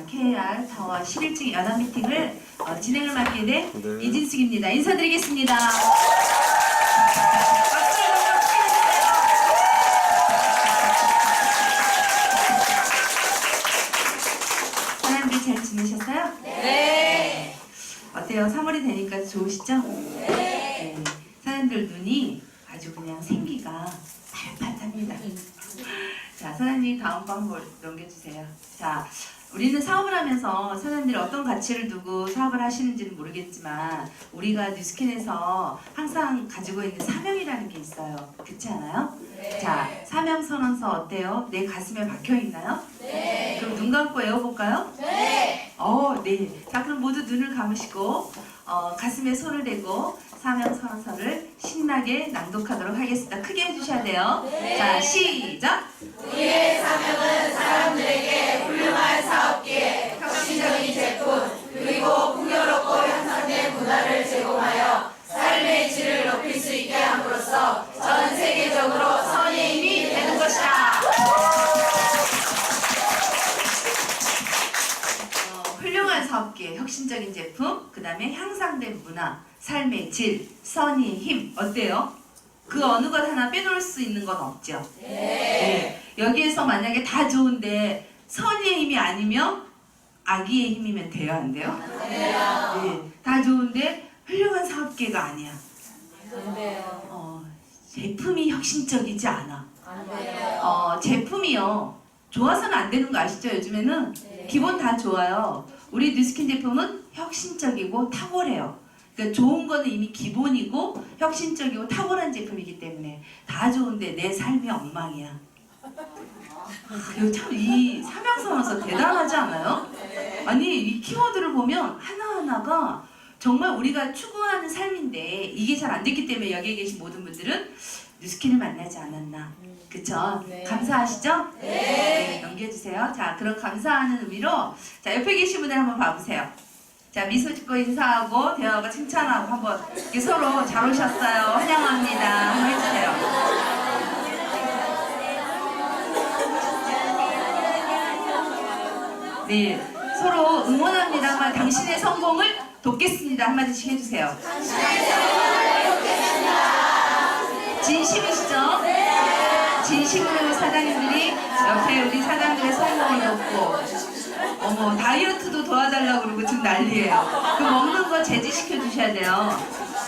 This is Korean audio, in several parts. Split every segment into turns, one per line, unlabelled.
KR 타워 11층 연합 미팅을 진행을 맡게 된
네.
이진숙입니다. 인사드리겠습니다. 사람들 잘 지내셨어요?
네.
어때요? 3월이 되니까 좋으시죠? 네. 사람들 눈이 아주 그냥 생기가 파릇파릇합니다. 자, 사장님 다음 거 한번 넘겨주세요. 자, 우리는 사업을 하면서 사장님들이 어떤 가치를 두고 사업을 하시는지는 모르겠지만 우리가 뉴스킨에서 항상 가지고 있는 사명이라는 게 있어요. 그렇지 않아요?
네.
자, 사명 선언서 어때요? 내 가슴에 박혀 있나요?
네.
그럼 눈 감고 외워볼까요?
네.
네. 자, 그럼 모두 눈을 감으시고 가슴에 손을 대고 사명 선언서를 신나게 낭독하도록 하겠습니다. 크게 해주셔야 돼요.
네.
자, 시작!
우리의 사명은 사람들에게 훌륭한 사업기회, 혁신적인 제품, 그리고 풍요롭고 향상된 문화를 제공하여 삶의 질을 높일 수 있게 함으로써 전 세계적으로 선의 힘이 되는 것이다.
훌륭한 사업계, 혁신적인 제품, 그 다음에 향상된 문화, 삶의 질, 선의의 힘 어때요? 그 어느 것 하나 빼놓을 수 있는 건 없죠? 네. 여기에서 만약에 다 좋은데 선의의 힘이 아니면 악의의 힘이면 돼요? 안 돼요? 네. 다 좋은데 훌륭한 사업계가 아니야.
안 돼요.
제품이 혁신적이지 않아.
안 돼요.
제품이요. 좋아서는 안 되는 거 아시죠? 요즘에는
네.
기본 다 좋아요. 우리 뉴스킨 제품은 혁신적이고 탁월해요. 그러니까 좋은 거는 이미 기본이고 혁신적이고 탁월한 제품이기 때문에 다 좋은데 내 삶이 엉망이야. 이거 참 이 사명선언서 대단하지 않아요? 아니 이 키워드를 보면 하나하나가 정말 우리가 추구하는 삶인데 이게 잘 안 됐기 때문에 여기에 계신 모든 분들은 뉴스킨을 만나지 않았나. 그쵸?
네.
감사하시죠?
네.
넘겨주세요. 자, 그럼 감사하는 의미로 자 옆에 계신 분들 한번 봐보세요. 자, 미소 짓고 인사하고 대화하고 칭찬하고 한번 이렇게 서로 잘 오셨어요. 환영합니다. 한번 해주세요. 네, 서로 응원합니다만 당신의 성공을 돕겠습니다. 한마디씩 해주세요. 진심이시죠? 진심으로 사장님들이 옆에 우리 사장님의 성공을 돕고 어머 다이어트도 도와달라고 그러고 지금 난리예요. 그 먹는 거 제지시켜 주셔야 돼요.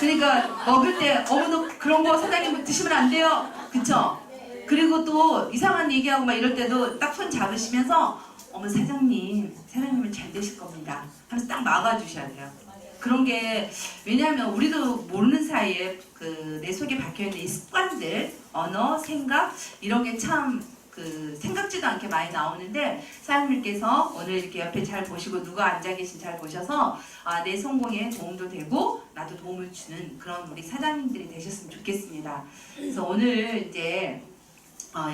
그러니까 먹을 때 어머 너 그런 거 사장님 드시면 안 돼요. 그쵸? 그리고 또 이상한 얘기하고 막 이럴 때도 딱 손 잡으시면서 어머 사장님은 잘 되실 겁니다 하면서 딱 막아주셔야 돼요. 그런 게 왜냐하면 우리도 모르는 사이에 그 내 속에 박혀있는 이 습관들, 언어, 생각 이런 게 참 그 생각지도 않게 많이 나오는데 사장님께서 오늘 이렇게 옆에 잘 보시고 누가 앉아 계신 잘 보셔서 내 성공에 도움도 되고 나도 도움을 주는 그런 우리 사장님들이 되셨으면 좋겠습니다. 그래서 오늘 이제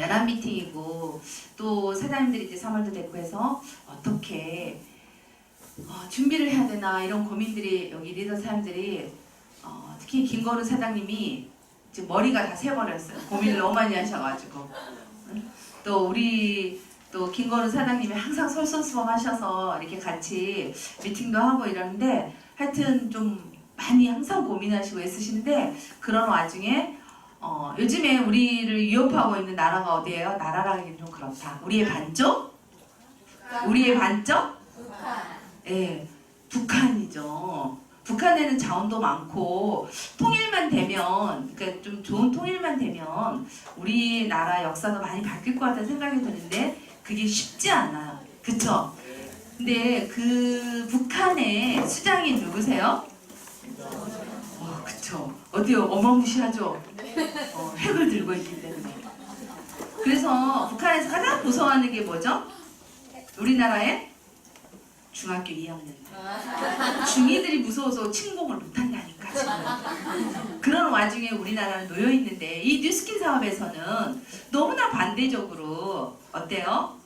연합 미팅이고 또 사장님들이 이제 3월도 됐고 해서 어떻게 준비를 해야 되나 이런 고민들이 여기 리더 사람들이 특히 김건우 사장님이 지금 머리가 다 새버렸어요. 고민을 너무 많이 하셔가지고 또 우리 또 김건우 사장님이 항상 솔선수범하셔서 이렇게 같이 미팅도 하고 이러는데 하여튼 좀 많이 항상 고민하시고 애쓰시는데 그런 와중에 요즘에 우리를 위협하고 있는 나라가 어디예요? 나라라기는 좀 그렇다. 우리의 반쪽? 우리의 반쪽? 예, 북한이죠. 북한에는 자원도 많고 통일만 되면 그러니까 좀 좋은 통일만 되면 우리나라 역사도 많이 바뀔 것 같다는 생각이 드는데 그게 쉽지 않아요. 그쵸? 근데 그 북한의 수장이 누구세요? 그쵸. 어때요? 어마무시하죠? 핵을 들고 있기 때문에. 그래서 북한에서 가장 무서워하는 게 뭐죠? 우리나라의 중학교 2학년 중이들이 무서워서 침공을 못한다니까 지금. 그런 와중에 우리나라는 놓여있는데 이 뉴스킨 사업에서는 너무나 반대적으로 어때요?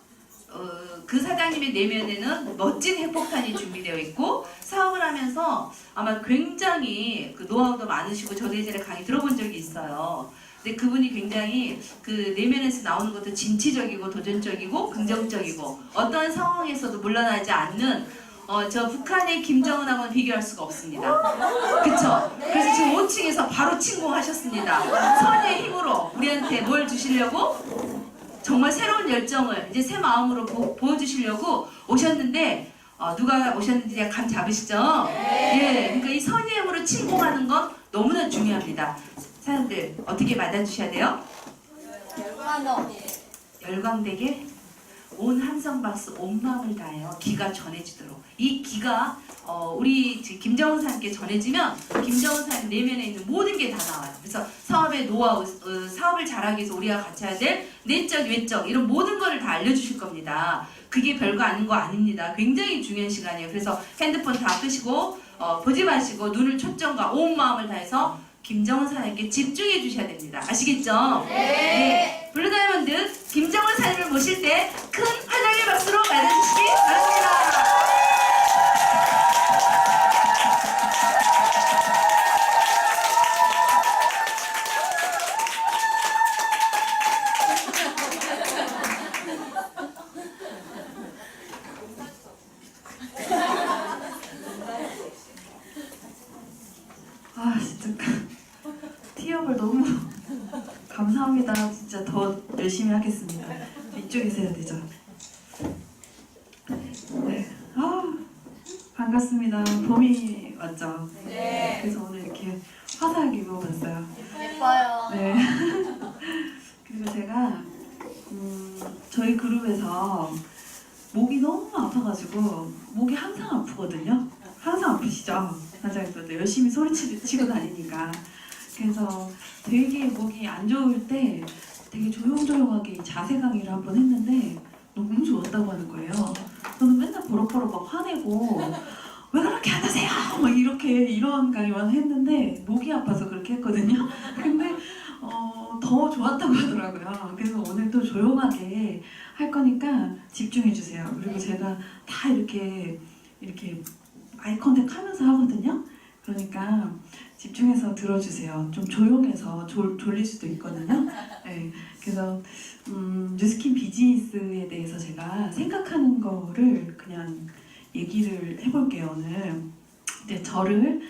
그 사장님의 내면에는 멋진 핵폭탄이 준비되어 있고 사업을 하면서 아마 굉장히 그 노하우도 많으시고 저도 예전에 강의 들어본 적이 있어요. 근데 그분이 굉장히 그 내면에서 나오는 것도 진취적이고 도전적이고 긍정적이고 어떤 상황에서도 물러나지 않는 저 북한의 김정은하고는 비교할 수가 없습니다. 그쵸? 그래서 지금 5층에서 바로 침공하셨습니다. 선의 힘으로 우리한테 뭘 주시려고? 정말 새로운 열정을 이제 새 마음으로 보여주시려고 오셨는데 누가 오셨는지 감 잡으시죠? 예, 그러니까 이 선의 힘으로 침공하는 건 너무나 중요합니다. 사람들 어떻게 맞아주셔야 돼요? 열광되게 온 함성박수 온 마음을 다해요. 기가 전해지도록. 이 기가 우리 김정은 사님께 전해지면 김정은 사님 내면에 있는 모든 게 다 나와요. 그래서 사업의 노하우, 사업을 잘하기 위해서 우리가 갖춰야 될 내적, 외적 이런 모든 거를 다 알려주실 겁니다. 그게 별거 아닌 거 아닙니다. 굉장히 중요한 시간이에요. 그래서 핸드폰 다 끄시고 보지 마시고 눈을 초점과 온 마음을 다해서 김정은 사님께 집중해 주셔야 됩니다. 아시겠죠? 네. 블루다이몬드 김정은 사님을 모실 때 큰 환영의 박수로 맞아주시기 바랍니다.
아 진짜 티업을 너무 감사합니다. 진짜 더 열심히 하겠습니다. 이쪽에서 해야 되죠. 네. 반갑습니다. 봄이 왔죠.
네.
그래서 오늘 이렇게 화사하게 입어봤어요.
예뻐요.
네. 그리고 제가 저희 그룹에서 목이 너무 아파가지고 목이 항상 아프거든요. 항상 아프시죠? 사장님도 열심히 소리치고 다니니까. 그래서 되게 목이 안 좋을 때 되게 조용조용하게 자세 강의를 한번 했는데 너무 좋았다고 하는 거예요. 저는 맨날 버럭버럭 막 화내고 왜 그렇게 안 하세요? 막 이런 강의만 했는데 목이 아파서 그렇게 했거든요. 근데 더 좋았다고 하더라고요. 그래서 오늘 또 조용하게 할 거니까 집중해 주세요. 그리고 제가 다 이렇게 아이 컨택 하면서 하거든요. 그러니까 집중해서 들어주세요. 좀 조용해서 졸릴 수도 있거든요. 네, 그래서 뉴스킨 비즈니스에 대해서 제가 생각하는 거를 그냥 얘기를 해볼게요 오늘. 근데 저를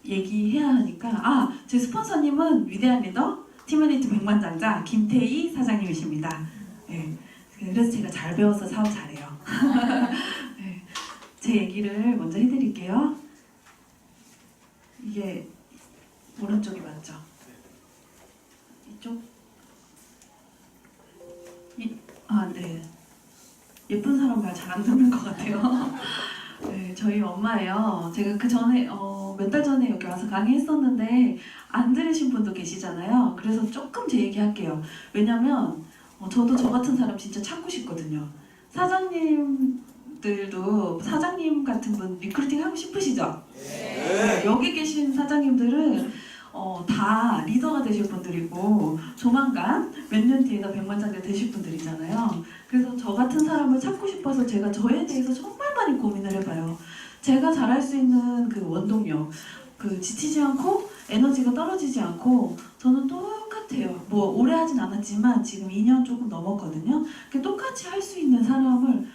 얘기해야 하니까 제 스폰서님은 위대한 리더 티머니트 백만장자 김태희 사장님이십니다. 네, 그래서 제가 잘 배워서 사업 잘해요. 네, 제 얘기를 먼저 해드릴게요. 이게 오른쪽이 맞죠? 이쪽? 네. 예쁜 사람 말 잘 안 듣는 것 같아요. 네, 저희 엄마예요. 제가 그 전에 몇 달 전에 여기 와서 강의했었는데 안 들으신 분도 계시잖아요. 그래서 조금 제 얘기 할게요. 왜냐면 저도 저 같은 사람 진짜 찾고 싶거든요. 사장님들도 사장님 같은 분 리크루팅 하고 싶으시죠? 네. 여기 계신 사장님들은 다 리더가 되실 분들이고 조만간 몇 년 뒤에도 백만장자 되실 분들이잖아요. 그래서 저 같은 사람을 찾고 싶어서 제가 저에 대해서 정말 많이 고민을 해봐요. 제가 잘할 수 있는 그 원동력, 지치지 않고 에너지가 떨어지지 않고 저는 똑같아요. 뭐 오래 하진 않았지만 지금 2년 조금 넘었거든요. 똑같이 할 수 있는 사람을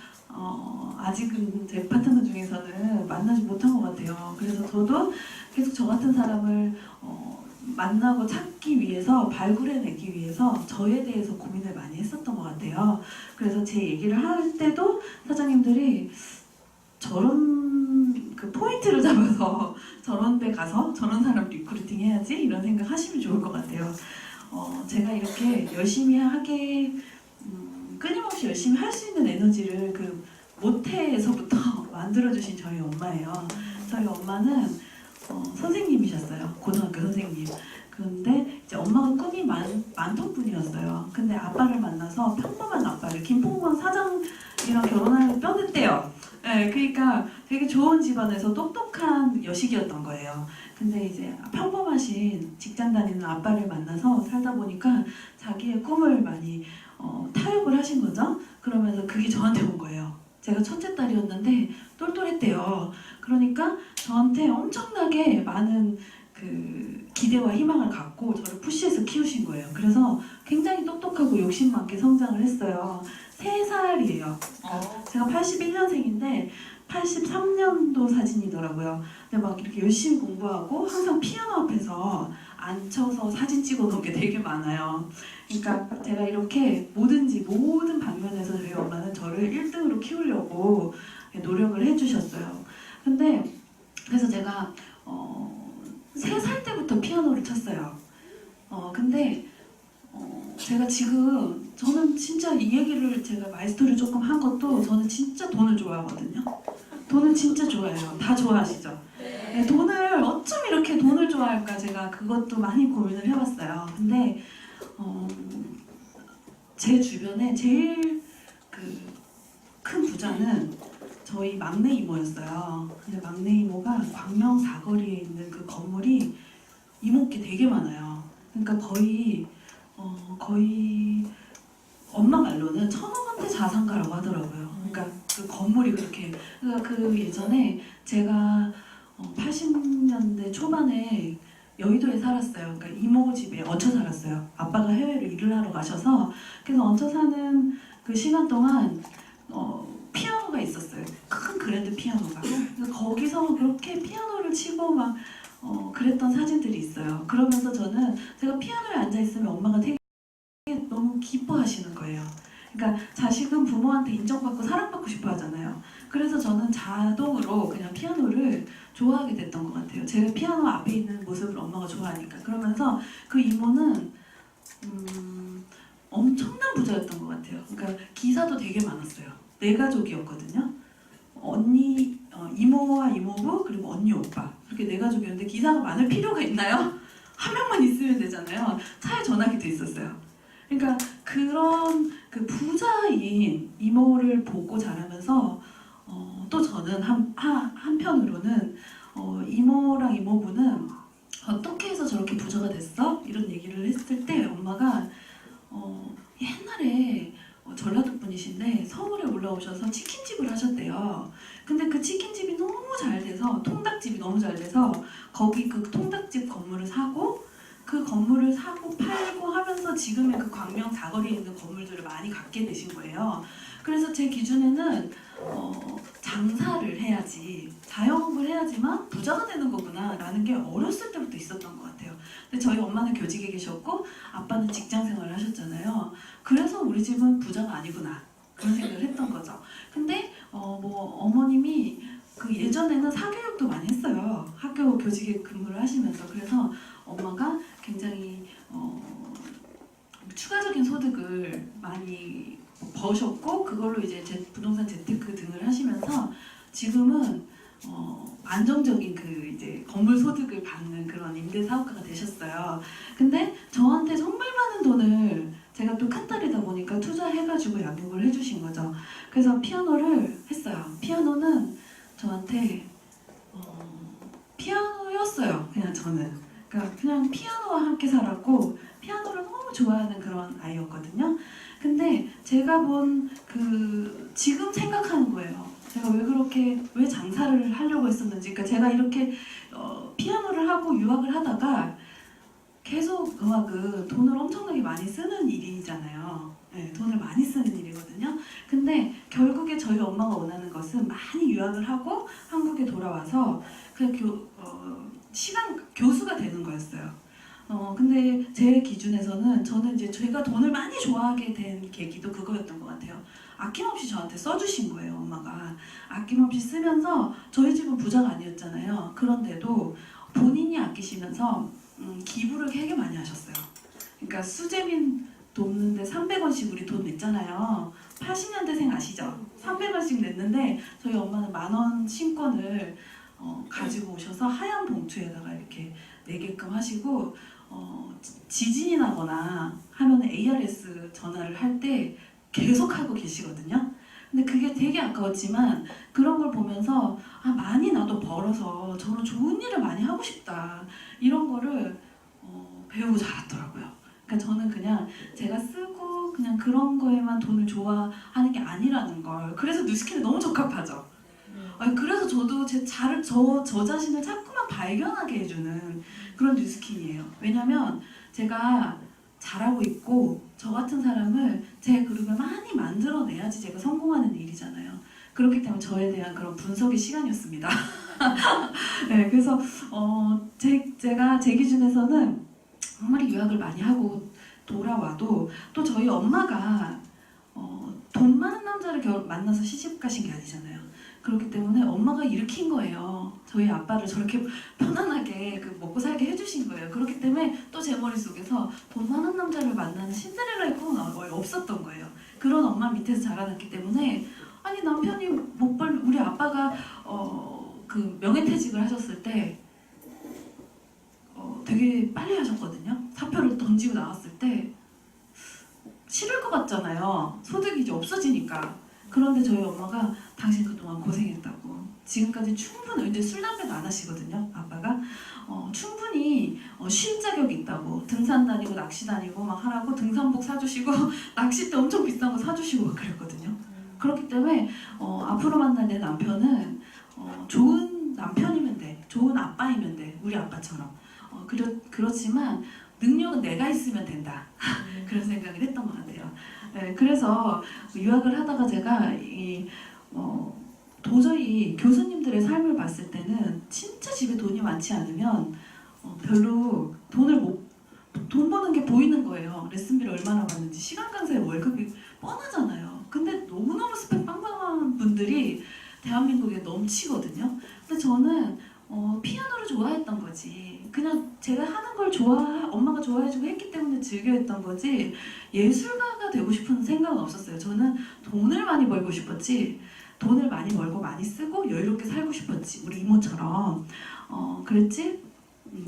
아직은 제 파트너 중에서는 만나지 못한 것 같아요. 그래서 저도 계속 저 같은 사람을 만나고 찾기 위해서, 발굴해내기 위해서 저에 대해서 고민을 많이 했었던 것 같아요. 그래서 제 얘기를 할 때도 사장님들이 저런 포인트를 잡아서 저런 데 가서 저런 사람 리크루팅 해야지 이런 생각 하시면 좋을 것 같아요. 제가 이렇게 열심히 하게 끊임없이 열심히 할 수 있는 에너지를 모태에서부터 만들어주신 저희 엄마예요. 저희 엄마는 선생님이셨어요. 고등학교 선생님. 그런데 이제 엄마가 꿈이 많던 분이었어요. 근데 아빠를 만나서 평범한 아빠를 김포공항 사장이랑 결혼하는 뼈냈대요. 네, 그러니까 되게 좋은 집안에서 똑똑한 여식이었던 거예요. 근데 이제 평범하신 직장 다니는 아빠를 만나서 살다 보니까 자기의 꿈을 많이 타협을 하신 거죠. 그러면서 그게 저한테 온 거예요. 제가 첫째 딸이었는데 똘똘했대요. 그러니까 저한테 엄청나게 많은 그 기대와 희망을 갖고 저를 푸시해서 키우신 거예요. 그래서 굉장히 똑똑하고 욕심 많게 성장을 했어요. 3살이에요. 제가 81년생인데 83년도 사진이더라고요. 근데 막 이렇게 열심히 공부하고 항상 피아노 앞에서 앉혀서 사진 찍어 놓은 게 되게 많아요. 그러니까 제가 이렇게 모든 방면에서 저희 엄마는 저를 1등으로 키우려고 노력을 해주셨어요. 근데 그래서 제가 3살 때부터 피아노를 쳤어요. 근데 제가 지금 저는 진짜 이 얘기를 제가 마이스터를 조금 한 것도 저는 진짜 돈을 좋아하거든요. 돈을 진짜 좋아해요. 다 좋아하시죠? 네, 돈을 어쩜 이렇게 돈을 좋아할까 제가 그것도 많이 고민을 해봤어요. 근데 제 주변에 제일 그 큰 부자는 저희 막내 이모였어요. 근데 막내 이모가 광명 사거리에 있는 그 건물이 이모께 되게 많아요. 그러니까 거의 엄마 말로는 1,000억 원대 자산가라고 하더라고요. 그러니까 그 건물이 그렇게 그러니까 그 예전에 제가 80년대 초반에 여의도에 살았어요. 그러니까 이모 집에 얹혀 살았어요. 아빠가 해외로 일을 하러 가셔서 그래서 얹혀 사는 그 시간 동안 피아노가 있었어요. 큰 그랜드 피아노가. 그래서 거기서 그렇게 피아노를 치고 막 그랬던 사진들이 있어요. 그러면서 저는 제가 피아노에 앉아 있으면 엄마가 되게 너무 기뻐하시는 거예요. 그러니까 자식은 부모한테 인정받고 사랑받고 싶어 하잖아요. 그래서 저는 자동으로 그냥 피아노를 좋아하게 됐던 것 같아요. 제가 피아노 앞에 있는 모습을 엄마가 좋아하니까. 그러면서 그 이모는 엄청난 부자였던 것 같아요. 그러니까 기사도 되게 많았어요. 4가족이었거든요. 언니, 이모와 이모부 그리고 언니 오빠 이렇게 4가족이었는데 기사가 많을 필요가 있나요? 한 명만 있으면 되잖아요. 차에 전화기도 있었어요. 그러니까 그런 그 부자인 이모를 보고 자라면서 또 저는 한편으로는 이모랑 이모부는 어떻게 해서 저렇게 부자가 됐어? 이런 얘기를 했을 때 엄마가 옛날에 전라도 분이신데 서울에 올라오셔서 치킨집을 하셨대요. 근데 그 치킨집이 너무 잘 돼서 통닭집이 너무 잘 돼서 거기 그 통닭집 건물을 사고 그 건물을 사고 팔고 하면서 지금의 그 광명 사거리에 있는 건물들을 많이 갖게 되신 거예요. 그래서 제 기준에는 장사를 해야지 자영업을 해야지만 부자가 되는 거구나 라는 게 어렸을 때부터 있었던 것 같아요. 근데 저희 엄마는 교직에 계셨고 아빠는 직장 생활을 하셨잖아요. 그래서 우리 집은 부자가 아니구나 그런 생각을 했던 거죠. 근데 어머님이 그 예전에는 사교육도 많이 했어요. 학교 교직에 근무를 하시면서. 그래서 엄마가 굉장히 추가적인 소득을 많이 버셨고 그걸로 이제 부동산 재테크 등을 하시면서 지금은 안정적인 그 이제 건물 소득을 받는 그런 임대 사업가가 되셨어요. 근데 저한테 정말 많은 돈을 제가 또 큰딸이다 보니까 투자해가지고 양육을 해주신 거죠. 그래서 피아노를 했어요. 피아노는 저한테 피아노였어요. 그냥 저는. 그러니까 그냥 피아노와 함께 살았고 피아노를 너무 좋아하는 그런 아이였거든요. 근데 제가 본 지금 생각하는 거예요. 제가 왜 장사를 하려고 했었는지. 그러니까 제가 이렇게 피아노를 하고 유학을 하다가 계속 음악은 돈을 엄청나게 많이 쓰는 일이잖아요. 네, 돈을 많이 쓰는 일이거든요. 근데 결국에 저희 엄마가 원하는 것은 많이 유학을 하고 한국에 돌아와서 그냥 교수가 되는 거였어요. 근데 제 기준에서는 저는 이제 제가 돈을 많이 좋아하게 된 계기도 그거였던 것 같아요. 아낌없이 저한테 써주신 거예요, 엄마가. 아낌없이 쓰면서 저희 집은 부자가 아니었잖아요. 그런데도 본인이 아끼시면서 기부를 되게 많이 하셨어요. 그러니까 수재민 돕는데 300원씩 우리 돈 냈잖아요. 80년대생 아시죠? 300원씩 냈는데 저희 엄마는 10,000원 신권을 가지고 오셔서 하얀 봉투에다가 이렇게 내게끔 하시고 지진이 나거나 하면 ARS 전화를 할 때 계속 하고 계시거든요. 근데 그게 되게 아까웠지만 그런 걸 보면서 많이 나도 벌어서 저런 좋은 일을 많이 하고 싶다 이런 거를 배우고 자랐더라고요. 그러니까 저는 그냥 제가 쓰고 그냥 그런 거에만 돈을 좋아하는 게 아니라는 걸. 그래서 뉴스킨에 너무 적합하죠. 그래서 저도 저 자신을 자꾸만 발견하게 해주는 그런 뉴스킨이에요. 왜냐면 제가 잘하고 있고 저 같은 사람을 제 그룹에 많이 만들어내야지 제가 성공하는 일이잖아요. 그렇기 때문에 저에 대한 그런 분석의 시간이었습니다. 네, 그래서 제가 제 기준에서는 아무리 유학을 많이 하고 돌아와도 또 저희 엄마가 돈 많은 남자를 만나서 시집 가신 게 아니잖아요. 그렇기 때문에 엄마가 일으킨 거예요. 저희 아빠를 저렇게 편안하게 먹고 살게 해주신 거예요. 그렇기 때문에 또 제 머릿속에서 돈 많은 남자를 만나는 신데렐라의 꿈은 없었던 거예요. 그런 엄마 밑에서 자라났기 때문에 아니 남편이 우리 아빠가 그 명예퇴직을 하셨을 때 되게 빨리 하셨거든요. 사표를 던지고 나왔을 때 싫을 것 같잖아요. 소득이 이제 없어지니까. 그런데 저희 엄마가 당신 그동안 고생했다고. 지금까지 충분히 이제 술 담배도 안 하시거든요. 아빠가 충분히 쉴 자격이 있다고. 등산 다니고 낚시 다니고 막 하라고 등산복 사주시고 낚싯대 엄청 비싼 거 사주시고 막 그랬거든요. 그렇기 때문에 앞으로 만날 내 남편은 좋은 남편이면 돼. 좋은 아빠이면 돼. 우리 아빠처럼. 그렇지만 능력은 내가 있으면 된다. 그런 생각을 했던 것 같아요. 네, 그래서 유학을 하다가 제가 도저히 교수님들의 삶을 봤을 때는 진짜 집에 돈이 많지 않으면 별로 돈 버는 게 보이는 거예요. 레슨비를 얼마나 받는지 시간 강사의 월급이 뻔하잖아요. 근데 너무너무 스펙 빵빵한 분들이 대한민국에 넘치거든요. 근데 저는 피아노를 좋아했던 거지. 그냥 제가 하는 걸 엄마가 좋아해주고 했기 때문에 즐겨했던 거지 예술가가 되고 싶은 생각은 없었어요. 저는 돈을 많이 벌고 싶었지, 돈을 많이 벌고 많이 쓰고 여유롭게 살고 싶었지, 우리 이모처럼 그랬지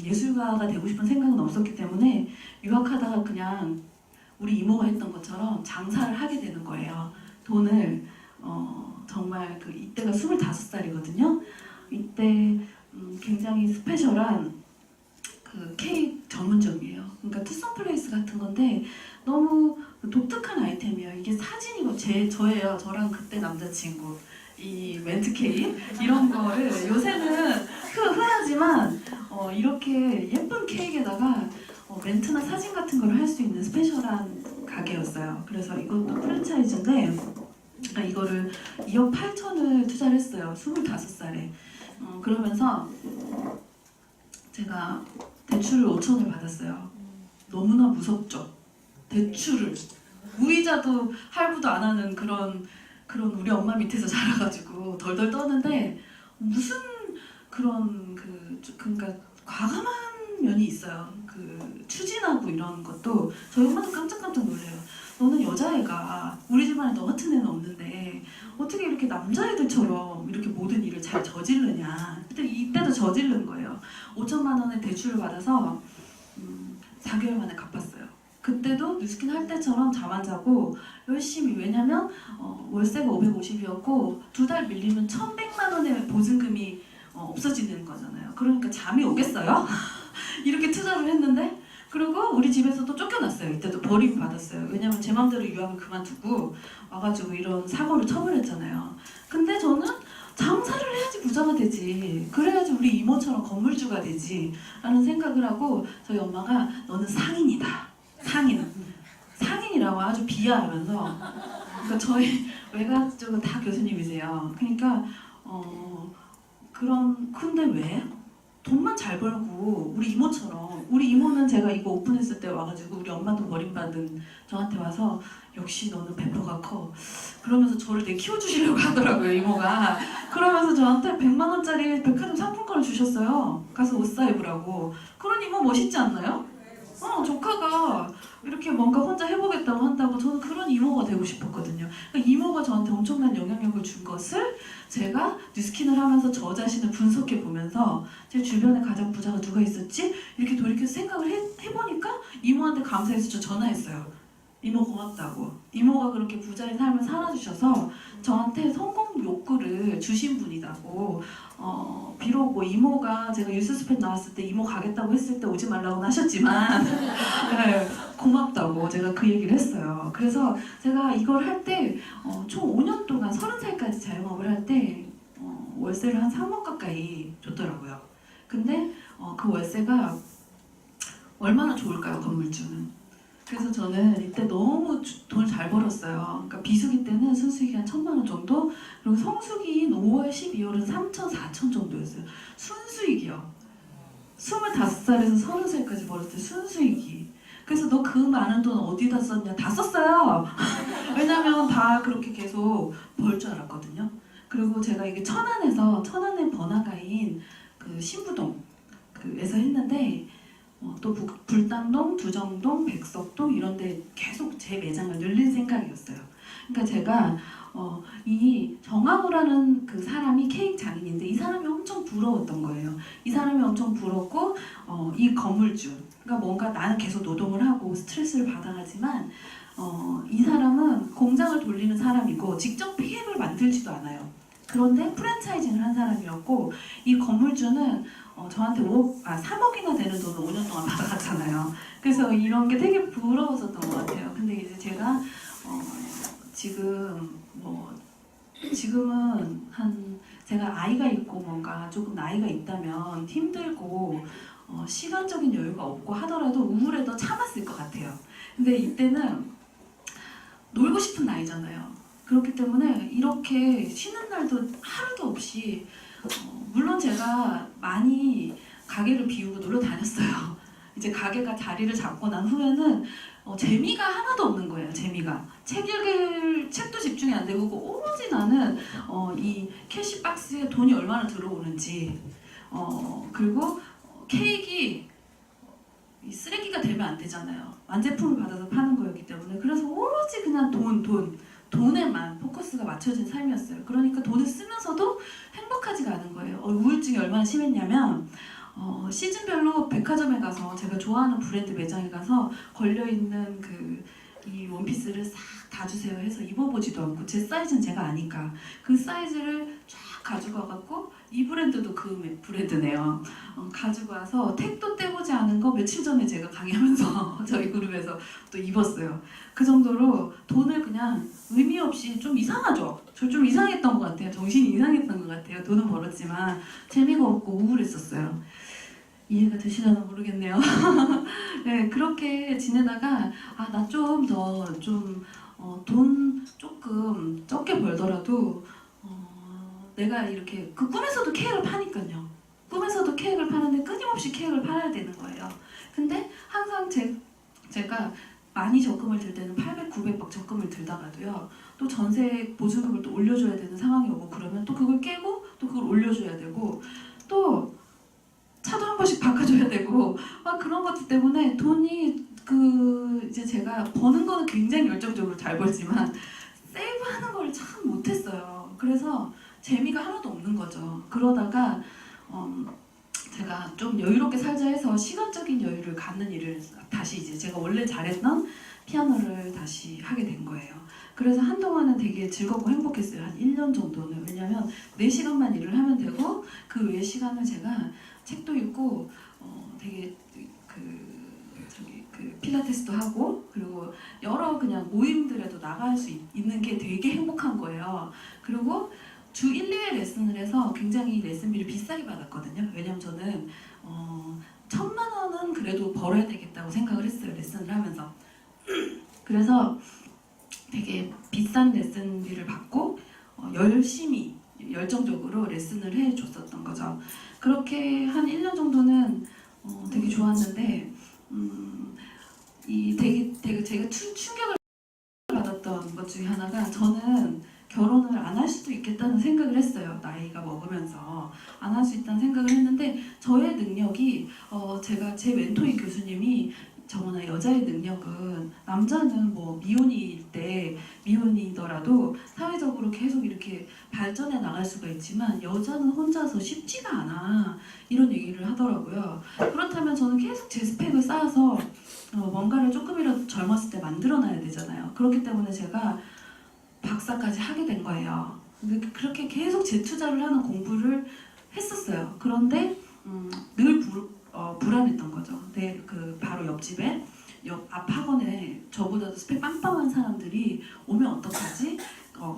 예술가가 되고 싶은 생각은 없었기 때문에 유학하다가 그냥 우리 이모가 했던 것처럼 장사를 하게 되는 거예요. 돈을 정말 이때가 25살이거든요. 이때 굉장히 스페셜한 케이크 전문점이에요. 그러니까 투썸플레이스 같은 건데 너무 독특한 아이템이에요. 이게 사진이고 저예요. 저랑 그때 남자친구 이 멘트 케이크 이런 거를 요새는 흔하지만 이렇게 예쁜 케이크에다가 멘트나 사진 같은 걸 할 수 있는 스페셜한 가게였어요. 그래서 이것도 프랜차이즈인데 이거를 2억 8천을 투자를 했어요. 25살에. 그러면서 제가 대출을 5천을 받았어요. 너무나 무섭죠. 대출을 무이자도 할부도 안 하는 그런 우리 엄마 밑에서 자라가지고 덜덜 떠는데 무슨 그러니까 과감한 면이 있어요. 추진하고 이런 것도 저희 엄마도 깜짝깜짝 놀래요. 너는 여자애가 우리 집안에 너 같은 애는 없는데 어떻게 이렇게 남자애들처럼 이렇게 모든 일을 잘 저지르냐. 근데 이때도 저지른 거예요. 5천만 원의 대출을 받아서 4개월 만에 갚았어요. 그때도 뉴스킨 할 때처럼 잠 안 자고 열심히. 왜냐면 월세가 550이었고 2달 밀리면 1,100만 원의 보증금이 없어지는 거잖아요. 그러니까 잠이 오겠어요? 이렇게 투자를 했는데, 그리고 우리 집에서도 쫓겨났어요. 이때도 버림받았어요. 왜냐면 제 맘대로 유학을 그만두고 와가지고 이런 사고를 쳐버렸잖아요. 근데 저는 장사를 해야지 부자가 되지, 그래야지 우리 이모처럼 건물주가 되지 라는 생각을 하고 저희 엄마가 너는 상인이다, 상인이라고 아주 비하하면서, 그러니까 저희 외가 쪽은 다 교수님이세요. 그러니까 근데 왜? 돈만 잘 벌고 우리 이모처럼. 우리 이모는 제가 이거 오픈했을 때 와가지고 우리 엄마도 버림받은 저한테 와서 역시 너는 배포가 커 그러면서 저를 되게 키워주시려고 하더라고요, 이모가. 그러면서 저한테 100만 원짜리 백화점 상품권을 주셨어요. 가서 옷 사입으라고. 그런 이모 멋있지 않나요? 조카가 이렇게 뭔가 혼자 해보겠다고 한다고. 저는 그런 이모가 되고 싶었거든요. 그러니까 이모가 저한테 엄청난 영향력을 준 것을 제가 뉴스킨을 하면서 저 자신을 분석해 보면서 제 주변에 가장 부자가 누가 있었지? 이렇게 돌이켜서 생각을 해보니까 이모한테 감사해서 저 전화했어요. 이모 고맙다고. 이모가 그렇게 부자의 삶을 살아주셔서 저한테 성공 욕구를 주신 분이라고. 비록 뭐 이모가 제가 유스스펙 나왔을 때 이모 가겠다고 했을 때 오지 말라고는 하셨지만 네, 고맙다고 제가 그 얘기를 했어요. 그래서 제가 이걸 할 때 총 5년 동안 30살까지 자영업을 할 때 월세를 한 3억 가까이 줬더라고요. 근데 그 월세가 얼마나 좋을까요, 건물주는. 그래서 저는 이때 너무 돈을 잘 벌었어요. 그러니까 비수기 때는 순수익이 한 1,000만 원 정도, 그리고 성수기인 5월, 12월은 3천, 4천 정도였어요. 순수익이요. 25살에서 30살까지 벌었어요. 순수익이. 그래서 너 그 많은 돈 어디다 썼냐? 다 썼어요. 왜냐면 다 그렇게 계속 벌 줄 알았거든요. 그리고 제가 이게 천안의 번화가인 그 신부동 그에서 했는데 또 불당동, 두정동, 백석동 이런데 계속 제 매장을 늘릴 생각이었어요. 그러니까 제가 이 정하우라는 그 사람이 케이크 장인인데 이 사람이 엄청 부러웠던 거예요. 이 사람이 엄청 부럽고 이 건물주, 그러니까 뭔가 나는 계속 노동을 하고 스트레스를 받아가지만 이 사람은 공장을 돌리는 사람이고 직접 PM을 만들지도 않아요. 그런데 프랜차이징을 한 사람이었고 이 건물주는 저한테 3억이나 되는 돈을 5년 동안 받아갔잖아요. 그래서 이런 게 되게 부러웠었던 것 같아요. 근데 이제 제가 지금은 제가 아이가 있고 뭔가 조금 나이가 있다면 힘들고 시간적인 여유가 없고 하더라도 우울해도 참았을 것 같아요. 근데 이때는 놀고 싶은 나이잖아요. 그렇기 때문에 이렇게 쉬는 날도 하루도 없이 물론 제가 많이 가게를 비우고 놀러 다녔어요. 이제 가게가 자리를 잡고 난 후에는 재미가 하나도 없는 거예요. 재미가 책도 집중이 안 되고 오로지 나는 이 캐시 박스에 돈이 얼마나 들어오는지 그리고 케이크 이 쓰레기가 되면 안 되잖아요. 완제품을 받아서 파는 거였기 때문에 그래서 오로지 그냥 돈에만 포커스가 맞춰진 삶이었어요. 그러니까 돈을 쓰면서도 행복하지가 않은 거예요. 우울증이 얼마나 심했냐면 시즌별로 백화점에 가서 제가 좋아하는 브랜드 매장에 가서 걸려있는 이 원피스를 싹 다 주세요 해서 입어보지도 않고 제 사이즈는 제가 아니까 그 사이즈를 쫙 가지고 와갖고 이 브랜드도 그 브랜드네요. 가지고 와서 택도 떼보지 않은 거 며칠 전에 제가 강의하면서 저희 그룹에서 또 입었어요. 그 정도로 돈을 그냥 의미 없이 좀 이상하죠? 저 좀 이상했던 것 같아요. 정신이 이상했던 것 같아요. 돈은 벌었지만 재미가 없고 우울했었어요. 이해가 되시려나 모르겠네요. 네, 그렇게 지내다가 나 좀 더 돈 조금 적게 벌더라도 내가 이렇게 그 꿈에서도 케이크를 파니까요. 꿈에서도 케이크를 파는데 끊임없이 케이크를 팔아야 되는 거예요. 근데 항상 제가 많이 적금을 들 때는 800, 900막 적금을 들다가도요. 또 전세 보증금을 또 올려줘야 되는 상황이 오고 그러면 또 그걸 깨고 또 그걸 올려줘야 되고 또 차도 한 번씩 바꿔줘야 되고 막 그런 것들 때문에 돈이 이제 제가 버는 거는 굉장히 열정적으로 잘 벌지만 세이브하는 걸 참 못했어요. 그래서 재미가 하나도 없는 거죠. 그러다가 제가 좀 여유롭게 살자 해서 시간적인 여유를 갖는 일을 다시 이제 제가 원래 잘했던 피아노를 다시 하게 된 거예요. 그래서 한동안은 되게 즐겁고 행복했어요. 한 1년 정도는. 왜냐면 4시간만 일을 하면 되고 그 외 시간을 제가 책도 읽고 되게 필라테스도 하고 그리고 여러 그냥 모임들에도 나갈 수 있는 게 되게 행복한 거예요. 그리고 주 1, 2회 레슨을 해서 굉장히 레슨비를 비싸게 받았거든요. 왜냐면 저는 1,000만 원은 그래도 벌어야 되겠다고 생각을 했어요. 레슨을 하면서. 그래서 되게 비싼 레슨비를 받고 열심히 열정적으로 레슨을 해줬었던 거죠. 그렇게 한 1년 정도는 되게 좋았는데 되게 제가 충격을 받았던 것 중에 하나가 저는 결혼을 안 할 수도 있겠다는 생각을 했어요. 나이가 먹으면서 안 할 수 있다는 생각을 했는데 저의 능력이 제가 제 멘토인 교수님이 정원아 여자의 능력은 남자는 뭐 미혼이더라도 사회적으로 계속 이렇게 발전해 나갈 수가 있지만 여자는 혼자서 쉽지가 않아 이런 얘기를 하더라고요. 그렇다면 저는 계속 제 스펙을 쌓아서 뭔가를 조금이라도 젊었을 때 만들어놔야 되잖아요. 그렇기 때문에 제가 박사까지 하게 된 거예요. 그렇게 계속 재투자를 하는 공부를 했었어요. 그런데 늘 불안했던 거죠. 바로 옆집에 앞 학원에 저보다도 스펙 빵빵한 사람들이 오면 어떡하지?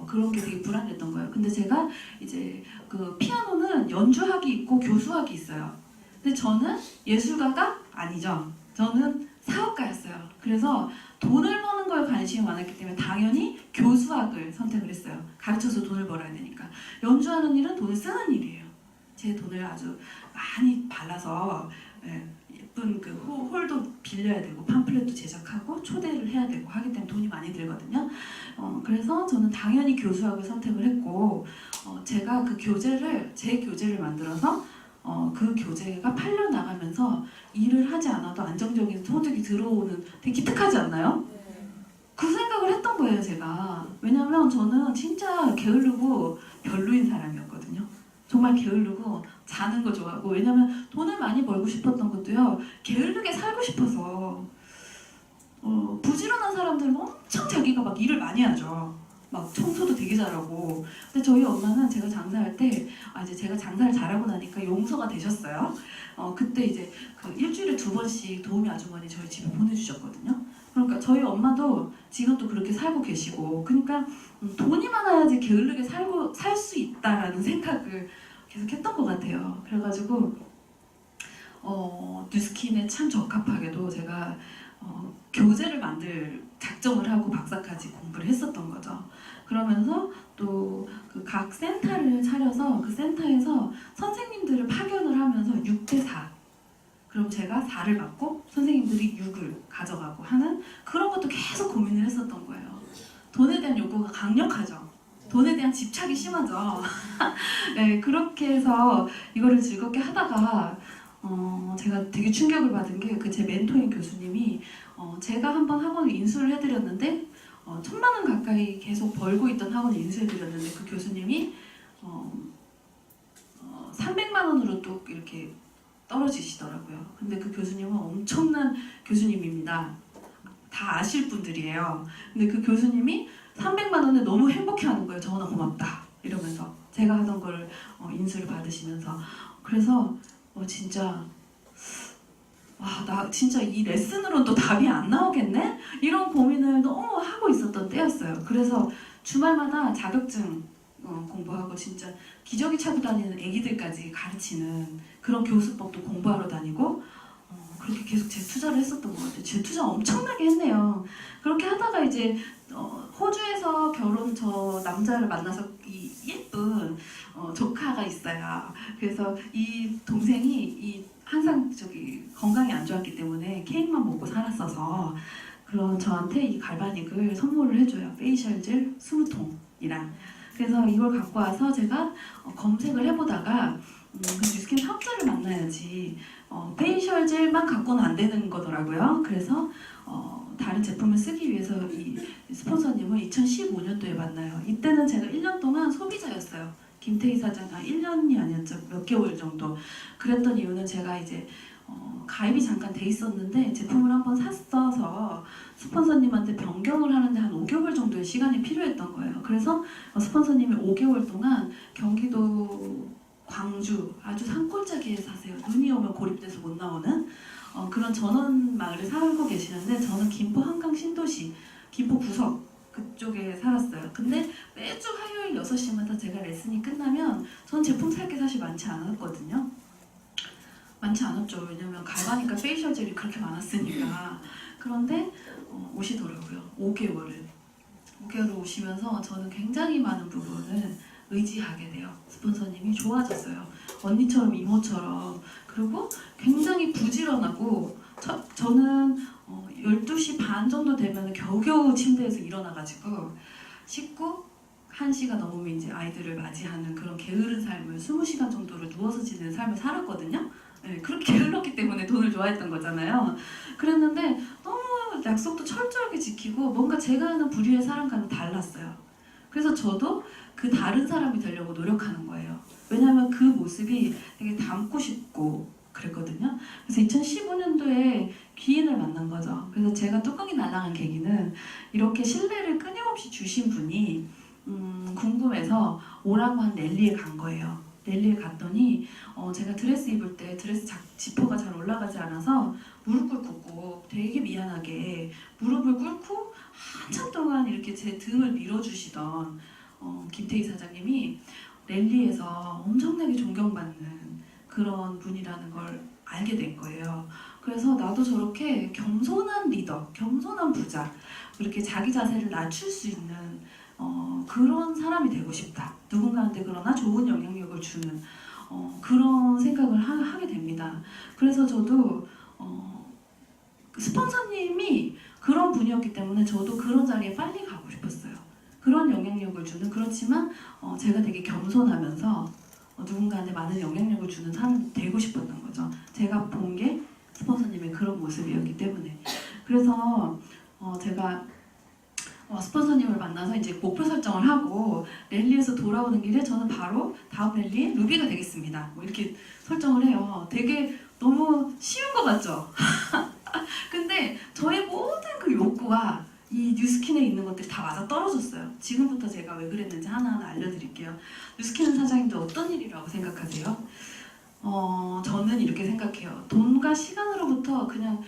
그런 게 되게 불안했던 거예요. 근데 제가 이제 그 피아노는 연주학이 있고 교수학이 있어요. 근데 저는 예술가가 아니죠. 저는 사업가였어요. 그래서 돈을 버는 거에 관심이 많았기 때문에 당연히 교수학을 선택을 했어요. 가르쳐서 돈을 벌어야 되니까. 연주하는 일은 돈을 쓰는 일이에요. 제 돈을 아주 많이 발라서 예쁜 그 홀도 빌려야 되고 팜플렛도 제작하고 초대를 해야 되고 하기 때문에 돈이 많이 들거든요. 그래서 저는 당연히 교수학을 선택을 했고 제가 그 교재를 제 교재를 만들어서 그 교재가 팔려 나가면서 일을 하지 않아도 안정적인 소득이 들어오는 되게 기특하지 않나요? 그 생각을 했던 거예요, 제가. 왜냐면 저는 진짜 게으르고 별로인 사람이었거든요. 정말 게으르고 자는 거 좋아하고, 왜냐면 돈을 많이 벌고 싶었던 것도요, 게으르게 살고 싶어서. 부지런한 사람들은 엄청 자기가 막 일을 많이 하죠. 막 청소도 되게 잘하고. 근데 저희 엄마는 제가 장사할 때, 이제 제가 장사를 잘하고 나니까 용서가 되셨어요. 그때 이제 그 일주일에 2번씩 도우미 아주머니 저희 집에 보내주셨거든요. 그러니까 저희 엄마도 지금도 그렇게 살고 계시고, 그러니까 돈이 많아야지 게으르게 살 수 있다라는 생각을 계속 했던 것 같아요. 그래가지고 뉴스킨에 참 적합하게도 제가 교재를 만들 작정을 하고 박사까지 공부를 했었던 거죠. 그러면서 또 그 각 센터를 차려서 그 센터에서 선생님들을 파견을 하면서 6대4, 그럼 제가 4를 받고 선생님들이 6을 가져가고 하는 그런 것도 계속 고민을 했었던 거예요. 돈에 대한 욕구가 강력하죠. 돈에 대한 집착이 심하죠. 네, 그렇게 해서 이거를 즐겁게 하다가 제가 되게 충격을 받은 게 그 제 멘토인 교수님이 제가 한번 학원을 인수를 해드렸는데 1,000만 원 가까이 계속 벌고 있던 학원을 인수해드렸는데 그 교수님이 300만 원으로 또 이렇게 떨어지시더라고요. 근데 그 교수님은 엄청난 교수님입니다. 다 아실 분들이에요. 근데 그 교수님이 300만 원에 너무 행복해하는 거예요. 정원아 고맙다 이러면서 제가 하던 걸 인수를 받으시면서. 그래서 진짜 나 진짜 이 레슨으로는 또 답이 안 나오겠네? 이런 고민을 너무 하고 있었던 때였어요. 그래서 주말마다 자격증 공부하고 진짜 기저귀 차고 다니는 애기들까지 가르치는 그런 교수법도 공부하러 다니고 그렇게 계속 재투자를 했었던 것 같아요. 재투자 엄청나게 했네요. 그렇게 하다가 이제 호주에서 저 남자를 만나서 이 예쁜 조카가 있어요. 그래서 이 동생이 항상 건강이 안 좋았기 때문에 케이크만 먹고 살았어서 그런 저한테 이 갈바닉을 선물을 해줘요. 페이셜 젤 20통이랑. 그래서 이걸 갖고 와서 제가 검색을 해보다가 그 뉴스킨 사업자를 만나야지 페이셜 젤만 갖고는 안 되는 거더라고요. 그래서 다른 제품을 쓰기 위해서 이 스폰서님을 2015년도에 만나요. 이때는 제가 1년 동안 소비자였어요. 김태희 사장 1년이 아니었죠. 몇 개월 정도. 그랬던 이유는 제가 이제 가입이 잠깐 돼 있었는데 제품을 한번 샀어서 스폰서님한테 변경을 하는데 한 5개월 정도의 시간이 필요했던 거예요. 그래서 스폰서님이 5개월 동안 경기도 광주 아주 산골짜기에 사세요. 눈이 오면 고립돼서 못 나오는 그런 전원 마을에 살고 계시는데 저는 김포 한강 신도시 김포 구석 그쪽에 살았어요. 근데 매주 화요일 6시마다 제가 레슨이 끝나면 전 제품 살 게 사실 많지 않았거든요. 많지 않았죠. 왜냐면 갈바닉과 페이셜 젤이 그렇게 많았으니까. 그런데 오시더라고요. 5개월을 오시면서 저는 굉장히 많은 부분을 의지하게 돼요. 스폰서님이 좋아졌어요. 언니처럼 이모처럼. 그리고 굉장히 부지런하고 저는 12시 반 정도 되면 겨우겨우 침대에서 일어나가지고 씻고 1시가 넘으면 이제 아이들을 맞이하는 그런 게으른 삶을 20시간 정도를 누워서 지내는 삶을 살았거든요. 네, 그렇게 게을렀기 때문에 돈을 좋아했던 거잖아요. 그랬는데 너무 약속도 철저하게 지키고 뭔가 제가 하는 부류의 사람과는 달랐어요. 그래서 저도 그 다른 사람이 되려고 노력하는 거예요. 왜냐하면 그 모습이 되게 닮고 싶고 그랬거든요. 그래서 2015년도에 귀인을 만난 거죠. 그래서 제가 뚜껑이 날아간 계기는 이렇게 신뢰를 끊임없이 주신 분이 궁금해서 오라고 한 랠리에 간 거예요. 랠리에 갔더니 제가 드레스 입을 때 드레스 지퍼가 잘 올라가지 않아서 무릎 꿇고 꼭 되게 미안하게 무릎을 꿇고 한참 동안 이렇게 제 등을 밀어주시던 김태희 사장님이 랠리에서 엄청나게 존경받는 그런 분이라는 걸 알게 된 거예요. 그래서 나도 저렇게 겸손한 리더, 겸손한 부자, 이렇게 자기 자세를 낮출 수 있는 그런 사람이 되고 싶다. 누군가한테 그러나 좋은 영향력을 주는 그런 생각을 하게 됩니다. 그래서 저도 스폰서님이 그런 분이었기 때문에 저도 그런 자리에 빨리 가고 싶었어요. 그런 영향력을 주는, 그렇지만 제가 되게 겸손하면서 누군가한테 많은 영향력을 주는 사람이 되고 싶었던 거죠. 제가 본 게 스폰서님의 그런 모습이었기 때문에. 그래서 제가 스폰서님을 만나서 이제 목표 설정을 하고 랠리에서 돌아오는 길에 저는 바로 다음 랠리에 루비가 되겠습니다. 뭐 이렇게 설정을 해요. 되게 너무 쉬운 것 같죠? 근데 저의 모든 그 욕구가 이 뉴스킨에 있는 것들이 다 맞아 떨어졌어요. 지금부터 제가 왜 그랬는지 하나하나 알려드릴게요. 뉴스킨 사장님도 어떤 일이라고 생각하세요? 저는 이렇게 생각해요. 돈과 시간으로부터 그냥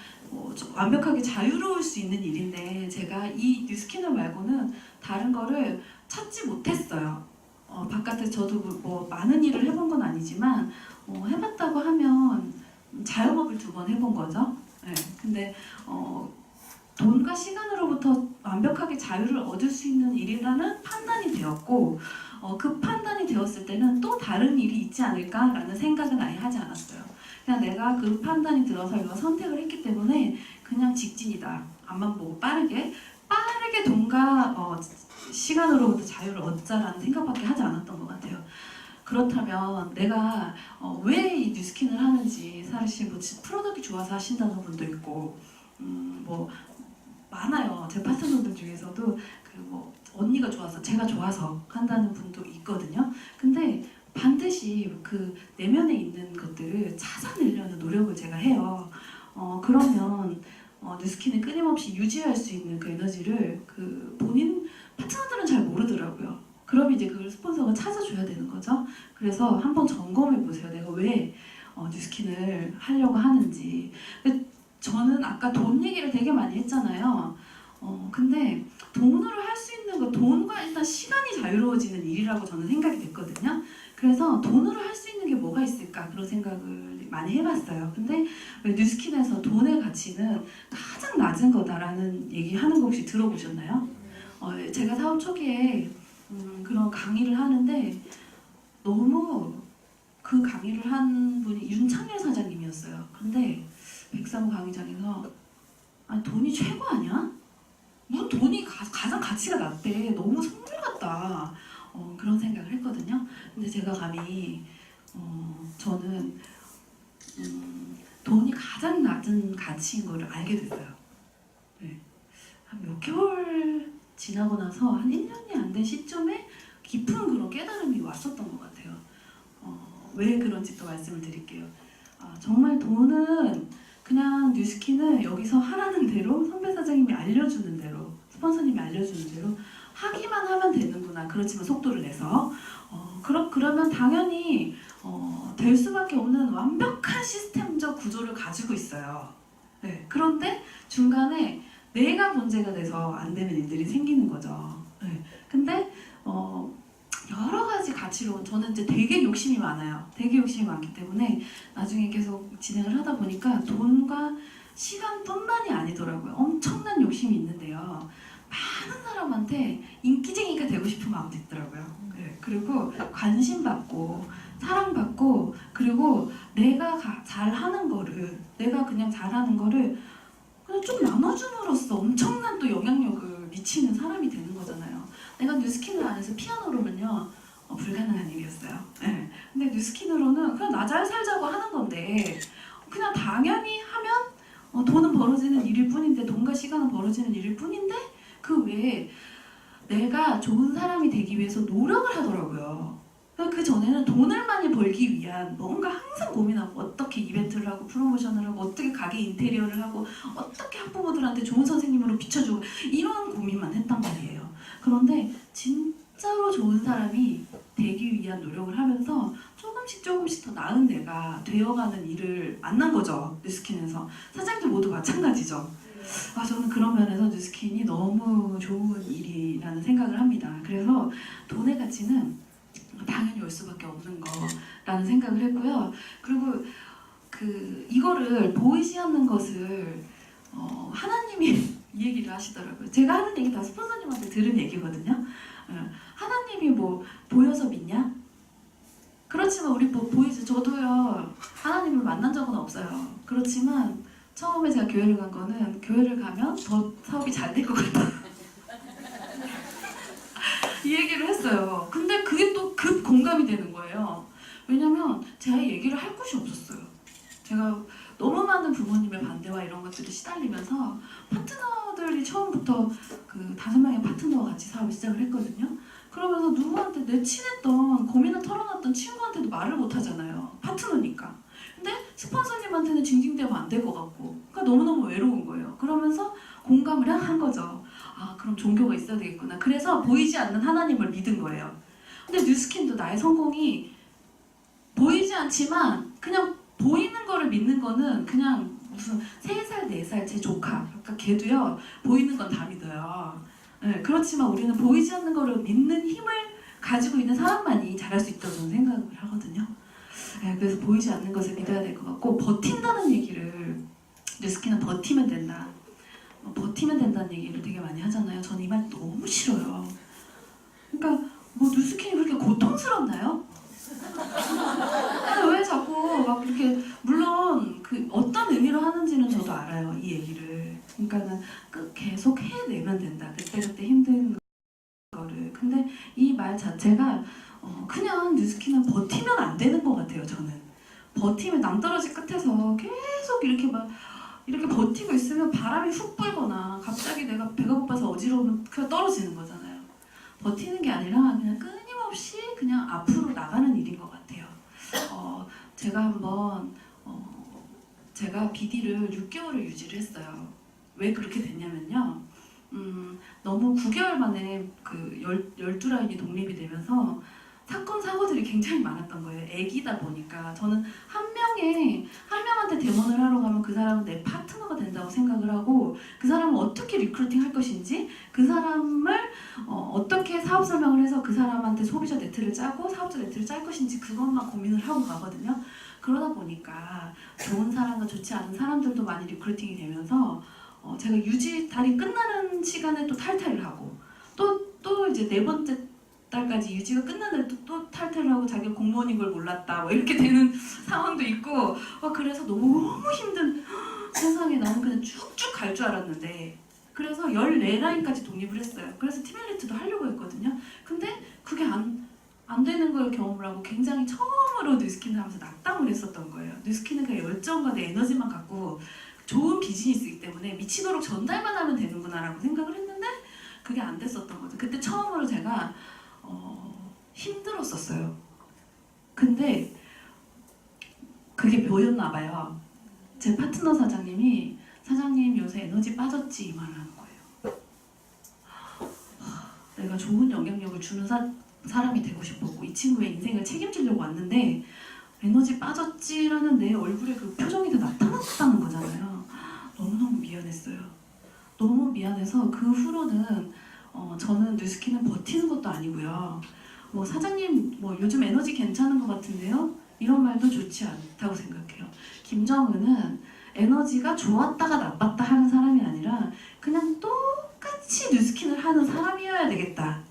완벽하게 자유로울 수 있는 일인데 제가 이 뉴스킨을 말고는 다른 거를 찾지 못했어요. 바깥에 저도 뭐 많은 일을 해본 건 아니지만 해봤다고 하면 자영업을 2번 해본 거죠. 네. 근데 돈과 시간으로부터 완벽하게 자유를 얻을 수 있는 일이라는 판단이 되었고 그 판단이 되었을 때는 또 다른 일이 있지 않을까라는 생각은 아예 하지 않았어요. 그냥 내가 그 판단이 들어서 이거 선택을 했기 때문에 그냥 직진이다. 앞만 보고 빠르게 돈과 시간으로부터 자유를 얻자라는 생각밖에 하지 않았던 것 같아요. 그렇다면 내가 왜 이 뉴스킨을 하는지, 사실 뭐 프로덕이 좋아서 하신다는 분도 있고 뭐 많아요. 제 파트너들 중에서도 뭐 언니가 좋아서, 제가 좋아서 한다는 분도 있거든요. 근데 반드시 그 내면에 있는 것들을 찾아내려는 노력을 제가 해요. 그러면 뉴스킨을 끊임없이 유지할 수 있는 그 에너지를 그 본인 파트너들은 잘 모르더라고요. 그럼 이제 그걸 스폰서가 찾아줘야 되는 거죠. 그래서 한번 점검해 보세요. 내가 왜 뉴스킨을 하려고 하는지. 저는 아까 돈 얘기를 되게 많이 했잖아요. 근데 돈으로 할 수 있는 거, 돈과 일단 시간이 자유로워지는 일이라고 저는 생각이 됐거든요. 그래서 돈으로 할 수 있는 게 뭐가 있을까, 그런 생각을 많이 해봤어요. 근데 왜 뉴스킨에서 돈의 가치는 가장 낮은 거다라는 얘기 하는 거 혹시 들어보셨나요? 제가 사업 초기에 그런 강의를 하는데 너무 그 강의를 한 분이 윤창렬 사장님이었어요. 근데 백사무 강의장에서 돈이 최고 아니야? 뭐 돈이 가장 가치가 낮대. 너무 선물 같다. 그런 생각을 했거든요. 근데 제가 감히 저는 돈이 가장 낮은 가치인 거를 알게 됐어요. 네. 한 몇 개월 지나고 나서 한 1년이 안 된 시점에 깊은 그런 깨달음이 왔었던 것 같아요. 왜 그런지 또 말씀을 드릴게요. 정말 돈은 그냥 뉴스킨은 여기서 하라는 대로, 선배 사장님이 알려주는 대로, 스폰서님이 알려주는 대로 하기만 하면 되는구나. 그렇지만 속도를 내서 그러면 당연히 될 수밖에 없는 완벽한 시스템적 구조를 가지고 있어요. 네. 그런데 중간에 내가 문제가 돼서 안 되는 일들이 생기는 거죠. 네. 근데 여러 가지 가치로 저는 이제 되게 욕심이 많아요. 되게 욕심이 많기 때문에 나중에 계속 진행을 하다 보니까 돈과 시간뿐만이 아니더라고요. 엄청난 욕심이 있는데요. 많은 사람한테 인기쟁이가 되고 싶은 마음도 있더라고요. 네. 그리고 관심받고 사랑받고, 그리고 내가 잘하는 거를, 내가 그냥 잘하는 거를 그냥 좀 나눠줌으로써 엄청난 또 영향력을 미치는 사람이 되는 거잖아요. 내가 뉴스킨을 안 해서 피아노로는요 불가능한 일이었어요. 네. 근데 뉴스킨으로는 그냥 나 잘 살자고 하는 건데 그냥 당연히 하면 돈은 벌어지는 일일 뿐인데, 돈과 시간은 벌어지는 일일 뿐인데 그 외에 내가 좋은 사람이 되기 위해서 노력을 하더라고요. 그 전에는 돈을 많이 벌기 위한 뭔가 항상 고민하고, 어떻게 이벤트를 하고 프로모션을 하고, 어떻게 가게 인테리어를 하고, 어떻게 학부모들한테 좋은 선생님으로 비춰주고, 이런 고민만 했단 말이에요. 그런데 진짜로 좋은 사람이 되기 위한 노력을 하면서 조금씩 더 나은 내가 되어가는 일을 만난 거죠. 뉴스킨에서. 사장님도 모두 마찬가지죠. 저는 그런 면에서 뉴스킨이 너무 좋은 일이라는 생각을 합니다. 그래서 돈의 가치는 당연히 올 수밖에 없는 거라는 생각을 했고요. 그리고 이거를 보이지 않는 것을 하나님이 이 얘기를 하시더라고요. 제가 하는 얘기 다 스폰서님한테 들은 얘기거든요. 하나님이 뭐 보여서 믿냐? 그렇지만 우리 뭐 보이지, 저도요 하나님을 만난 적은 없어요. 그렇지만 처음에 제가 교회를 간 거는 교회를 가면 더 사업이 잘 될 것 같다 이 얘기를 했어요. 근데 그게 또 급 공감이 되는 거예요. 왜냐면 제가 얘기를 할 곳이 없었어요. 제가 너무 많은 부모님의 반대와 이런 것들을 시달리면서 파트너들이 처음부터 그 5명의 파트너와 같이 사업을 시작을 했거든요. 그러면서 누구한테 내 친했던 고민을 털어놨던 친구한테도 말을 못 하잖아요. 파트너니까. 근데 스폰서님한테는 징징대면 안 될 것 같고, 그러니까 너무너무 외로운 거예요. 그러면서 공감을 한 거죠. 아, 그럼 종교가 있어야 되겠구나. 그래서 보이지 않는 하나님을 믿은 거예요. 근데 뉴스킨도 나의 성공이 보이지 않지만 그냥 보이는 거를 믿는 거는 그냥 무슨 3살, 4살 제 조카, 그러니까 걔도요 보이는 건 다 믿어요. 네, 그렇지만 우리는 보이지 않는 거를 믿는 힘을 가지고 있는 사람만이 잘할 수 있다고 저는 생각을 하거든요. 네, 그래서 보이지 않는 것을 믿어야 될 것 같고, 버틴다는 얘기를 뉴스킨은 버티면 된다. 버티면 된다는 얘기를 되게 많이 하잖아요. 저는 이 말 너무 싫어요. 그러니까 뭐 뉴스킨이 그렇게 고통스럽나요? 왜 자꾸 막 이렇게, 물론 그 어떤 의미로 하는지는 저도 알아요, 이 얘기를. 그러니까는 계속 해내면 된다. 그때그때 힘든 거를. 근데 이 말 자체가 그냥 뉴스킨은 버티면 안 되는 것 같아요. 저는 버티면 낭떠러지 끝에서 계속 이렇게 버티고 있으면 바람이 훅 불거나 갑자기 내가 배가 고파서 어지러우면 그냥 떨어지는 거잖아요. 버티는 게 아니라 그냥 끊임없이 그냥 앞으로 나가는 일인 것 같아요. 제가 한번 제가 BD를 6개월을 유지를 했어요. 왜 그렇게 됐냐면요. 너무 9개월 만에 그 12라인이 독립이 되면서 사건 사고들이 굉장히 많았던 거예요. 애기다 보니까. 저는 한 명한테 데몬을 하러 가면 그 사람은 내 파트너가 된다고 생각을 하고, 그 사람을 어떻게 리크루팅 할 것인지, 그 사람을 어떻게 사업 설명을 해서 그 사람한테 소비자 네트를 짜고 사업자 네트를 짤 것인지 그것만 고민을 하고 가거든요. 그러다 보니까 좋은 사람과 좋지 않은 사람들도 많이 리크루팅이 되면서 제가 유지 달이 끝나는 시간에 또 탈퇴를 하고, 또 이제 4번째 달까지 유지가 끝나는 또 탈퇴를 하고 자기가 공무원인 걸 몰랐다 뭐 이렇게 되는 상황도 있고, 그래서 너무 힘든, 세상에 나는 그냥 쭉쭉 갈 줄 알았는데, 그래서 14라인까지 독립을 했어요. 그래서 티멜리트도 하려고 했거든요. 근데 그게 안 되는 걸 경험을 하고 굉장히 처음으로 뉴스킨을 하면서 낙담을 했었던 거예요. 뉴스킨은 그냥 열정과 내 에너지만 갖고 좋은 비즈니스이기 때문에 미치도록 전달만 하면 되는구나 라고 생각을 했는데 그게 안 됐었던 거죠. 그때 처음으로 제가 힘들었었어요. 근데 그게 보였나 봐요. 제 파트너 사장님이 사장님 요새 에너지 빠졌지 이 말을 하는 거예요. 내가 좋은 영향력을 주는 사람이 되고 싶었고 이 친구의 인생을 책임지려고 왔는데 에너지 빠졌지라는 내 얼굴에 그 표정이 다 나타났다는 거잖아요. 너무너무 미안했어요. 너무 미안해서 그 후로는 저는 뉴스킨은 버티는 것도 아니고요. 뭐 사장님 뭐 요즘 에너지 괜찮은 것 같은데요? 이런 말도 좋지 않다고 생각해요. 김정은은 에너지가 좋았다가 나빴다 하는 사람이 아니라 그냥 똑같이 뉴스킨을 하는 사람이어야 되겠다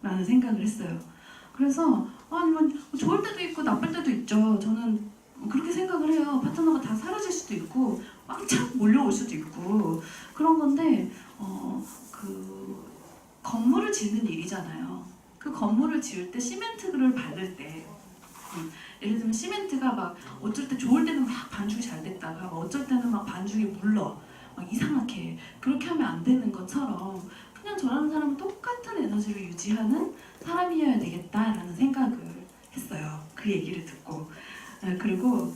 라는 생각을 했어요. 그래서 아니면 좋을 때도 있고 나쁠 때도 있죠. 저는 그렇게 생각을 해요. 파트너가 다 사라질 수도 있고 왕창 몰려올 수도 있고 그런 건데 그 건물을 짓는 일이잖아요. 그 건물을 지을 때 시멘트를 바를 때 예를 들면 시멘트가 막 어쩔 때 좋을 때는 막 반죽이 잘 됐다가 어쩔 때는 막 반죽이 물러 막 이상하게 그렇게 하면 안 되는 것처럼 그냥 저라는 사람은 똑같은 에너지를 유지하는 사람이어야 되겠다라는 생각을 했어요. 그 얘기를 듣고 그리고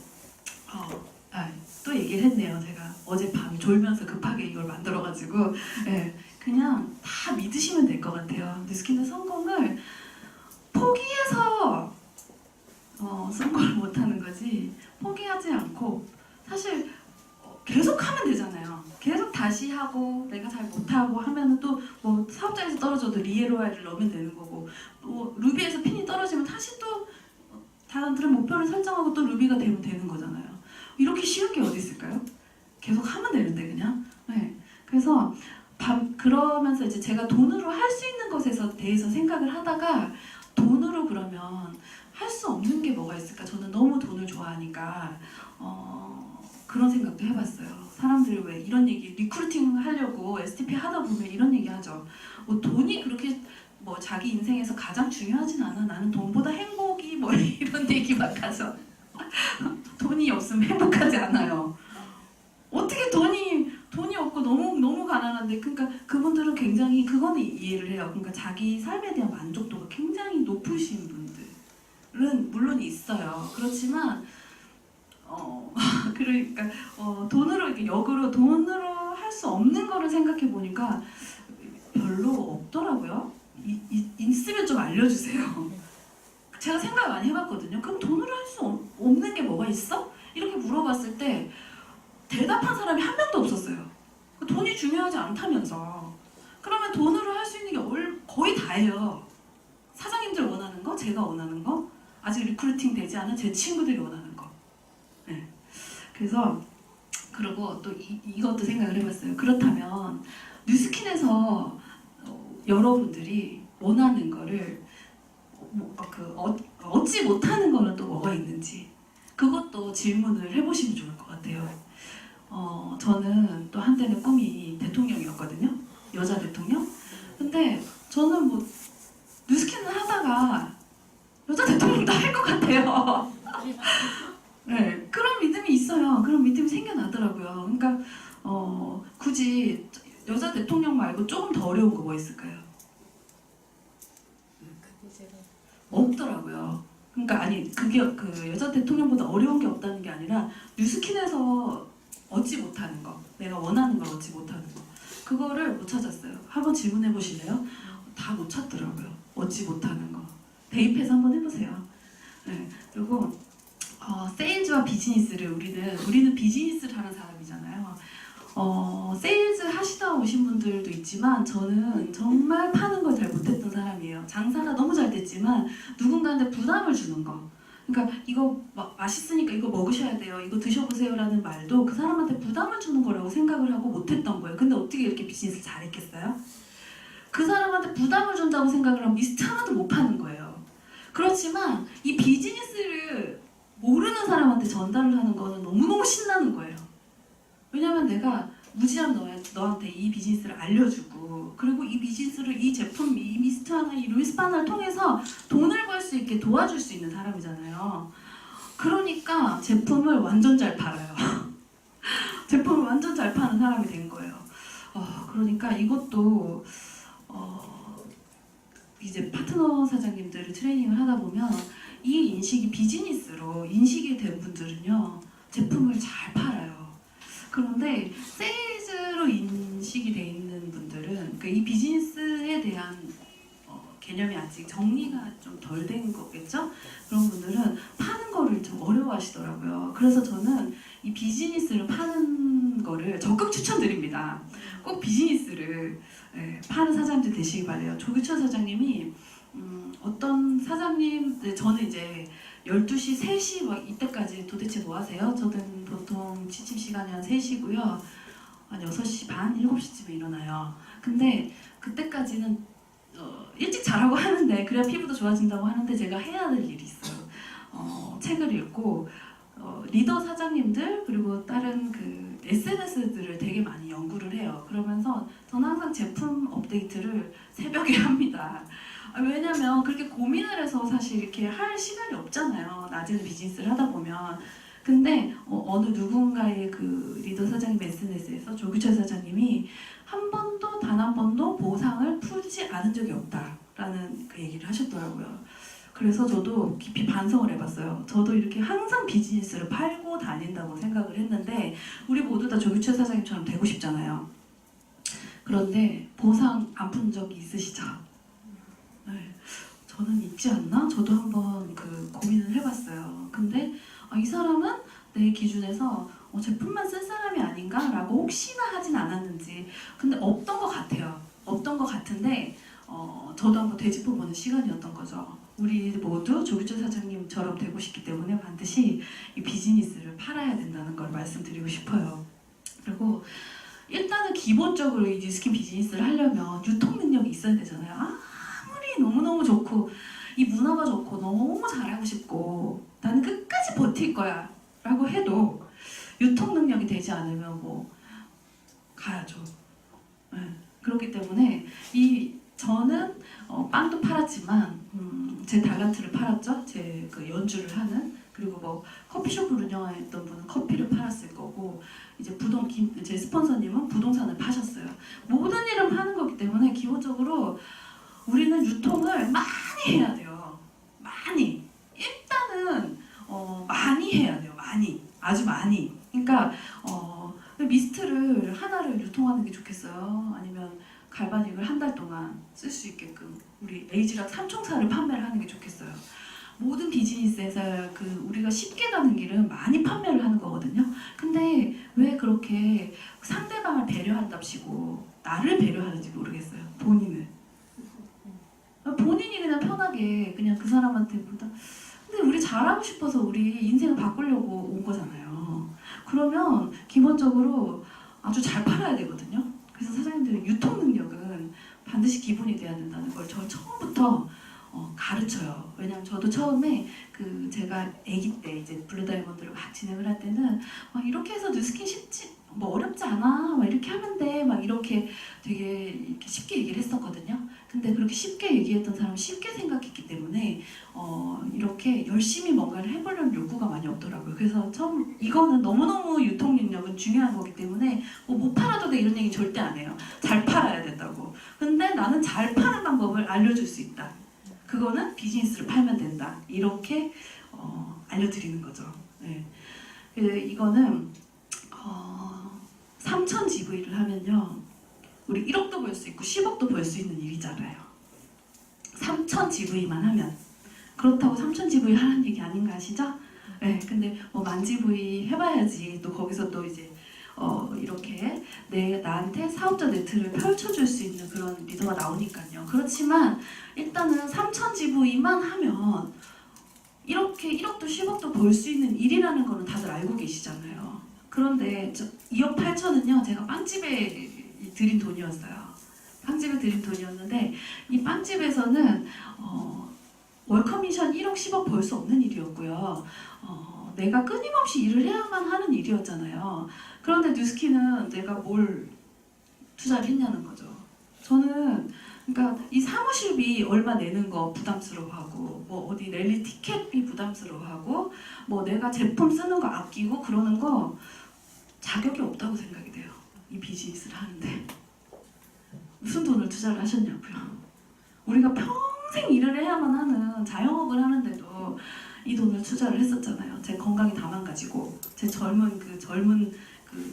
또 얘기를 했네요. 제가 어젯밤 졸면서 급하게 이걸 만들어가지고 그냥 다 믿으시면 될 것 같아요. 뉴스킨의 성공을 포기해서 성공을 못하는 거지 포기하지 않고 사실 계속 하면 되잖아요. 계속 다시 하고 내가 잘 못하고 하면은 또 뭐 사업장에서 떨어져도 리에로이를 넣으면 되는 거고 또 루비에서 핀이 떨어지면 다시 또 다른 목표를 설정하고 또 루비가 되면 되는 거잖아요. 이렇게 쉬운 게 어디 있을까요? 계속 하면 되는데 그냥. 네. 그래서 그러면서 이제 제가 돈으로 할 수 있는 것에 대해서 생각을 하다가 돈으로 그러면 할 수 없는 게 뭐가 있을까? 저는 너무 돈을 좋아하니까 그런 생각도 해봤어요. 사람들이 왜 이런 얘기 리크루팅 하려고 STP 하다 보면 이런 얘기 하죠. 뭐 돈이 그렇게 뭐 자기 인생에서 가장 중요하진 않아. 나는 돈보다 행복이 뭐 이런 얘기 막 하죠. 돈이 없으면 행복하지 않아요. 어떻게 돈이 없고 너무 가난한데, 그러니까 그분들은 굉장히 그거는 이해를 해요. 그러니까 자기 삶에 대한 만족도가 굉장히 높으신 분들은 물론 있어요. 그렇지만 그러니까 돈으로 이렇게 역으로 돈으로 할 수 없는 거를 생각해 보니까 별로 없더라고요. 있으면 좀 알려주세요. 제가 생각 많이 해봤거든요. 그럼 돈으로 할 수 없는 게 뭐가 있어? 이렇게 물어봤을 때 대답한 사람이 한 명도 없었어요. 돈이 중요하지 않다면서. 그러면 돈으로 할 수 있는 게 거의 다예요. 사장님들 원하는 거, 제가 원하는 거, 아직 리크루팅 되지 않은 제 친구들이 원하는 거. 네. 그래서 그리고 또 이것도 생각을 해봤어요. 그렇다면 뉴스킨에서 여러분들이 원하는 거를 얻지 못하는 거는 또 뭐가 있는지, 그것도 질문을 해보시면 좋을 것 같아요. 저는 또 한때는 꿈이 대통령이었거든요. 여자 대통령. 근데 저는 뭐 뉴스킨을 하다가 여자 대통령도 할 것 같아요. 네, 그런 믿음이 있어요. 그런 믿음이 생겨나더라고요. 그러니까 굳이 여자 대통령 말고 조금 더 어려운 거 뭐 있을까요? 없더라고요. 그러니까 아니 그게 그 여자 대통령보다 어려운 게 없다는 게 아니라 뉴스킨에서 얻지 못하는 거, 내가 원하는 걸 얻지 못하는 거, 그거를 못 찾았어요. 한번 질문해 보실래요? 다 못 찾더라고요. 얻지 못하는 거. 대입해서 한번 해보세요. 네. 그리고 세일즈와 비즈니스를 우리는 비즈니스를 하는 사람이잖아요. 세일즈 하시다 오신 분들도 있지만 저는 정말 파는 걸 잘 못했던 사람이에요. 장사가 너무 잘 됐지만 누군가한테 부담을 주는 거. 그러니까 이거 맛있으니까 이거 먹으셔야 돼요, 이거 드셔보세요 라는 말도 그 사람한테 부담을 주는 거라고 생각을 하고 못했던 거예요. 근데 어떻게 이렇게 비즈니스를 잘했겠어요? 그 사람한테 부담을 준다고 생각을 하면 미스트 하나도 못 파는 거예요. 그렇지만 이 비즈니스를 모르는 사람한테 전달을 하는 거는 너무너무 신나는 거예요. 왜냐면 내가 무지한 너한테 이 비즈니스를 알려주고, 그리고 이 비즈니스를, 이 제품, 이 미스트 하나, 이 루이스 하나를 통해서 돈을 벌 수 있게 도와줄 수 있는 사람이잖아요. 그러니까 제품을 완전 잘 팔아요. 제품을 완전 잘 파는 사람이 된 거예요. 그러니까 이것도 이제 파트너 사장님들을 트레이닝을 하다 보면 이 인식이 비즈니스로 인식이 된 분들은요, 제품을 잘 팔아요. 그런데 세일즈로 인식이 돼 있는 분들은 이 비즈니스에 대한 개념이 아직 정리가 좀 덜 된 거겠죠? 그런 분들은 파는 거를 좀 어려워하시더라고요. 그래서 저는 이 비즈니스를 파는 거를 적극 추천드립니다. 꼭 비즈니스를 파는 사장님들 되시기 바래요. 조규철 사장님이 어떤 사장님, 저는 이제 12시, 3시 막 이때까지 도대체 뭐 하세요? 저는 보통 취침 시간이 한 3시고요. 한 6시 반, 7시쯤에 일어나요. 근데 그때까지는 일찍 자라고 하는데, 그래야 피부도 좋아진다고 하는데 제가 해야 될 일이 있어요. 책을 읽고 리더 사장님들 그리고 다른 그 SNS들을 되게 많이 연구를 해요. 그러면서 저는 항상 제품 업데이트를 새벽에 합니다. 왜냐면 그렇게 고민을 해서 사실 이렇게 할 시간이 없잖아요. 낮에는 비즈니스를 하다 보면. 근데 어느 누군가의 그 리더 사장님 SNS에서 조규철 사장님이 단 한 번도 보상을 풀지 않은 적이 없다라는 그 얘기를 하셨더라고요. 그래서 저도 깊이 반성을 해봤어요. 저도 이렇게 항상 비즈니스를 팔고 다닌다고 생각을 했는데 우리 모두 다 조규철 사장님처럼 되고 싶잖아요. 그런데 보상 안 푼 적이 있으시죠? 네, 저는 있지 않나? 저도 한번 그 고민을 해봤어요. 근데 이 사람은 내 기준에서 제품만 쓸 사람이 아닌가? 라고 혹시나 하진 않았는지. 근데 없던 것 같아요. 없던 것 같은데 저도 한번 되짚어보는 시간이었던 거죠. 우리 모두 조규철 사장님처럼 되고 싶기 때문에 반드시 이 비즈니스를 팔아야 된다는 걸 말씀드리고 싶어요. 그리고 일단은 기본적으로 이 뉴스킨 비즈니스를 하려면 유통 능력이 있어야 되잖아요. 아무리 너무너무 좋고 이 문화가 좋고 너무 잘하고 싶고 나는 끝까지 버틸 거야 라고 해도 유통 능력이 되지 않으면 뭐 가야죠. 네. 그렇기 때문에 저는 빵도 팔았지만 제 달란트를 팔았죠. 제 그 연주를 하는, 그리고 뭐 커피숍을 운영했던 분은 커피를 팔았을 거고, 이제 제 스폰서님은 부동산을 파셨어요. 모든 일을 하는 거기 때문에 기본적으로 우리는 유통을 많이 해야 돼요. 많이. 일단은 많이 해야 돼요. 많이. 아주 많이. 그러니까 미스트를 하나를 유통하는 게 좋겠어요. 아니면 갈바닉을 한 달 동안 쓸 수 있게끔 우리 에이지락 삼총사를 판매를 하는 게 좋겠어요. 모든 비즈니스에서 우리가 쉽게 가는 길은 많이 판매를 하는 거거든요. 근데 왜 그렇게 상대방을 배려한답시고 나를 배려하는지 모르겠어요. 본인이 그냥 편하게 그냥 그 사람한테 보다. 근데 우리 잘하고 싶어서 우리 인생을 바꾸려고 온 거잖아요. 그러면 기본적으로 아주 잘 팔아야 되거든요. 그래서 사장님들의 유통 능력은 반드시 기본이 돼야 된다는 걸 저 처음부터 가르쳐요. 왜냐면 저도 처음에 제가 아기 때 이제 블루다이몬드를 막 진행을 할 때는 막 이렇게 해서 뉴스킨 쉽지 뭐 어렵지 않아 막 이렇게 하면 돼 막 이렇게 되게 이렇게 쉽게 얘기를 했었거든요. 근데 그렇게 쉽게 얘기했던 사람은 쉽게 생각했기 때문에 이렇게 열심히 뭔가를 해보려는 욕구가 많이 없더라고요. 그래서 이거는 너무너무 유통 능력은 중요한 거기 때문에 못 팔아도 돼 이런 얘기 절대 안 해요. 잘 팔아야 된다고. 근데 나는 잘 파는 방법을 알려줄 수 있다. 그거는 비즈니스를 팔면 된다. 이렇게 알려드리는 거죠. 네. 이거는 3,000 GV를 하면요, 우리 1억도 벌 수 있고 10억도 벌 수 있는 일이잖아요. 3,000 GV만 하면. 그렇다고 3,000 GV 하라는 얘기 아닌가 아시죠? 네. 근데 뭐 10,000 GV 해봐야지 또 거기서 또 이제 이렇게 나한테 사업자 네트를 펼쳐줄 수 있는 그런 리더가 나오니까요. 그렇지만 일단은 3,000 GV만 하면 이렇게 1억도 10억도 벌 수 있는 일이라는 거는 다들 알고 계시잖아요. 그런데 2억 8천은요 제가 빵집에 드린 돈이었어요. 빵집에 드린 돈이었는데 이 빵집에서는 월커미션 1억 10억 벌 수 없는 일이었고요. 내가 끊임없이 일을 해야만 하는 일이었잖아요. 그런데 뉴스킨은 내가 뭘 투자를 했냐는 거죠. 저는 그러니까 이 사무실비 얼마 내는 거 부담스러워하고 뭐 어디 랠리 티켓비 부담스러워하고 뭐 내가 제품 쓰는 거 아끼고 그러는 거 자격이 없다고 생각이 돼요. 이 비즈니스를 하는데 무슨 돈을 투자를 하셨냐고요. 우리가 평생 일을 해야만 하는 자영업을 하는데도 이 돈을 투자를 했었잖아요. 제 건강이 다 망가지고 제 젊은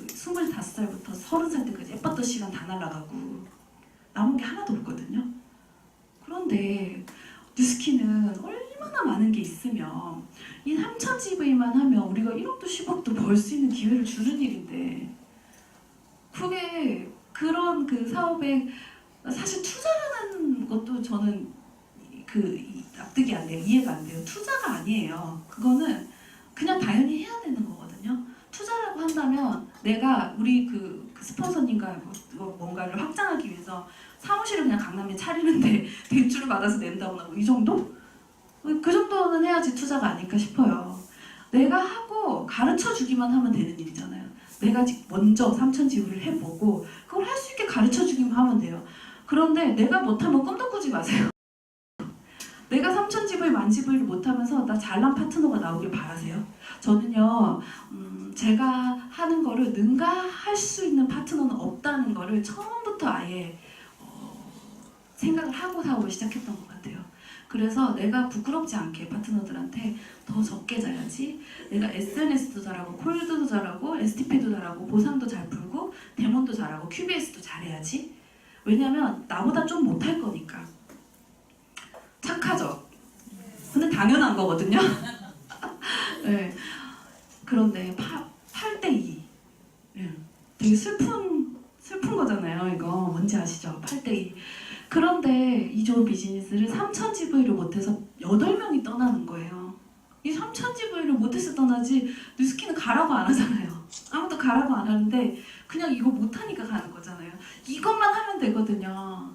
25살부터 30살 때까지 예뻤던 시간 다 날아가고 남은 게 하나도 없거든요. 그런데 뉴스킨은 얼마나 많은 게 있으면 이 3,000 GV만 하면 우리가 1억도 10억도 벌 수 있는 기회를 주는 일인데, 그게 그런 사업에 사실 투자라는 것도 저는 납득이 안 돼요. 이해가 안 돼요. 투자가 아니에요. 그거는 그냥 당연히 해야 되는 거거든요. 투자라고 한다면 내가 우리 스폰서님과 뭔가를 확장하기 위해서 사무실을 그냥 강남에 차리는데 대출을 받아서 낸다거나 뭐 이 정도? 그 정도는 해야지 투자가 아닐까 싶어요. 내가 하고 가르쳐 주기만 하면 되는 일이잖아요. 내가 먼저 3,000 GV를 해보고 그걸 할 수 있게 가르쳐 주기만 하면 돼요. 그런데 내가 못하면 꿈도 꾸지 마세요. 내가 3,000 GV, 10,000 GV를 못하면서 나 잘난 파트너가 나오길 바라세요. 저는요, 제가 하는 거를 능가할 수 있는 파트너는 없다는 거를 처음부터 아예 생각을 하고 사업을 시작했던 것 같아요. 그래서 내가 부끄럽지 않게 파트너들한테 더 적게 자야지, 내가 SNS도 잘하고 콜드도 잘하고 STP도 잘하고 보상도 잘 풀고 데몬도 잘하고 QBS도 잘해야지. 왜냐면 나보다 좀 못할 거니까. 착하죠? 근데 당연한 거거든요. 네. 그런데 8대2. 네. 되게 슬픈 거잖아요. 이거 뭔지 아시죠? 8대2. 그런데 이 좋은 비즈니스를 3,000GV를 못해서 8명이 떠나는 거예요. 이 3,000GV를 못해서 떠나지 뉴스킨은 가라고 안 하잖아요. 아무도 가라고 안 하는데 그냥 이거 못하니까 가는 거잖아요. 이것만 하면 되거든요.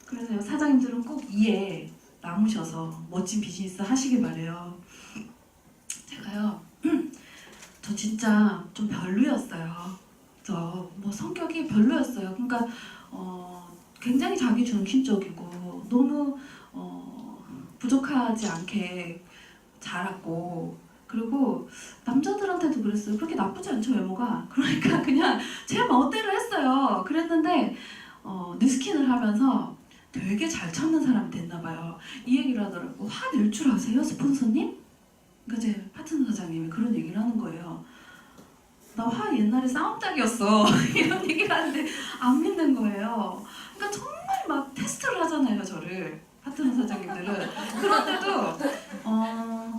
그래서 사장님들은 꼭 이에 남으셔서 멋진 비즈니스 하시길 바래요. 제가요, 저 진짜 좀 별로였어요. 저 뭐 성격이 별로였어요. 그러니까 굉장히 자기 중심적이고 너무 부족하지 않게 자랐고, 그리고 남자들한테도 그랬어요. 그렇게 나쁘지 않죠, 외모가. 그러니까 그냥 제 멋대로 했어요. 그랬는데 뉴스킨을 하면서 되게 잘 참는 사람이 됐나 봐요. 이 얘기를 하더라고. 화 낼 줄 아세요, 스폰서님? 그러니까 제 파트너 사장님이 그런 얘기를 하는 거예요. 나 화 옛날에 싸움닭이었어. 이런 얘기를 하는데 안 믿는 거예요. 그러니까 정말 막 테스트를 하잖아요, 저를. 파트너 사장님들은. 그런데도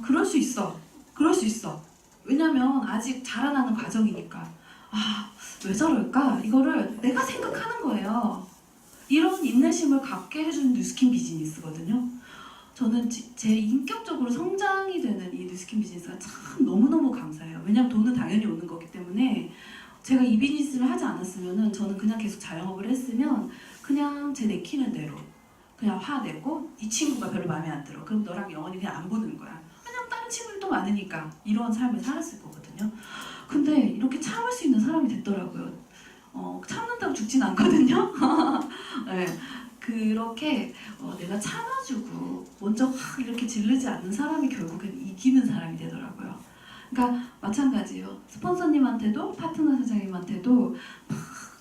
그럴 수 있어. 그럴 수 있어. 왜냐면 아직 자라나는 과정이니까. 아, 왜 저럴까? 이거를 내가 생각하는 거예요. 이런 인내심을 갖게 해주는 뉴스킨 비즈니스거든요. 저는 제 인격적으로 성장이 되는 이 뉴스킨 비즈니스가 참 너무너무 감사해요. 왜냐면 돈은 당연히 오는 거기 때문에 제가 이 비즈니스를 하지 않았으면 저는 그냥 계속 자영업을 했으면 그냥 제 내키는 대로 그냥 화내고 이 친구가 별로 마음에 안 들어. 그럼 너랑 영원히 그냥 안 보는 거야. 그냥 다른 친구들도 많으니까 이런 삶을 살았을 거거든요. 근데 이렇게 참을 수 있는 사람이 됐더라고요. 참는다고 죽진 않거든요. 네. 그렇게 내가 참아주고 먼저 확 이렇게 지르지 않는 사람이 결국엔 이기는 사람이 되더라고요. 그러니까 마찬가지예요. 스폰서님한테도 파트너 사장님한테도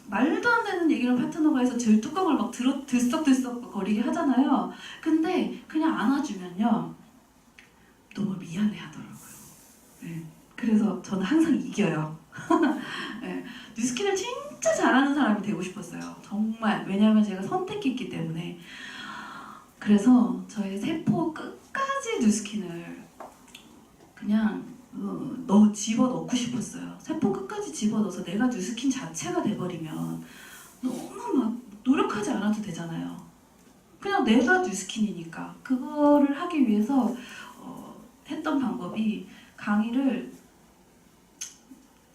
말도 안 되는 얘기를 파트너가 해서 제 뚜껑을 막 들썩들썩 거리게 하잖아요. 근데 그냥 안아주면요 너무 미안해 하더라고요. 네. 그래서 저는 항상 이겨요. 네. 뉴스킨을 진짜 잘하는 사람이 되고 싶었어요. 정말. 왜냐하면 제가 선택했기 때문에. 그래서 저의 세포 끝까지 뉴스킨을 그냥 집어넣고 싶었어요. 세포 끝까지 집어넣어서 내가 뉴스킨 자체가 돼버리면 너무 막 노력하지 않아도 되잖아요. 그냥 내가 뉴스킨이니까. 그거를 하기 위해서 했던 방법이 강의를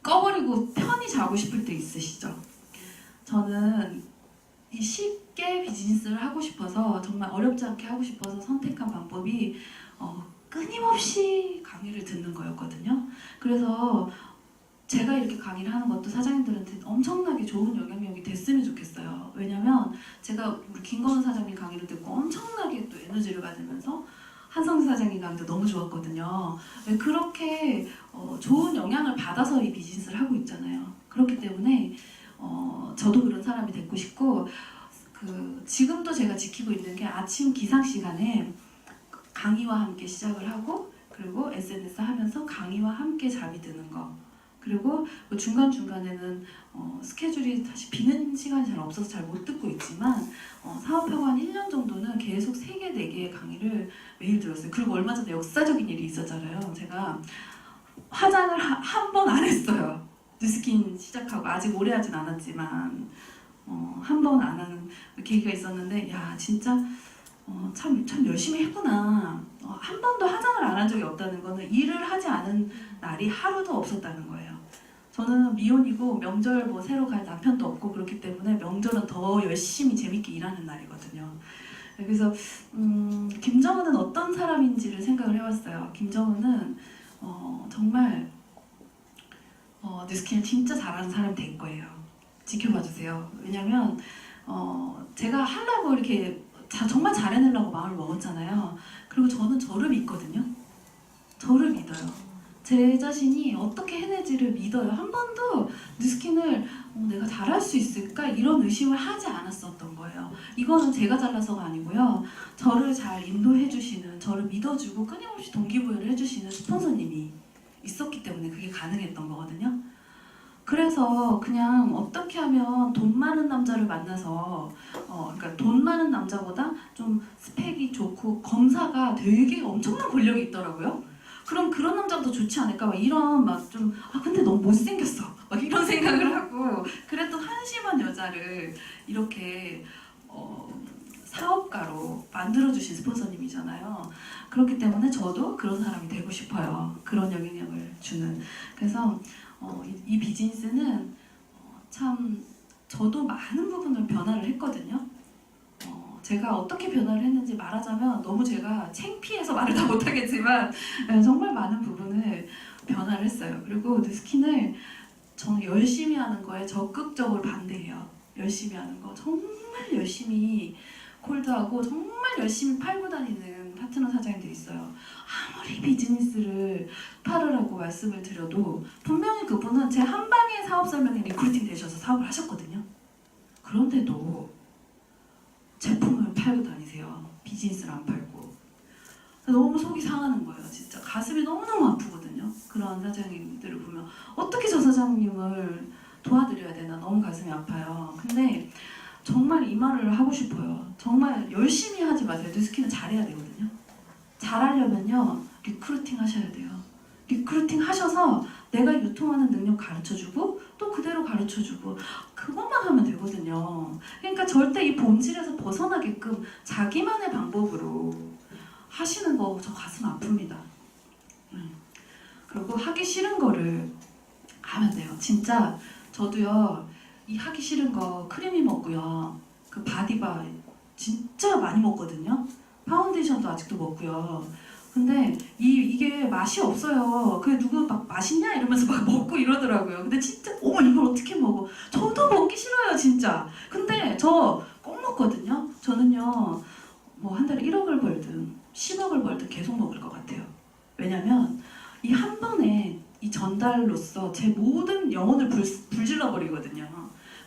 꺼버리고 편히 자고 싶을 때 있으시죠? 저는 이 쉽게 비즈니스를 하고 싶어서 정말 어렵지 않게 하고 싶어서 선택한 방법이 끊임없이 강의를 듣는 거였거든요. 그래서 제가 이렇게 강의를 하는 것도 사장님들한테 엄청나게 좋은 영향력이 됐으면 좋겠어요. 왜냐면 제가 우리 김건우 사장님 강의를 듣고 엄청나게 또 에너지를 받으면서 한성수 사장님 강의도 너무 좋았거든요. 그렇게 좋은 영향을 받아서 이 비즈니스를 하고 있잖아요. 그렇기 때문에 저도 그런 사람이 됐고 싶고, 지금도 제가 지키고 있는 게 아침 기상 시간에 강의와 함께 시작을 하고, 그리고 SNS 하면서 강의와 함께 잠이 드는 거, 그리고 중간중간에는 스케줄이 다시 비는 시간이 잘 없어서 잘 못 듣고 있지만 사업하고 한 1년 정도는 계속 3개, 4개의 강의를 매일 들었어요. 그리고 얼마 전에 역사적인 일이 있었잖아요. 제가 화장을 한 번 안 했어요. 뉴스킨 시작하고 아직 오래 하진 않았지만 한 번 안 하는 계기가 있었는데, 야 진짜 참 열심히 했구나. 한 번도 화장을 안 한 적이 없다는 거는 일을 하지 않은 날이 하루도 없었다는 거예요. 저는 미혼이고 명절 뭐 새로 갈 남편도 없고 그렇기 때문에 명절은 더 열심히 재밌게 일하는 날이거든요. 그래서 김정은은 어떤 사람인지를 생각을 해봤어요. 김정은은 정말 뉴스킨을 진짜 잘하는 사람이 될 거예요. 지켜봐 주세요. 왜냐면 제가 하려고 이렇게 정말 잘해내려고 마음을 먹었잖아요. 그리고 저는 저를 믿거든요. 저를 믿어요. 제 자신이 어떻게 해내지를 믿어요. 한 번도 뉴스킨을 내가 잘할 수 있을까? 이런 의심을 하지 않았었던 거예요. 이거는 제가 잘나서가 아니고요. 저를 잘 인도해 주시는, 저를 믿어주고 끊임없이 동기부여를 해주시는 스폰서님이 있었기 때문에 그게 가능했던 거거든요. 그래서 그냥 어떻게 하면 돈 많은 남자를 만나서 그러니까 돈 많은 남자보다 좀 스펙이 좋고 검사가 되게 엄청난 권력이 있더라고요. 그럼 그런 남자가 더 좋지 않을까? 막 이런 막 좀 근데 너무 못생겼어. 막 이런 생각을 하고 그랬던 한심한 여자를 이렇게 사업가로 만들어주신 스폰서님이잖아요. 그렇기 때문에 저도 그런 사람이 되고 싶어요. 그런 영향력을 주는. 그래서 이 비즈니스는 참 저도 많은 부분을 변화를 했거든요. 제가 어떻게 변화를 했는지 말하자면 너무 제가 창피해서 말을 다 못하겠지만 정말 많은 부분을 변화를 했어요. 그리고 누스킨을 저는 열심히 하는 거에 적극적으로 반대해요. 열심히 하는 거 정말 열심히 콜드하고 정말 열심히 팔고 다니는 파트너 사장님들이 있어요. 아무리 비즈니스를 팔으라고 말씀을 드려도 분명히 그분은 제 한 방의 사업 설명에 리크루팅 되셔서 사업을 하셨거든요. 그런데도 제품을 팔고 다니세요. 비즈니스를 안 팔고. 너무 속이 상하는 거예요. 진짜 가슴이 너무너무 아프거든요. 그런 사장님들을 보면 어떻게 저 사장님을 도와드려야 되나 너무 가슴이 아파요. 근데 정말 이 말을 하고 싶어요. 정말 열심히 하지 마세요. 뉴스킨은 잘해야 되거든요. 잘하려면요 리크루팅 하셔야 돼요. 리크루팅 하셔서 내가 유통하는 능력 가르쳐주고 또 그대로 가르쳐주고 그것만 하면 되거든요. 그러니까 절대 이 본질에서 벗어나게끔 자기만의 방법으로 하시는 거 저 가슴 아픕니다. 그리고 하기 싫은 거를 하면 돼요. 진짜 저도요 이 하기 싫은 거 크림이 먹고요 그 바디바 진짜 많이 먹거든요. 파운데이션도 아직도 먹고요. 근데 이게 맛이 없어요. 그게 누구 막 맛있냐 이러면서 막 먹고 이러더라고요. 근데 진짜 어머 이걸 어떻게 먹어? 저도 먹기 싫어요 진짜. 근데 저 꼭 먹거든요. 저는요 뭐 한 달에 1억을 벌든 10억을 벌든 계속 먹을 것 같아요. 왜냐면 이 한 번에 이 전달로서 제 모든 영혼을 불질러 버리거든요.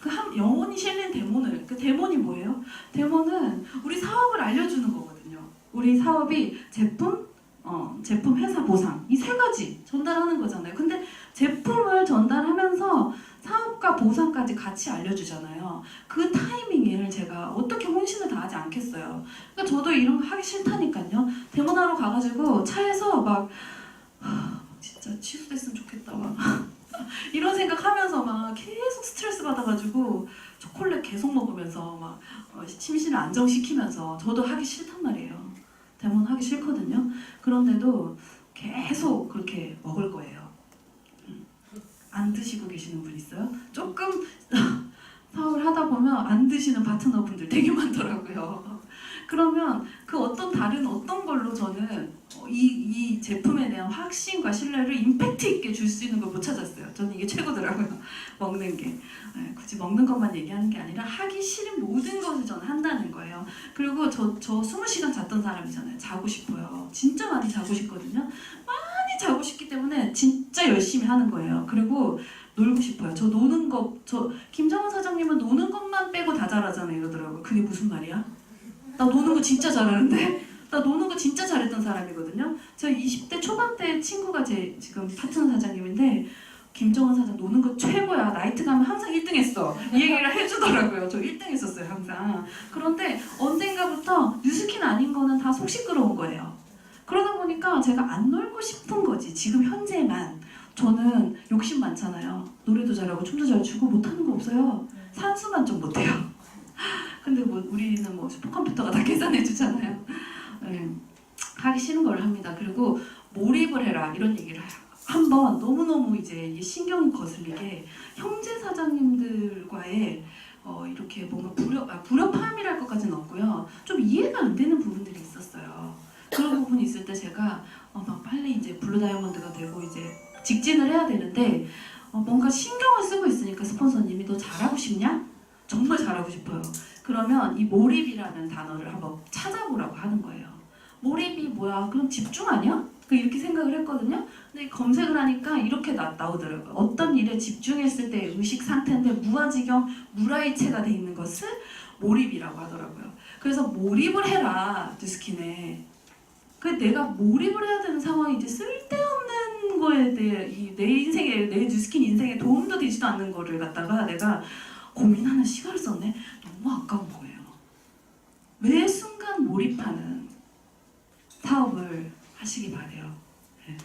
그 영혼이 실린 데모는 그 데모니 뭐예요? 데모는 우리 사업을 알려주는 거거든요. 우리 사업이 제품, 회사 보상 이 세 가지 전달하는 거잖아요. 근데 제품을 전달하면서 사업과 보상까지 같이 알려주잖아요. 그 타이밍을 제가 어떻게 혼신을 다하지 않겠어요. 그러니까 저도 이런 거 하기 싫다니까요. 데모하러 가가지고 차에서 막 진짜 취소됐으면 좋겠다 막 이런 생각하면서 막 계속 스트레스 받아가지고 초콜릿 계속 먹으면서 막 심신을 안정시키면서 저도 하기 싫단 말이에요. 데모는 하기 싫거든요. 그런데도 계속 그렇게 먹을 거예요. 안 드시고 계시는 분 있어요? 조금 사업을 하다 보면 안 드시는 파트너분들 되게 많더라고요. 그러면 그 다른 어떤 걸로 저는 이 제품에 대한 확신과 신뢰를 임팩트 있게 줄 수 있는 걸 못 찾았어요. 저는 이게 최고더라고요. 먹는 게. 굳이 먹는 것만 얘기하는 게 아니라 하기 싫은 모든 것을 저는 한다는 거예요. 그리고 저 20시간 잤던 사람이잖아요. 자고 싶어요. 진짜 많이 자고 싶거든요. 많이 자고 싶기 때문에 진짜 열심히 하는 거예요. 그리고 놀고 싶어요. 저 노는 거, 김정은 사장님은 노는 것만 빼고 다 잘하잖아요. 이러더라고요. 그게 무슨 말이야? 나 노는 거 진짜 잘하는데? 나 노는 거 진짜 잘했던 사람이거든요. 저 20대 초반때 친구가 제 지금 파트너 사장님인데 김정은 사장 노는 거 최고야. 나이트 가면 항상 1등 했어. 이 얘기를 해주더라고요. 저 1등 했었어요 항상. 그런데 언젠가부터 뉴스킨 아닌 거는 다 속 시끄러운 거예요. 그러다 보니까 제가 안 놀고 싶은 거지. 지금 현재만. 저는 욕심 많잖아요. 노래도 잘하고 춤도 잘 추고 못하는 거 없어요. 산수만 좀 못해요. 근데 뭐 우리는 뭐 슈퍼컴퓨터가 다 계산해 주잖아요. 하기 싫은 걸 합니다. 그리고 몰입을 해라 이런 얘기를 한번 너무너무 이제 신경이 거슬리게 형제 사장님들과의 이렇게 뭔가 불협화음이랄 것까지는 없고요. 좀 이해가 안 되는 부분들이 있었어요. 그런 부분이 있을 때 제가 막 빨리 이제 블루 다이아몬드가 되고 이제 직진을 해야 되는데 뭔가 신경을 쓰고 있으니까 스폰서님이 너 잘하고 싶냐? 정말 잘하고 싶어요. 그러면 이 몰입이라는 단어를 한번 찾아보라고 하는 거예요. 몰입이 뭐야? 그럼 집중 아니야? 이렇게 생각을 했거든요. 근데 검색을 하니까 이렇게 나오더라고요. 어떤 일에 집중했을 때 의식 상태인데 무아지경, 무라이체가 돼 있는 것을 몰입이라고 하더라고요. 그래서 몰입을 해라, 뉴스킨에. 내가 몰입을 해야 되는 상황이 이제 쓸데없는 거에 대해 내 인생에, 내 뉴스킨 인생에 도움도 되지도 않는 거를 갖다가 내가 고민하는 시간을 썼네. 너무 아까운 거예요. 매 순간 몰입하는 사업을 하시기 바래요. 네.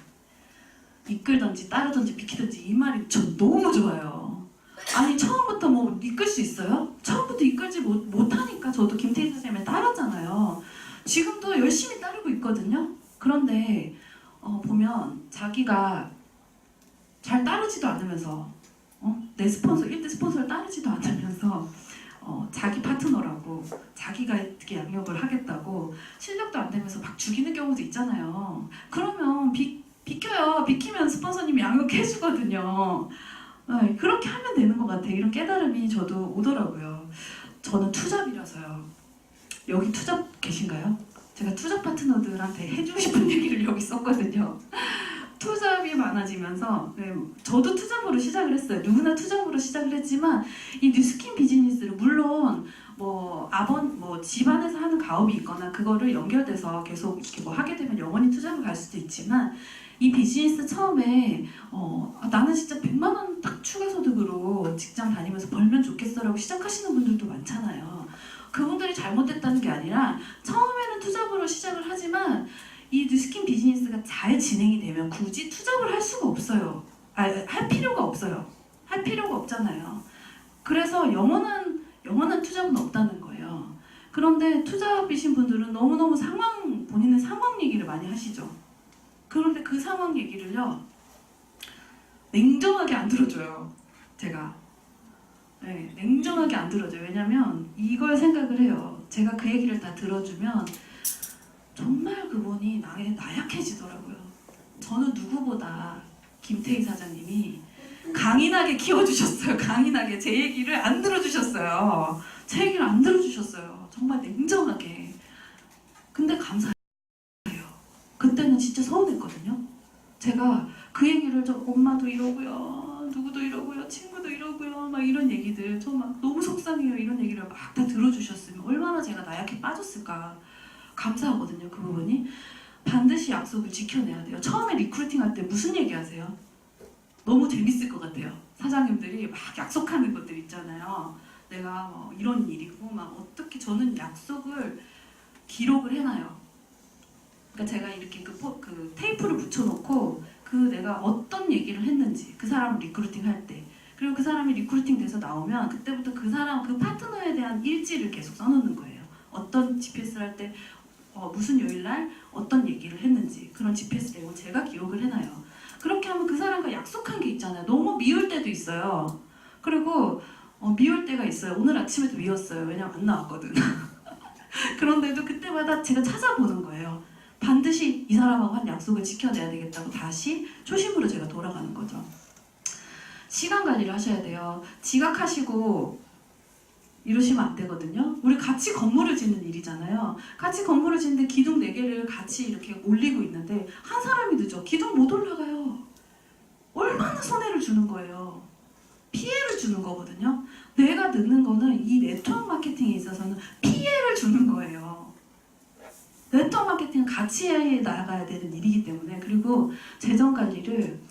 이끌던지 따르던지 비키던지 이 말이 전 너무 좋아요. 아니 처음부터 뭐 이끌 수 있어요? 처음부터 이끌지 못하니까 저도 김태희 선생님을 따랐잖아요. 지금도 열심히 따르고 있거든요. 그런데 보면 자기가 잘 따르지도 않으면서 내 스폰서 1대 스폰서를 따르지도 않으면서 자기 파트너라고 자기가 어떻게 양육을 하겠다고 실력도 안 되면서 막 죽이는 경우도 있잖아요. 그러면 비켜요. 비키면 스폰서님이 양육해주거든요. 그렇게 하면 되는 것 같아요. 이런 깨달음이 저도 오더라고요. 저는 투잡이라서요. 여기 투잡 계신가요? 제가 투잡 파트너들한테 해주고 싶은 얘기를 여기 썼거든요. 투잡이 많아지면서 저도 투잡으로 시작을 했어요. 누구나 투잡으로 시작을 했지만 이 뉴스킨 비즈니스를 물론 뭐 집안에서 하는 가업이 있거나 그거를 연결돼서 계속 이렇게 뭐 하게 되면 영원히 투잡을 갈 수도 있지만 이 비즈니스 처음에 나는 진짜 100만 원 딱 추가 소득으로 직장 다니면서 벌면 좋겠어라고 시작하시는 분들도 많잖아요. 그분들이 잘못됐다는 게 아니라 처음에는 투잡으로 시작을 하지만 이 뉴스킨 비즈니스가 잘 진행이 되면 굳이 투잡을 할 수가 없어요. 할 필요가 없어요. 할 필요가 없잖아요. 그래서 영원한 투잡은 없다는 거예요. 그런데 투잡이신 분들은 너무너무 본인의 상황 얘기를 많이 하시죠. 그런데 그 상황 얘기를요 냉정하게 안 들어줘요. 제가 냉정하게 안 들어줘요. 왜냐면 이걸 생각을 해요. 제가 그 얘기를 다 들어주면 정말 그분이 나약해지더라고요. 저는 누구보다 김태희 사장님이 강인하게 키워주셨어요. 강인하게 제 얘기를 안 들어주셨어요. 제 얘기를 안 들어주셨어요. 정말 냉정하게. 근데 감사해요. 그때는 진짜 서운했거든요. 제가 그 얘기를 엄마도 이러고요, 누구도 이러고요, 친구도 이러고요, 막 이런 얘기들 저 막 너무 속상해요. 이런 얘기를 막 다 들어주셨으면 얼마나 제가 나약해 빠졌을까. 감사하거든요. 그 부분이. 반드시 약속을 지켜내야 돼요. 처음에 리크루팅 할 때 무슨 얘기 하세요? 너무 재밌을 것 같아요. 사장님들이 막 약속하는 것들 있잖아요. 내가 뭐 이런 일이고 막 어떻게 저는 약속을 기록을 해놔요. 그러니까 제가 이렇게 그 테이프를 붙여놓고 내가 어떤 얘기를 했는지 그 사람을 리크루팅 할 때 그리고 그 사람이 리크루팅 돼서 나오면 그때부터 그 파트너에 대한 일지를 계속 써놓는 거예요. 어떤 GPS를 할 때 무슨 요일날 어떤 얘기를 했는지 그런 GPS 내용을 제가 기록을 해놔요. 그렇게 하면 그 사람과 약속한 게 있잖아요. 너무 미울 때도 있어요. 그리고 미울 때가 있어요. 오늘 아침에도 미웠어요. 왜냐면 안 나왔거든. 그런데도 그때마다 제가 찾아보는 거예요. 반드시 이 사람하고 한 약속을 지켜내야 되겠다고 다시 초심으로 제가 돌아가는 거죠. 시간 관리를 하셔야 돼요. 지각하시고 이러시면 안 되거든요. 우리 같이 건물을 짓는 일이잖아요. 같이 건물을 짓는데 기둥 4개를 같이 이렇게 올리고 있는데 한 사람이 늦어. 기둥 못 올라가요. 얼마나 손해를 주는 거예요. 피해를 주는 거거든요. 내가 늦는 거는 이 네트워크 마케팅에 있어서는 피해를 주는 거예요. 네트워크 마케팅은 같이 나가야 되는 일이기 때문에. 그리고 재정 관리를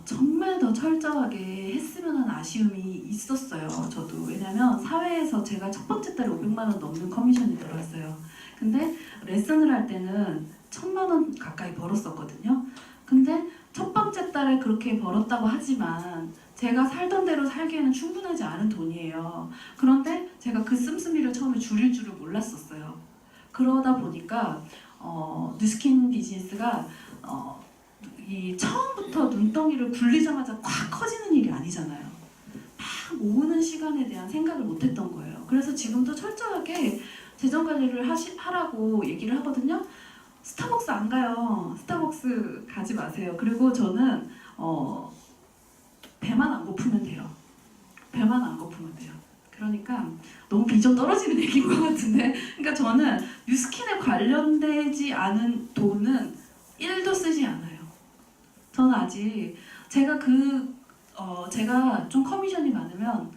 정말 더 철저하게 했으면 하는 아쉬움이 있었어요. 저도. 왜냐면 사회에서 제가 첫 번째 달에 500만 원 넘는 커미션이 들어왔어요. 근데 레슨을 할 때는 1000만 원 가까이 벌었었거든요. 근데 첫 번째 달에 그렇게 벌었다고 하지만 제가 살던 대로 살기에는 충분하지 않은 돈이에요. 그런데 제가 그 씀씀이를 처음에 줄일 줄을 몰랐었어요. 그러다 보니까 뉴스킨 비즈니스가 이 처음부터 눈덩이를 굴리자마자 콱 커지는 일이 아니잖아요. 막 모으는 시간에 대한 생각을 못했던 거예요. 그래서 지금도 철저하게 재정 관리를 하라고 얘기를 하거든요. 스타벅스 안 가요. 스타벅스 가지 마세요. 그리고 저는 배만 안 고프면 돼요. 배만 안 고프면 돼요. 그러니까 너무 비전 떨어지는 얘기인 것 같은데, 그러니까 저는 뉴스킨에 관련되지 않은 돈은 1도 쓰지 않아요. 저는 아직 제가 제가 좀 커미션이 많으면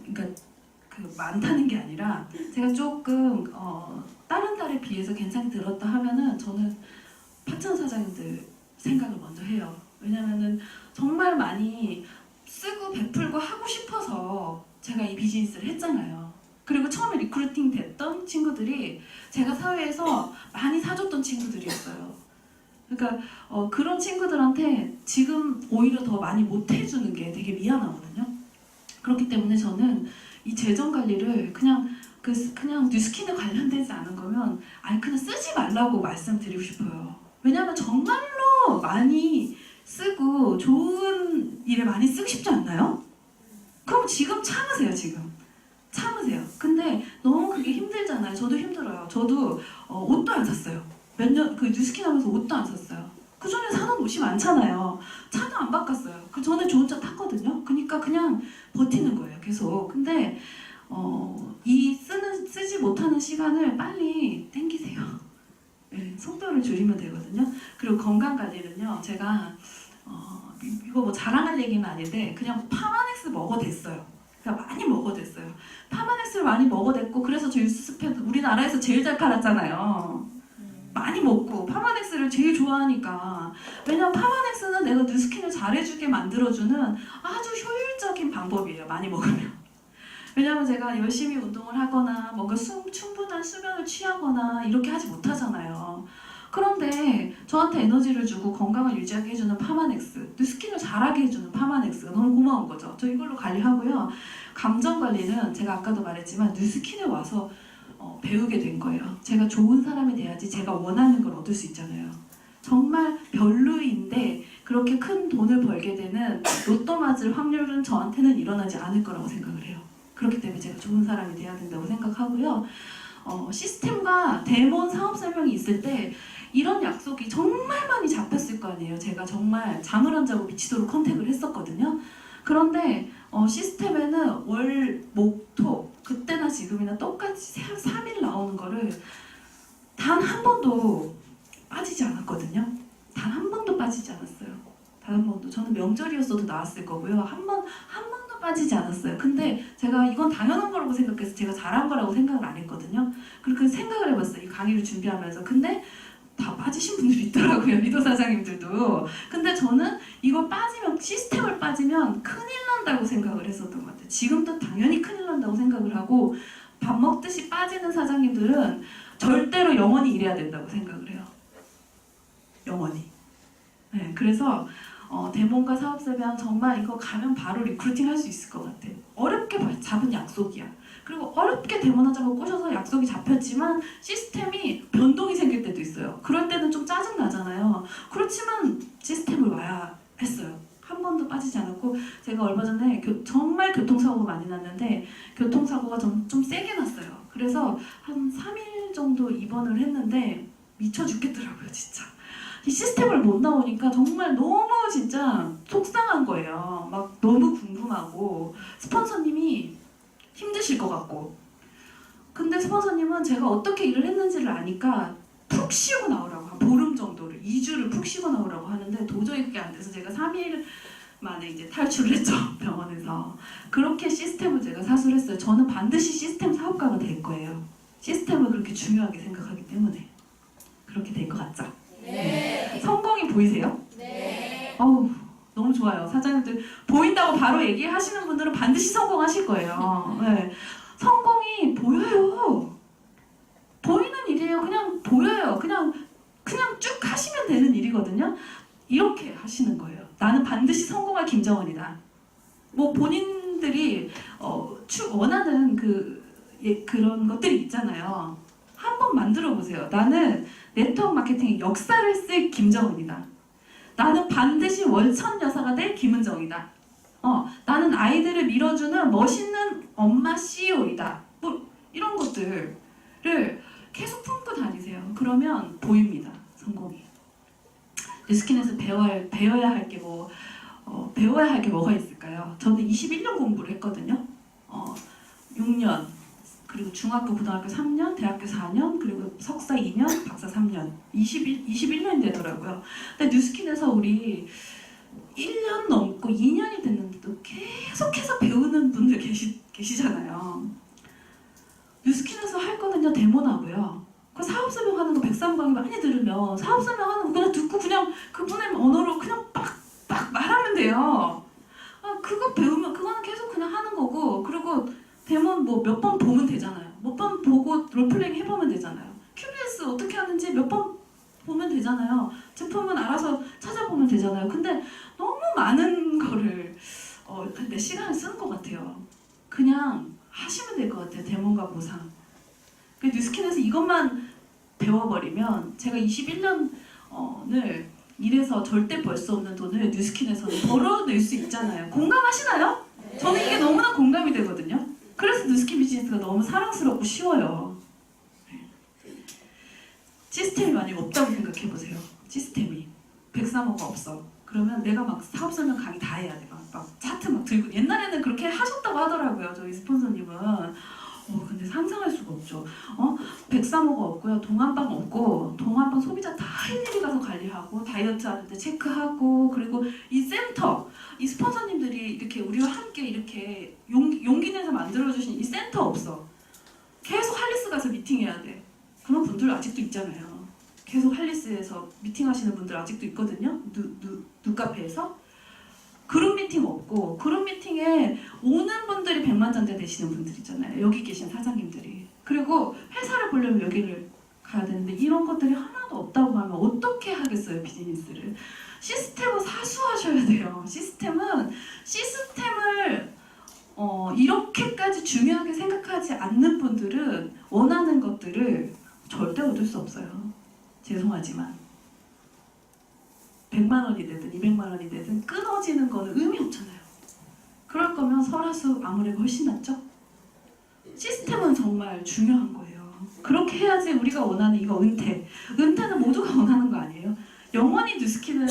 그러니까 그 많다는 게 아니라 제가 조금 다른 달에 비해서 괜찮게 들었다 하면은 저는 파트너 사장님들 생각을 먼저 해요. 왜냐면은 정말 많이 쓰고 베풀고 하고 싶어서 제가 이 비즈니스를 했잖아요. 그리고 처음에 리크루팅 됐던 친구들이 제가 사회에서 많이 사줬던 친구들이었어요. 그러니까 그런 친구들한테 지금 오히려 더 많이 못 해주는 게 되게 미안하거든요. 그렇기 때문에 저는 이 재정 관리를 그냥 뉴스킨에 관련되지 않은 거면 아예 그냥 쓰지 말라고 말씀드리고 싶어요. 왜냐하면 정말로 많이 쓰고 좋은 일에 많이 쓰고 싶지 않나요? 그럼 지금 참으세요. 지금 참으세요. 근데 너무 그게 힘들잖아요. 저도 힘들어요. 저도 옷도 안 샀어요. 몇 년 그 뉴스킨 하면서 옷도 안 샀어요. 그 전에 사는 옷이 많잖아요. 차도 안 바꿨어요. 그 전에 좋은 차 탔거든요. 그러니까 그냥 버티는 거예요. 계속. 근데 이 쓰지 못하는 시간을 빨리 땡기세요. 네, 속도를 줄이면 되거든요. 그리고 건강 관리는요. 제가 이거 뭐 자랑할 얘기는 아닌데 그냥 파마넥스 먹어댔어요. 그러니까 많이 먹어댔어요. 파마넥스를 많이 먹어댔고 그래서 저 유스스펜 우리나라에서 제일 잘 팔았잖아요. 많이 먹고 파마넥스를 제일 좋아하니까. 왜냐면 파마넥스는 내가 뉴스킨을 잘해주게 만들어주는 아주 효율적인 방법이에요. 많이 먹으면. 왜냐면 제가 열심히 운동을 하거나 뭔가 충분한 수면을 취하거나 이렇게 하지 못하잖아요. 그런데 저한테 에너지를 주고 건강을 유지하게 해주는 파마넥스, 뉴스킨을 잘하게 해주는 파마넥스가 너무 고마운 거죠. 저 이걸로 관리하고요. 감정 관리는 제가 아까도 말했지만 뉴스킨에 와서 배우게 된 거예요. 제가 좋은 사람이 돼야지 제가 원하는 걸 얻을 수 있잖아요. 정말 별로인데 그렇게 큰 돈을 벌게 되는 로또 맞을 확률은 저한테는 일어나지 않을 거라고 생각을 해요. 그렇기 때문에 제가 좋은 사람이 돼야 된다고 생각하고요. 시스템과 데몬 사업 설명이 있을 때 이런 약속이 정말 많이 잡혔을 거 아니에요. 제가 정말 잠을 안 자고 미치도록 컨택을 했었거든요. 그런데 시스템에는 월, 목, 토 그때나 지금이나 똑같이 3일 나오는 거를 단 한 번도 빠지지 않았거든요. 단 한 번도 빠지지 않았어요. 단 한 번도. 저는 명절이었어도 나왔을 거고요. 한 번도 빠지지 않았어요. 근데 제가 이건 당연한 거라고 생각해서 제가 잘한 거라고 생각을 안 했거든요. 그렇게 생각을 해봤어요. 이 강의를 준비하면서. 근데 다 빠지신 분들이 있더라고요. 리더 사장님들도. 근데 저는 이거 빠지면, 시스템을 빠지면 큰일 난다고 생각을 했었던 것 같아요. 지금도 당연히 큰일 난다고 생각을 하고 밥 먹듯이 빠지는 사장님들은 절대로 영원히 일해야 된다고 생각을 해요. 영원히. 네, 그래서 데몬과 사업설명 정말 이거 가면 바로 리크루팅 할 수 있을 것 같아요. 어렵게 잡은 약속이야. 그리고 어렵게 데몬하자고 꼬셔서 약속이 잡혔지만 시스템이 변동이 생길 때도 있어요. 그럴 때는 좀 짜증 나잖아요. 그렇지만 시스템을 와야 했어요. 한 번도 빠지지 않았고 제가 얼마 전에 정말 교통사고가 많이 났는데 교통사고가 좀 세게 났어요. 그래서 한 3일 정도 입원을 했는데 미쳐 죽겠더라고요, 진짜. 이 시스템을 못 나오니까 정말 너무 진짜 속상한 거예요. 막 너무 궁금하고 스폰서님이 힘드실 것 같고. 근데 스폰서님은 제가 어떻게 일을 했는지를 아니까 푹 쉬고 나오라고 한 보름 정도를 2주를 푹 쉬고 나오라고 하는데 도저히 그게 안 돼서 제가 3일 만에 이제 탈출을 했죠. 병원에서. 그렇게 시스템을 제가 사수를 했어요. 저는 반드시 시스템 사업가가 될 거예요. 시스템을 그렇게 중요하게 생각하기 때문에. 그렇게 될 것 같죠? 네. 성공이 보이세요? 네. 어우, 너무 좋아요. 사장님들 보인다고 바로 얘기하시는 분들은 반드시 성공하실 거예요. 네. 성공이 보여요. 보이는 일이에요. 그냥 보여요. 그냥 쭉 하시면 되는 일이거든요. 이렇게 하시는 거예요. 나는 반드시 성공할 김정은이다. 뭐 본인들이 원하는 그런 것들이 있잖아요. 한번 만들어 보세요. 나는 네트워크 마케팅의 역사를 쓸 김정은이다. 나는 반드시 월천 여사가 될 김은정이다. 나는 아이들을 밀어주는 멋있는 엄마 CEO이다. 뭐 이런 것들을 계속 품고 다니세요. 그러면 보입니다. 성공이. 뉴스킨에서 배워야 할 게 뭐가 있을까요? 저는 21년 공부를 했거든요. 6년. 그리고 중학교, 고등학교 3년, 대학교 4년, 그리고 석사 2년, 박사 3년. 21년이 되더라고요. 근데 뉴스킨에서 우리 1년 넘고 2년이 됐는데도 계속해서 배우는 분들 계시잖아요. 뉴스킨에서 할 거는요, 데모나고요. 그 사업 설명하는 거 백삼 강의 많이 들으면 사업 설명하는 거 그냥 듣고 그냥 그분의 언어로 그냥 빡빡 말하면 돼요. 그거 배우면 그거는 계속 그냥 하는 거고, 그리고 데모 뭐 몇 번 보면 되잖아요. 몇 번 보고 롤플레잉 해보면 되잖아요. QBS 어떻게 하는지 몇 번 보면 되잖아요. 제품은 알아서 찾아보면 되잖아요. 근데 너무 많은 거를 내 시간을 쓰는 것 같아요. 그냥 하시면 될 것 같아요. 데몬과 보상. 그 뉴스킨에서 이것만 배워버리면 제가 21년을 일해서 절대 벌 수 없는 돈을 뉴스킨에서는 벌어낼 수 있잖아요. 공감하시나요? 저는 이게 너무나 공감이 되거든요. 그래서 뉴스킨 비즈니스가 너무 사랑스럽고 쉬워요. 시스템이 많이 없다고 생각해보세요. 시스템이. 103호가 없어. 그러면 내가 막 사업 설명 강의 다 해야 돼. 막 차트 막 들고. 옛날에는 그렇게 하셨다고 하더라고요. 저희 스폰서님은. 근데 상상할 수가 없죠. 103호가 없고요. 동안방 없고, 동안방 소비자 다 일일이 가서 관리하고, 다이어트 하는데 체크하고, 그리고 이 센터, 이 스폰서님들이 이렇게 우리와 함께 이렇게 용기 내서 만들어주신 이 센터 없어. 계속 할리스 가서 미팅해야 돼. 그런 분들 아직도 있잖아요. 계속 할리스에서 미팅하시는 분들 아직도 있거든요. 눈카페에서. 그룹 미팅 없고, 그룹 미팅에 오는 분들이 백만장자 되시는 분들 있잖아요. 여기 계신 사장님들이. 그리고 회사를 보려면 여기를 가야 되는데 이런 것들이 하나도 없다고 하면 어떻게 하겠어요, 비즈니스를. 시스템을 사수하셔야 돼요. 시스템을 이렇게까지 중요하게 생각하지 않는 분들은 원하는 것들을 절대 얻을 수 없어요. 죄송하지만 100만 원이 되든 200만 원이 되든 끊어지는 거는 의미 없잖아요. 그럴 거면 설화수 아무래도 훨씬 낫죠? 시스템은 정말 중요한 거예요. 그렇게 해야지 우리가 원하는 이거 은퇴는 모두가 원하는 거 아니에요? 영원히 뉴스킨을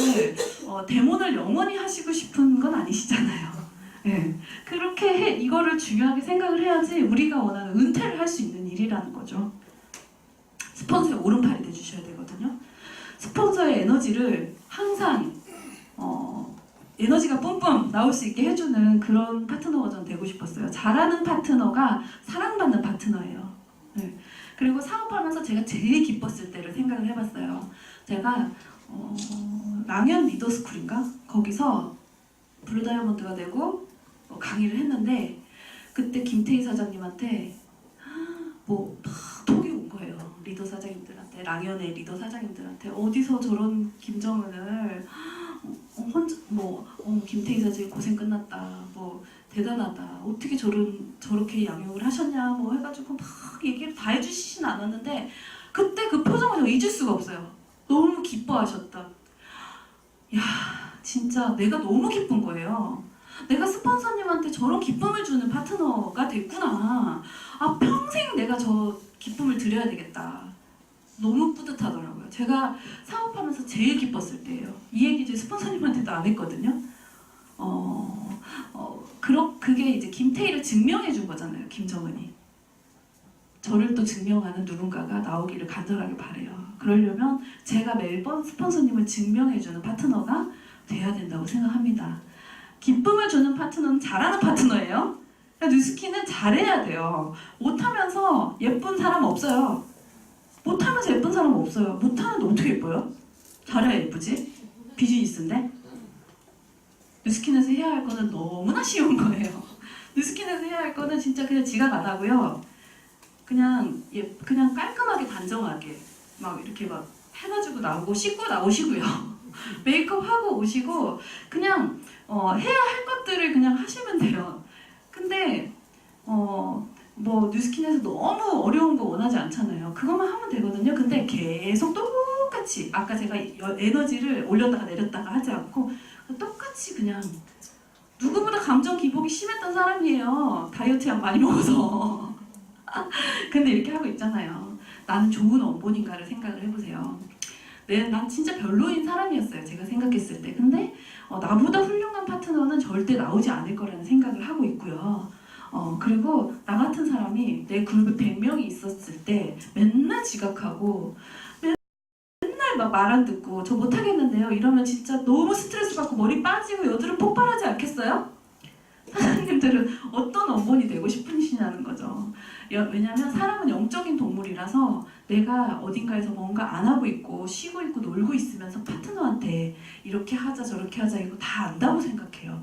데몬을 영원히 하시고 싶은 건 아니시잖아요. 네. 그렇게 이거를 중요하게 생각을 해야지 우리가 원하는 은퇴를 할 수 있는 일이라는 거죠. 스폰서의 오른팔이 돼주셔야 되거든요. 스폰서의 에너지를 항상 에너지가 뿜뿜 나올 수 있게 해주는 그런 파트너가 전 되고 싶었어요. 잘하는 파트너가 사랑받는 파트너예요. 네. 그리고 사업하면서 제가 제일 기뻤을 때를 생각을 해봤어요. 제가 랑현 리더스쿨인가? 거기서 블루다이아몬드가 되고 강의를 했는데 그때 김태희 사장님한테 막 톡이 온 거예요. 리더 사장님들한테, 랑현의 리더 사장님들한테 어디서 저런 김정은을 김태희 사장님 고생 끝났다, 대단하다, 어떻게 저렇게 양육을 하셨냐, 해가지고 막 얘기를 다 해주시진 않았는데 그때 그 표정을 제가 잊을 수가 없어요. 너무 기뻐하셨다. 야, 진짜 내가 너무 기쁜 거예요. 내가 스폰서님한테 저런 기쁨을 주는 파트너가 됐구나. 평생 내가 저 기쁨을 드려야 되겠다. 너무 뿌듯하더라고요. 제가 사업하면서 제일 기뻤을 때예요. 이 얘기 이제 스폰서님한테도 안 했거든요. 그게 이제 김태희를 증명해 준 거잖아요. 김정은이. 저를 또 증명하는 누군가가 나오기를 간절하게 바래요. 그러려면 제가 매번 스폰서님을 증명해주는 파트너가 돼야 된다고 생각합니다. 기쁨을 주는 파트너는 잘하는 파트너예요. 뉴스킨은 잘해야 돼요. 못하면서 예쁜 사람 없어요. 못하면서 예쁜 사람 없어요. 못하는데 어떻게 예뻐요? 잘해야 예쁘지? 비즈니스인데? 뉴스킨에서 해야 할 거는 너무나 쉬운 거예요. 뉴스킨에서 해야 할 거는 진짜 그냥 지각 안 하고요. 그냥 깔끔하게 단정하게 이렇게 해가지고 나오고 씻고 나오시고요. 메이크업 하고 오시고 그냥 해야 할 것들을 그냥 하시면 돼요. 근데 뉴스킨에서 너무 어려운 거 원하지 않잖아요. 그것만 하면 되거든요. 근데 계속 똑같이 아까 제가 에너지를 올렸다가 내렸다가 하지 않고 똑같이 그냥 누구보다 감정 기복이 심했던 사람이에요. 다이어트 약 많이 먹어서. 근데 이렇게 하고 있잖아요. 나는 좋은 원본인가를 생각을 해보세요. 난 진짜 별로인 사람이었어요. 제가 생각했을 때. 근데 나보다 훌륭한 파트너는 절대 나오지 않을 거라는 생각을 하고 있고요. 그리고 나 같은 사람이 내 그룹에 100명이 있었을 때 맨날 지각하고 맨날 말 안 듣고 저 못하겠는데요. 이러면 진짜 너무 스트레스 받고 머리 빠지고 여드름 폭발하지 않겠어요? 사장님들은 어떤 원본이 되고 싶으시냐는 거죠. 왜냐면 사람은 영적인 동물이라서 내가 어딘가에서 뭔가 안 하고 있고 쉬고 있고 놀고 있으면서 파트너한테 이렇게 하자 저렇게 하자 이거 다 안다고 생각해요.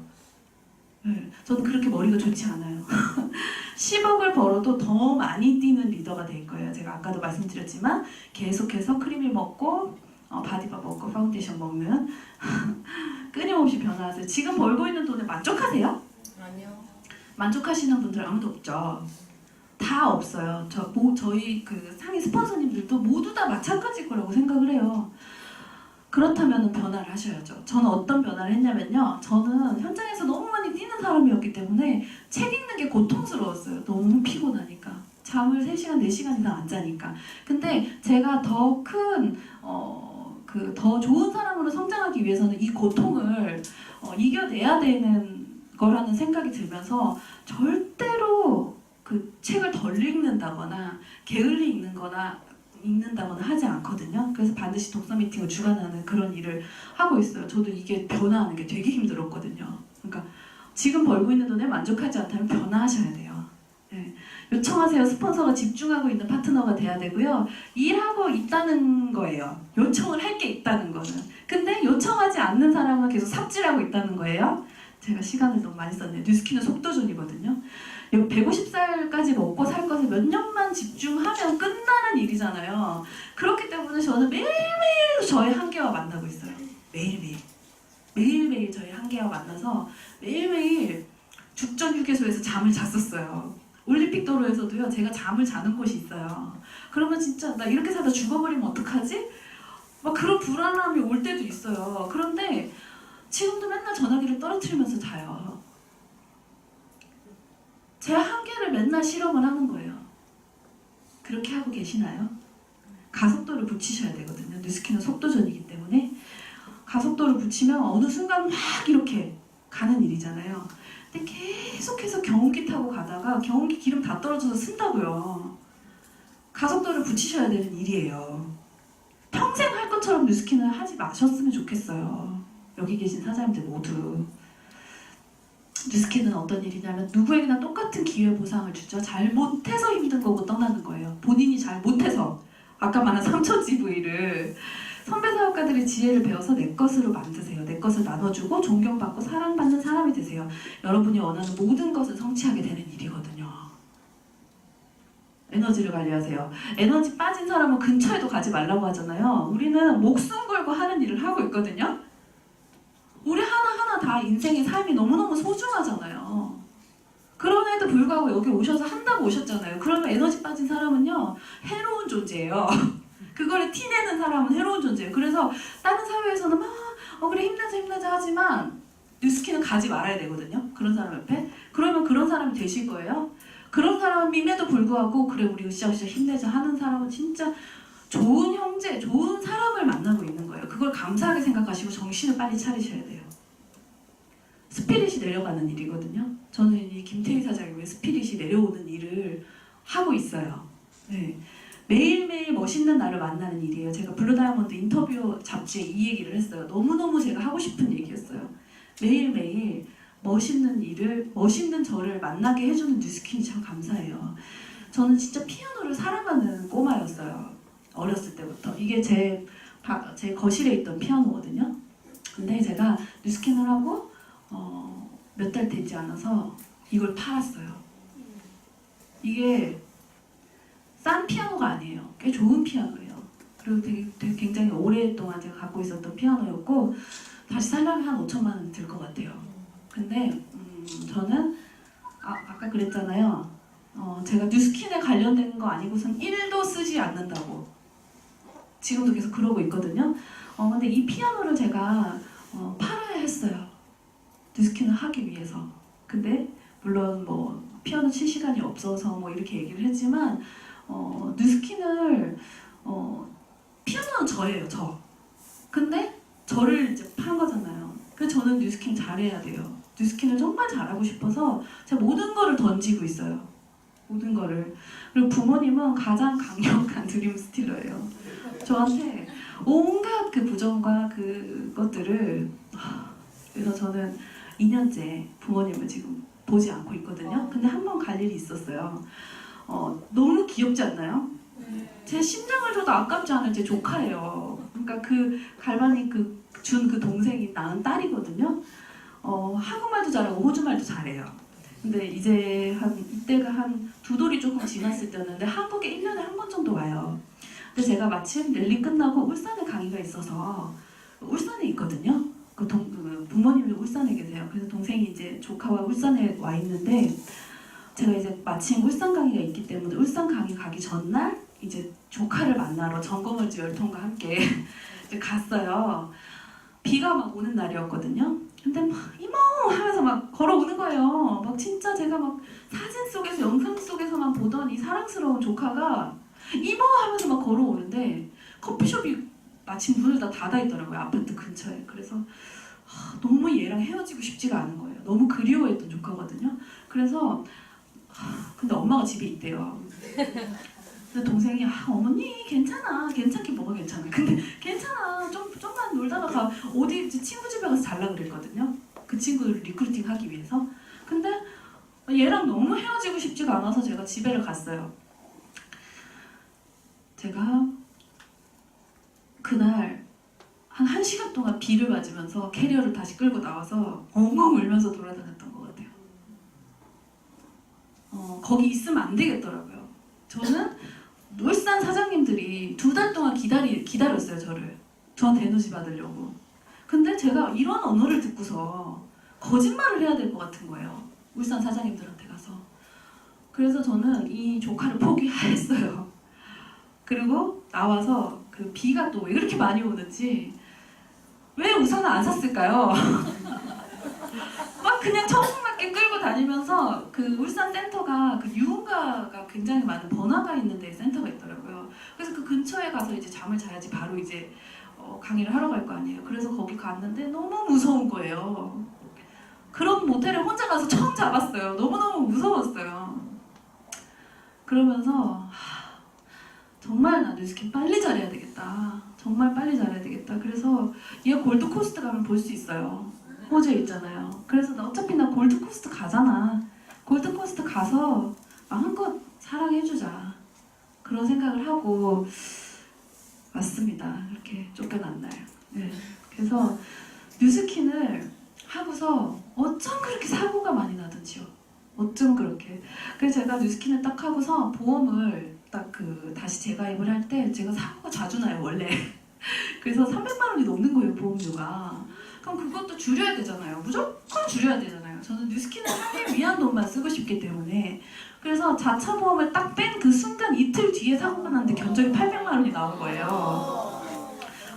네, 저는 그렇게 머리가 좋지 않아요. 10억을 벌어도 더 많이 뛰는 리더가 될 거예요. 제가 아까도 말씀드렸지만 계속해서 크림을 먹고 바디바 먹고 파운데이션 먹는 끊임없이 변화하세요. 지금 벌고 있는 돈에 만족하세요?
아니요.
만족하시는 분들 아무도 없죠. 다 없어요. 저희 그 상위 스폰서님들도 모두 다 마찬가지일 거라고 생각을 해요. 그렇다면 변화를 하셔야죠. 저는 어떤 변화를 했냐면요. 저는 현장에서 너무 많이 뛰는 사람이었기 때문에 책 읽는 게 고통스러웠어요. 너무 피곤하니까. 잠을 3시간, 4시간 이상 안 자니까. 근데 제가 더 큰, 더 좋은 사람으로 성장하기 위해서는 이 고통을 이겨내야 되는 거라는 생각이 들면서 절대로 그 책을 덜 읽는다거나 게을리 읽는다거나 하지 않거든요. 그래서 반드시 독서 미팅을 주관하는 그런 일을 하고 있어요. 저도 이게 변화하는 게 되게 힘들었거든요. 그러니까 지금 벌고 있는 돈에 만족하지 않다면 변화하셔야 돼요. 네. 요청하세요. 스폰서가 집중하고 있는 파트너가 돼야 되고요. 일하고 있다는 거예요. 요청을 할 게 있다는 거는. 근데 요청하지 않는 사람은 계속 삽질하고 있다는 거예요. 제가 시간을 너무 많이 썼네요. 뉴스키는 속도전이거든요. 150살까지 먹고 살 것에 몇 년만 집중하면 끝나는 일이잖아요. 그렇기 때문에 저는 매일매일 저의 한계와 만나고 있어요. 매일매일 저의 한계와 만나서 매일매일 죽전 휴게소에서 잠을 잤었어요. 올림픽 도로에서도요. 제가 잠을 자는 곳이 있어요. 그러면 진짜 나 이렇게 살다 죽어버리면 어떡하지? 막 그런 불안함이 올 때도 있어요. 그런데 지금도 맨날 전화기를 떨어뜨리면서 자요. 제 한계를 맨날 실험을 하는 거예요. 그렇게 하고 계시나요? 가속도를 붙이셔야 되거든요. 뉴스키는 속도전이기 때문에 가속도를 붙이면 어느 순간 막 이렇게 가는 일이잖아요. 근데 계속해서 경운기 타고 가다가 경운기 기름 다 떨어져서 쓴다고요. 가속도를 붙이셔야 되는 일이에요. 평생 할 것처럼 뉴스키는 하지 마셨으면 좋겠어요. 여기 계신 사장님들 모두. 뉴스키는 어떤 일이냐면 누구에게나 똑같은 기회 보상을 주죠. 잘 못해서 힘든 거고 떠나는 거예요. 본인이 잘 못해서. 아까 말한 3,000GV를 선배 사업가들의 지혜를 배워서 내 것으로 만드세요. 내 것을 나눠주고 존경받고 사랑받는 사람이 되세요. 여러분이 원하는 모든 것을 성취하게 되는 일이거든요. 에너지를 관리하세요. 에너지 빠진 사람은 근처에도 가지 말라고 하잖아요. 우리는 목숨 걸고 하는 일을 하고 있거든요. 우리 하나하나 다 인생의 삶이 너무너무 소중하잖아요. 그럼에도 불구하고 여기 오셔서 한다고 오셨잖아요. 그러면 에너지 빠진 사람은요, 해로운 존재예요. 그거를 티내는 사람은 해로운 존재예요. 그래서 다른 사회에서는 막 그래 힘내자 하지만 뉴스키는 가지 말아야 되거든요. 그런 사람 옆에. 그러면 그런 사람이 되실 거예요. 그런 사람임에도 불구하고 그래 우리 으쌰으쌰 힘내자 하는 사람은 진짜 좋은 형제, 좋은 사람을 만나고 있는 거예요. 그걸 감사하게 생각하시고 정신을 빨리 차리셔야 돼요. 스피릿이 내려가는 일이거든요. 저는 이 김태희 사장이 왜 스피릿이 내려오는 일을 하고 있어요. 네. 매일매일 멋있는 나를 만나는 일이에요. 제가 블루다이아몬드 인터뷰 잡지에 이 얘기를 했어요. 너무너무 제가 하고 싶은 얘기였어요. 매일매일 멋있는 저를 만나게 해주는 뉴스킨이 참 감사해요. 저는 진짜 피아노를 사랑하는 꼬마였어요. 어렸을 때부터. 이게 제 거실에 있던 피아노거든요. 근데 제가 뉴스킨을 하고 몇 달 되지 않아서 이걸 팔았어요. 이게 싼 피아노가 아니에요. 꽤 좋은 피아노예요. 그리고 되게 굉장히 오랫동안 제가 갖고 있었던 피아노였고 다시 살려면 한 5천만 원 들 것 같아요. 근데 저는 아까 그랬잖아요. 제가 뉴스킨에 관련된 거 아니고선 1도 쓰지 않는다고. 지금도 계속 그러고 있거든요. 근데 이 피아노를 제가 팔아야 했어요. 뉴스킨을 하기 위해서. 근데 물론 뭐 피아노 칠 시간이 없어서 뭐 이렇게 얘기를 했지만 뉴스킨을 피아노는 저예요. 저. 근데 저를 이제 판 거잖아요. 그래서 저는 뉴스킨 잘해야 돼요. 뉴스킨을 정말 잘하고 싶어서 제가 모든 거를 던지고 있어요. 모든 거를. 그리고 부모님은 가장 강력한 드림 스틸러예요. 저한테 온갖 그 부정과 그것들을 그래서 저는 2년째 부모님을 지금 보지 않고 있거든요. 근데 한 번 갈 일이 있었어요. 너무 귀엽지 않나요? 제 심장을 줘도 아깝지 않은 제 조카예요. 그러니까 그 갈반이 준 그 동생이 낳은 딸이거든요. 한국말도 잘하고 호주말도 잘해요. 근데 이제 이때가 한 2돌이 조금 지났을 때였는데 한국에 1년에 한 번 정도 와요. 근데 제가 마침 랠리 끝나고 울산에 강의가 있어서 울산에 있거든요. 그 부모님이 울산에 계세요. 그래서 동생이 이제 조카와 울산에 와 있는데 제가 이제 마침 울산 강의가 있기 때문에 울산 강의 가기 전날 이제 조카를 만나러 점검을지 열통과 함께 이제 갔어요. 비가 막 오는 날이었거든요. 근데 막 이모 하면서 막 걸어오는 거예요. 막 진짜 제가 막 사진 속에서 영상 속에서만 보던 이 사랑스러운 조카가 이모 하면서 막 걸어오는데 커피숍이 마침 문을 다 닫아 있더라고요. 아파트 근처에. 그래서 너무 얘랑 헤어지고 싶지가 않은 거예요. 너무 그리워했던 조카거든요. 그래서 근데 엄마가 집에 있대요. 근데 동생이 어머니 괜찮아. 괜찮긴 뭐가 괜찮아. 근데 괜찮아. 좀만 놀다가 가. 어디 친구 집에 가서 잘라 그랬거든요. 그 친구를 리크루팅 하기 위해서. 근데 얘랑 너무 헤어지고 싶지가 않아서 제가 집에를 갔어요. 제가 그날 한 1시간 동안 비를 맞으면서 캐리어를 다시 끌고 나와서 엉엉 울면서 돌아다녔던 것 같아요. 거기 있으면 안 되겠더라고요. 저는 울산 사장님들이 2달 동안 기다렸어요, 저를. 저한테 에너지 받으려고. 근데 제가 이런 언어를 듣고서 거짓말을 해야 될 것 같은 거예요. 울산 사장님들한테 가서. 그래서 저는 이 조카를 포기했어요. 그리고 나와서 그 비가 또 왜 그렇게 많이 오는지 왜 우산을 안 샀을까요? 막 그냥 청승맞게 끌고 다니면서 그 울산 센터가 그 유흥가가 굉장히 많은 번화가 있는 데 센터가 있더라고요. 그래서 그 근처에 가서 이제 잠을 자야지 바로 이제 강의를 하러 갈 거 아니에요. 그래서 거기 갔는데 너무 무서운 거예요. 그런 모텔에 혼자 가서 처음 잡았어요. 너무너무 무서웠어요. 그러면서 정말 나 뉴스킨 빨리 잘해야 되겠다. 정말 빨리 잘해야 되겠다. 그래서 얘 골드코스트 가면 볼 수 있어요. 호주에 있잖아요. 그래서 어차피 나 골드코스트 가잖아. 골드코스트 가서 마음껏 사랑해주자. 그런 생각을 하고 왔습니다. 이렇게 쫓겨난 날. 네. 그래서 뉴스킨을 하고서 어쩜 그렇게 사고가 많이 나든지요. 어쩜 그렇게. 그래서 제가 뉴스킨을 딱 하고서 보험을 딱 다시 재가입을 할 때 제가 사고가 자주 나요, 원래. 그래서 300만 원이 넘는 거예요, 보험료가. 그럼 그것도 줄여야 되잖아요. 무조건 줄여야 되잖아요. 저는 뉴스킨을 하기 위한 돈만 쓰고 싶기 때문에. 그래서 자차 보험을 딱 뺀 그 순간 이틀 뒤에 사고가 났는데 견적이 800만 원이 나온 거예요.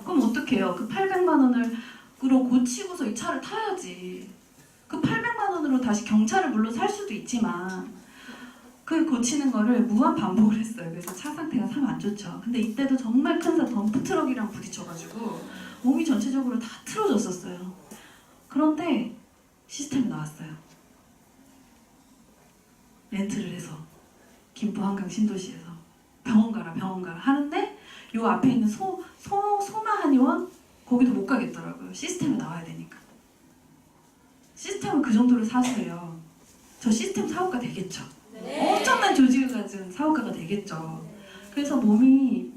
그럼 어떡해요? 그 800만 원으로 고치고서 이 차를 타야지. 그 800만 원으로 다시 경차를 물론 살 수도 있지만 그 고치는 거를 무한 반복을 했어요. 그래서 차 상태가 참 안 좋죠. 근데 이때도 정말 큰 덤프트럭이랑 부딪혀가지고 몸이 전체적으로 다 틀어졌었어요. 그런데 시스템이 나왔어요. 렌트를 해서 김포 한강 신도시에서 병원 가라 하는데 요 앞에 있는 소마 한의원 거기도 못 가겠더라고요. 시스템이 나와야 되니까. 시스템은 그 정도로 사수해요. 저 시스템 사업가 되겠죠. 엄청난 조직을 가진 사업가가 되겠죠. 그래서 몸이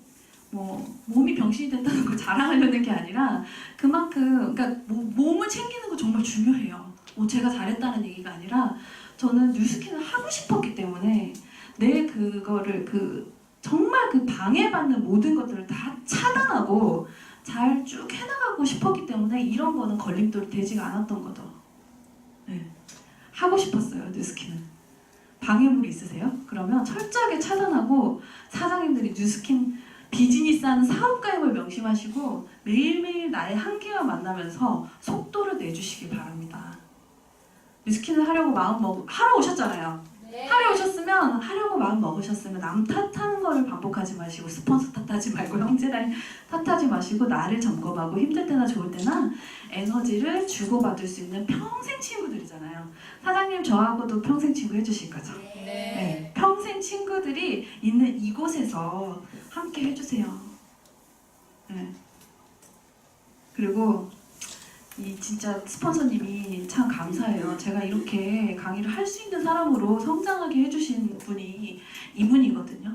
병신이 된다는 걸 자랑하려는 게 아니라 그만큼 그러니까 몸을 챙기는 거 정말 중요해요. 제가 잘했다는 얘기가 아니라 저는 뉴스킨을 하고 싶었기 때문에 내 그거를 정말 방해받는 모든 것들을 다 차단하고 잘 쭉 해나가고 싶었기 때문에 이런 거는 걸림돌이 되지가 않았던 거죠. 네. 하고 싶었어요, 뉴스킨은. 방해물이 있으세요? 그러면 철저하게 차단하고 사장님들이 뉴스킨 비즈니스 하는 사업가임을 명심하시고 매일매일 나의 한계와 만나면서 속도를 내주시기 바랍니다. 뉴스킨을 하려고 하러 오셨잖아요. 하러 오셨으면 하려고 마음 먹으셨으면 남 탓하는 거를 반복하지 마시고 스폰서 탓하지 말고 형제들 탓하지 마시고 나를 점검하고 힘들 때나 좋을 때나 에너지를 주고받을 수 있는 평생 친구들이잖아요. 사장님 저하고도 평생 친구 해주실 거죠? 네. 평생 친구들이 있는 이곳에서 함께 해주세요. 네. 그리고 진짜 스폰서님이 참 감사해요. 제가 이렇게 강의를 할 수 있는 사람으로 성장하게 해주신 분이 이분이거든요.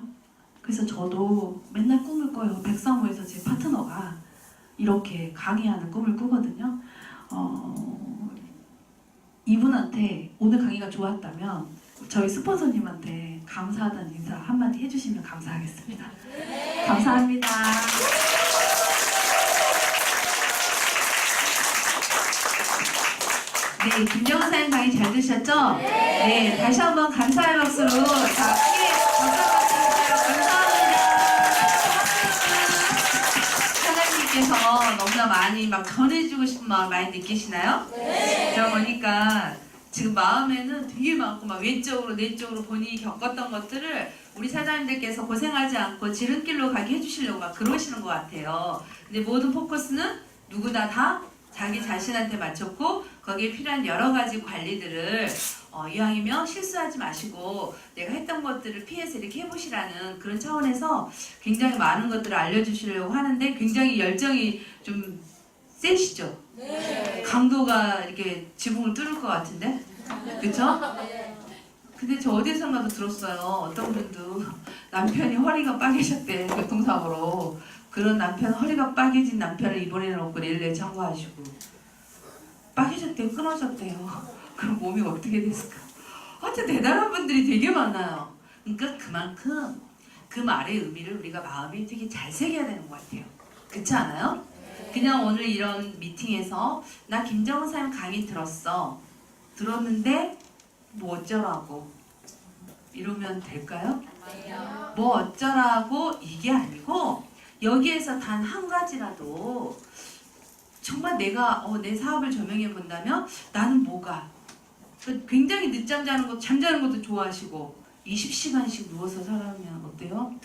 그래서 저도 맨날 꿈을 꿔요. 백사모에서 제 파트너가 이렇게 강의하는 꿈을 꾸거든요. 이분한테 오늘 강의가 좋았다면 저희 스폰서님한테 감사하다는 인사 한마디 해주시면 감사하겠습니다. 감사합니다.
네, 김정은 사장님 강의 잘 들으셨죠? 네, 다시 한번 감사의 박수로 자, 크게 박수 한번 감사합니다. 사장님께서 너무나 많이 막 전해주고 싶은 마음 많이 느끼시나요? 네. 제가 보니까 지금 마음에는 되게 많고 막 왼쪽으로 내쪽으로 본인이 겪었던 것들을 우리 사장님들께서 고생하지 않고 지름길로 가게 해주시려고 막 그러시는 것 같아요. 근데 모든 포커스는 누구나 다 자기 자신한테 맞췄고 거기에 필요한 여러 가지 관리들을 이왕이면 실수하지 마시고 내가 했던 것들을 피해서 이렇게 해보시라는 그런 차원에서 굉장히 많은 것들을 알려주시려고 하는데 굉장히 열정이 좀 세시죠? 네. 강도가 이렇게 지붕을 뚫을 것 같은데? 그쵸? 근데 저 어디선가도 들었어요. 어떤 분도 남편이 허리가 빠개셨대, 교통사고로. 그런 남편, 허리가 빠개진 남편을 입원해 놓고 릴레이 청구하시고 빠개졌대요, 끊어졌대요. 그럼 몸이 어떻게 됐을까? 하여튼 대단한 분들이 되게 많아요. 그러니까 그만큼 그 말의 의미를 우리가 마음에 되게 잘 새겨야 되는 것 같아요. 그렇지 않아요? 그냥 오늘 이런 미팅에서 나 김정은 사장 강의 들었어. 들었는데 뭐 어쩌라고 이러면 될까요? 뭐 어쩌라고 이게 아니고 여기에서 단 한 가지라도 정말 내가 내 사업을 조명해 본다면 나는 뭐가 굉장히 늦잠 자는 것, 잠자는 것도 좋아하시고 20시간씩 누워서 살아면 어때요?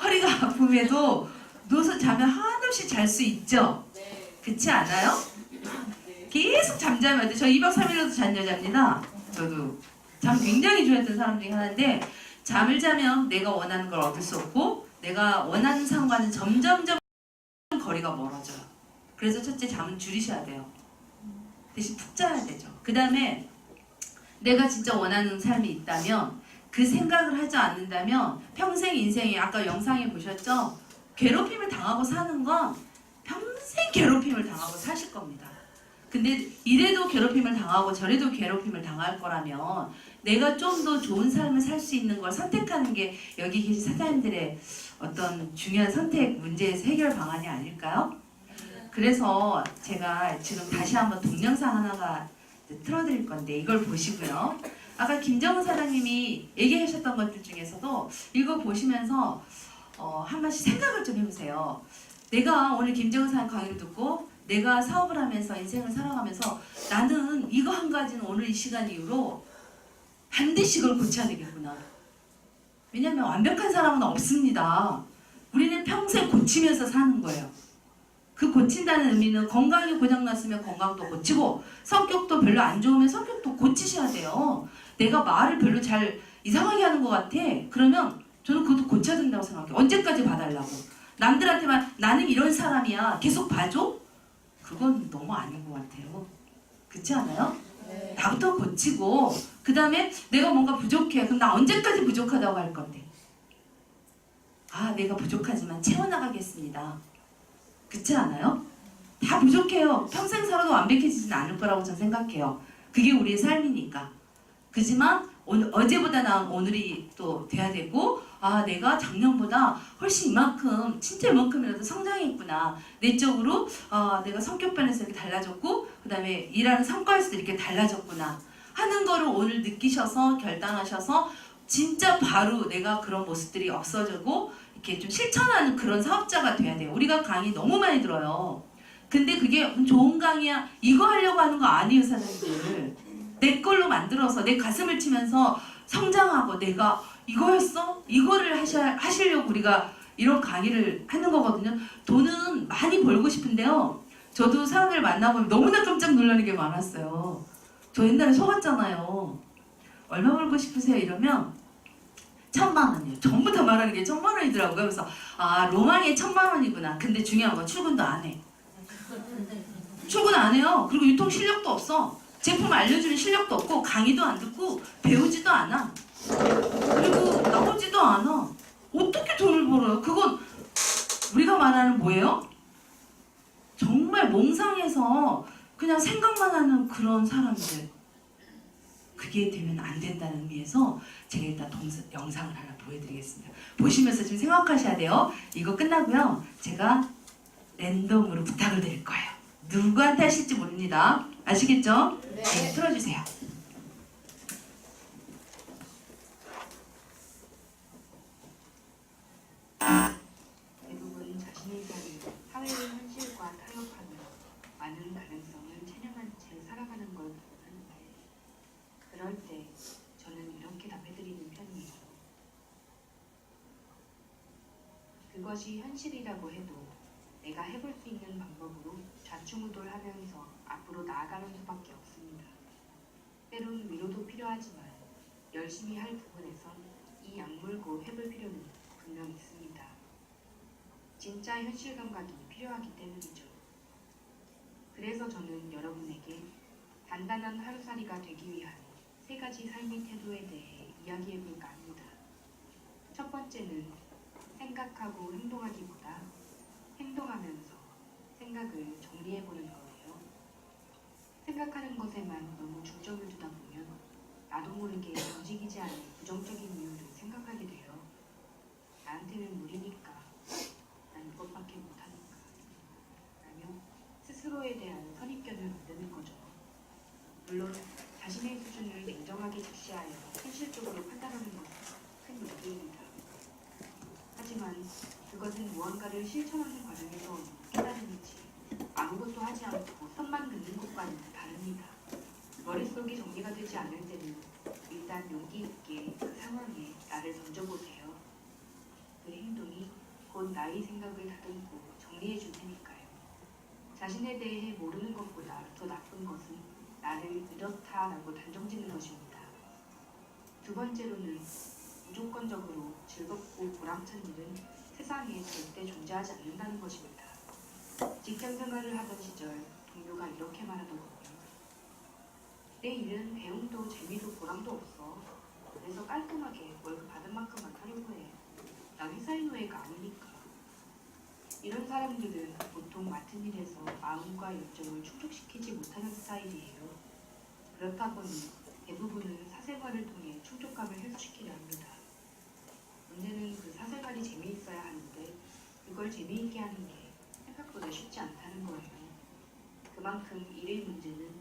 허리가 아픔에도 누워서 자면 한없이 잘 수 있죠? 그렇지 않아요? 계속 잠자면 돼. 저 2박 3일로도 잔 여자입니다. 저도 잠 굉장히 좋아했던 사람 중에 하나인데 잠을 자면 내가 원하는 걸 얻을 수 없고 내가 원하는 상과는 점점점 거리가 멀어져요. 그래서 첫째 잠은 줄이셔야 돼요. 대신 푹 자야 되죠. 그 다음에 내가 진짜 원하는 삶이 있다면 그 생각을 하지 않는다면 평생 인생에 아까 영상에 보셨죠? 괴롭힘을 당하고 사는 건 평생 괴롭힘을 당하고 사실 겁니다. 근데 이래도 괴롭힘을 당하고 저래도 괴롭힘을 당할 거라면 내가 좀 더 좋은 삶을 살 수 있는 걸 선택하는 게 여기 계신 사장님들의 어떤 중요한 선택 문제에서 해결 방안이 아닐까요? 그래서 제가 지금 다시 한번 동영상 하나가 틀어드릴 건데 이걸 보시고요. 아까 김정은 사장님이 얘기하셨던 것들 중에서도 이거 보시면서 한 번씩 생각을 좀 해보세요. 내가 오늘 김정은 사장 강의를 듣고 내가 사업을 하면서 인생을 살아가면서 나는 이거 한 가지는 오늘 이 시간 이후로 반드시 이걸 고쳐야 되겠구나. 왜냐하면 완벽한 사람은 없습니다. 우리는 평생 고치면서 사는 거예요. 그 고친다는 의미는 건강이 고장났으면 건강도 고치고 성격도 별로 안 좋으면 성격도 고치셔야 돼요. 내가 말을 별로 잘 이상하게 하는 것 같아. 그러면 저는 그것도 고쳐야 된다고 생각해요. 언제까지 봐달라고. 남들한테만 나는 이런 사람이야 계속 봐줘? 그건 너무 아닌 것 같아요. 그렇지 않아요? 네. 나부터 고치고 그 다음에 내가 뭔가 부족해. 그럼 나 언제까지 부족하다고 할 건데? 아, 내가 부족하지만 채워나가겠습니다. 그렇지 않아요? 다 부족해요. 평생 살아도 완벽해지진 않을 거라고 저는 생각해요. 그게 우리의 삶이니까. 그지만 어제보다 나은 오늘이 또 돼야 되고 아 내가 작년보다 훨씬 이만큼 진짜 이만큼이라도 성장했구나. 내적으로 내가 성격 변해서 이렇게 달라졌고 그 다음에 일하는 성과에서도 이렇게 달라졌구나 하는 거를 오늘 느끼셔서 결단하셔서 진짜 바로 내가 그런 모습들이 없어지고 이렇게 좀 실천하는 그런 사업자가 돼야 돼요. 우리가 강의 너무 많이 들어요. 근데 그게 좋은 강의야 이거 하려고 하는 거 아니에요. 사장님들 내 걸로 만들어서 내 가슴을 치면서 성장하고 내가 이거였어? 이거를 하시려고 우리가 이런 강의를 하는 거거든요. 돈은 많이 벌고 싶은데요. 저도 사람들 만나보면 너무나 깜짝 놀라는 게 많았어요. 저 옛날에 속았잖아요. 얼마 벌고 싶으세요? 이러면 1,000만 원이에요. 전부 다 말하는 게 1,000만 원이더라고요. 그래서 아 로망이 1,000만 원이구나. 근데 중요한 건 출근도 안 해. 출근 안 해요. 그리고 유통 실력도 없어. 제품 알려주는 실력도 없고 강의도 안 듣고 배우지도 않아. 그리고 나오지도 않아. 어떻게 돈을 벌어요? 그건 우리가 말하는 뭐예요? 정말 몽상해서 그냥 생각만 하는 그런 사람들. 그게 되면 안 된다는 의미에서 제가 일단 영상을 하나 보여드리겠습니다. 보시면서 지금 생각하셔야 돼요. 이거 끝나고요. 제가 랜덤으로 부탁을 드릴 거예요. 누구한테 하실지 모릅니다. 아시겠죠?
네.
틀어주세요.
대부분 자신의 삶이 사회의 현실과 타협하며 많은 가능성을 체념한 채 살아가는 걸 하는데, 그럴 때 저는 이렇게 답해드리는 편이에요. 그것이 현실이라고 해도 내가 해볼 수 있는 방법으로 좌충우돌하면서 앞으로 나아가는 수밖에 없습니다. 때론 위로도 필요하지만 열심히 할 부분에선 이 악물고 해볼 필요는 분명 있습니다. 진짜 현실 감각이 필요하기 때문이죠. 그래서 저는 여러분에게 단단한 하루살이가 되기 위한 3가지 삶의 태도에 대해 이야기해볼까 합니다. 첫 번째는 생각하고 행동하기보다 행동하면서 생각을 정리해보는 거예요. 생각하는 것에만 너무 중점을 두다 보면 나도 모르게 움직이지 않는 부정적인 이유를 생각하게 돼요. 나한테는 무리니까, 난 이것밖에 못하니까 라며 스스로에 대한 선입견을 만드는 거죠. 물론 자신의 수준을 냉정하게 직시하여 현실적으로 판단하는 것은 큰 용기입니다. 하지만 그것은 무언가를 실천하는 과정에서 얻는 깨달음이지 아무것도 하지 않고 선만 긋는 것과는 다릅니다. 머릿속이 정리가 되지 않을 때는 일단 용기 있게 그 상황에 나를 던져보세요. 그 행동이 곧 나의 생각을 다듬고 정리해 줄 테니까요. 자신에 대해 모르는 것보다 더 나쁜 것은 나를 이렇다라고 단정짓는 것입니다. 두 번째로는 무조건적으로 즐겁고 보람찬 일은 세상에 절대 존재하지 않는다는 것입니다. 직장 생활을 하던 시절 동료가 이렇게 말하더군요. 내 일은 배움도 재미도 보람도 없어. 그래서 깔끔하게 월급 받은 만큼만 하려고 해. 나 회사의 노예가 아니니까. 이런 사람들은 보통 맡은 일에서 마음과 열정을 충족시키지 못하는 스타일이에요. 그렇다 보니 대부분은 사생활을 통해 충족감을 해소시키려 합니다. 문제는 그 사생활이 재미있어야 하는데 그걸 재미있게 하는 게 생각보다 쉽지 않다는 거예요. 그만큼 일의 문제는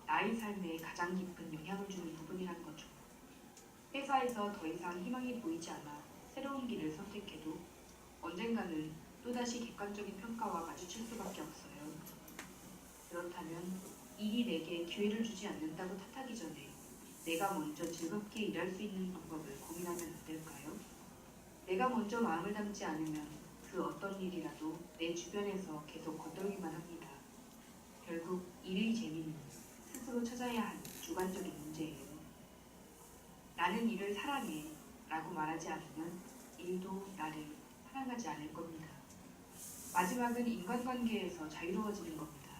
나의 삶에 가장 깊은 영향을 주는 부분이란 거죠. 회사에서 더 이상 희망이 보이지 않아 새로운 길을 선택해도 언젠가는 또다시 객관적인 평가와 마주칠 수밖에 없어요. 그렇다면 일이 내게 기회를 주지 않는다고 탓하기 전에 내가 먼저 즐겁게 일할 수 있는 방법을 고민하면 안 될까요? 내가 먼저 마음을 담지 않으면 그 어떤 일이라도 내 주변에서 계속 거들기만 합니다. 결국 일의 재미는 스스로 찾아야 하는 주관적인 문제예요. 나는 일을 사랑해 라고 말하지 않으면 일도 나를 사랑하지 않을 겁니다. 마지막은 인간관계에서 자유로워지는 겁니다.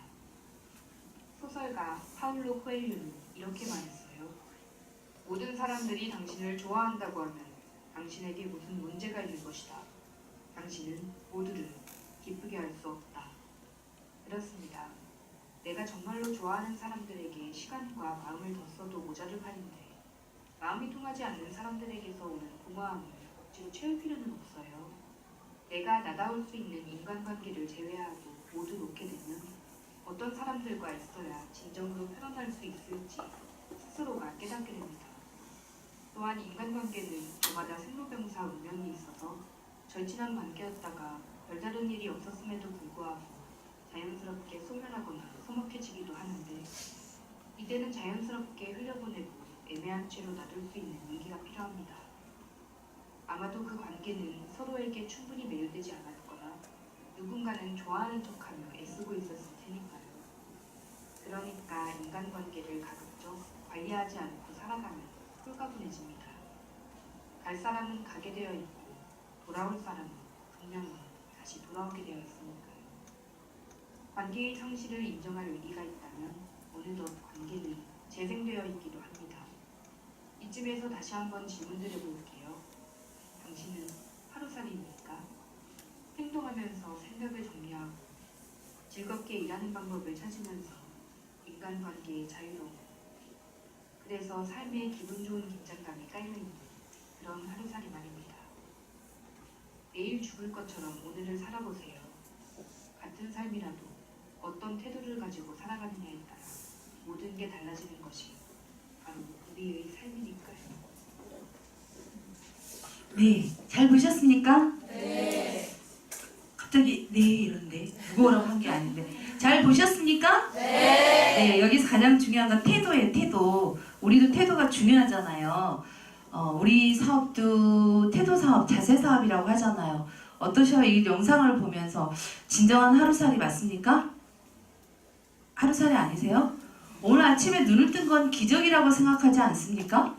소설가 파울로 코엘료는 이렇게 말했어요. 모든 사람들이 당신을 좋아한다고 하면 당신에게 무슨 문제가 있는 것이다. 당신은 모두를 기쁘게 할 수 없다. 그렇습니다. 내가 정말로 좋아하는 사람들에게 시간과 마음을 더 써도 모자를 판인데 마음이 통하지 않는 사람들에게서 오는 공허함을 억지로 채울 필요는 없어요. 내가 나다울 수 있는 인간관계를 제외하고 모두 놓게 되면 어떤 사람들과 있어야 진정으로 편안할 수 있을지 스스로가 깨닫게 됩니다. 또한 인간관계는 저마다 생로병사 운명이 있어서 절친한 관계였다가 별다른 일이 없었음에도 불구하고 자연스럽게 소멸하거나 서먹해지기도 하는데 이때는 자연스럽게 흘려보내고 애매한 채로 놔둘 수 있는 용기가 필요합니다. 아마도 그 관계는 서로에게 충분히 매료되지 않았거나 누군가는 좋아하는 척하며 애쓰고 있었을 테니까요. 그러니까 인간관계를 가급적 관리하지 않고 살아가면 홀가분해집니다. 갈 사람은 가게 되어 있고 돌아올 사람은 분명히 다시 돌아오게 되어 있으니까요. 관계의 상실을 인정할 의리가 있다면 어느덧 관계는 재생되어 있기도 합니다. 이쯤에서 다시 한번 질문 드려볼게요. 당신은 하루살이입니까? 행동하면서 생각을 정리하고 즐겁게 일하는 방법을 찾으면서 인간관계의 자유로움 그래서 삶에 기분 좋은 긴장감이 깔려있는 그런 하루살이 말입니다. 내일 죽을 것처럼 오늘을 살아보세요. 같은 삶이라도 어떤 태도를 가지고 살아가느냐에 따라 모든 게 달라지는 것이 바로 우리의 삶이니까요.
네, 잘 보셨습니까? 네. 갑자기 네 이런데 누구라고 한 게 아닌데 잘 보셨습니까? 네, 여기서 가장 중요한 건 태도예요. 태도. 우리도 태도가 중요하잖아요. 우리 사업도 태도 사업, 자세 사업이라고 하잖아요. 어떠셔요? 이 영상을 보면서 진정한 하루살이 맞습니까? 하루살이 아니세요? 오늘 아침에 눈을 뜬 건 기적이라고 생각하지 않습니까?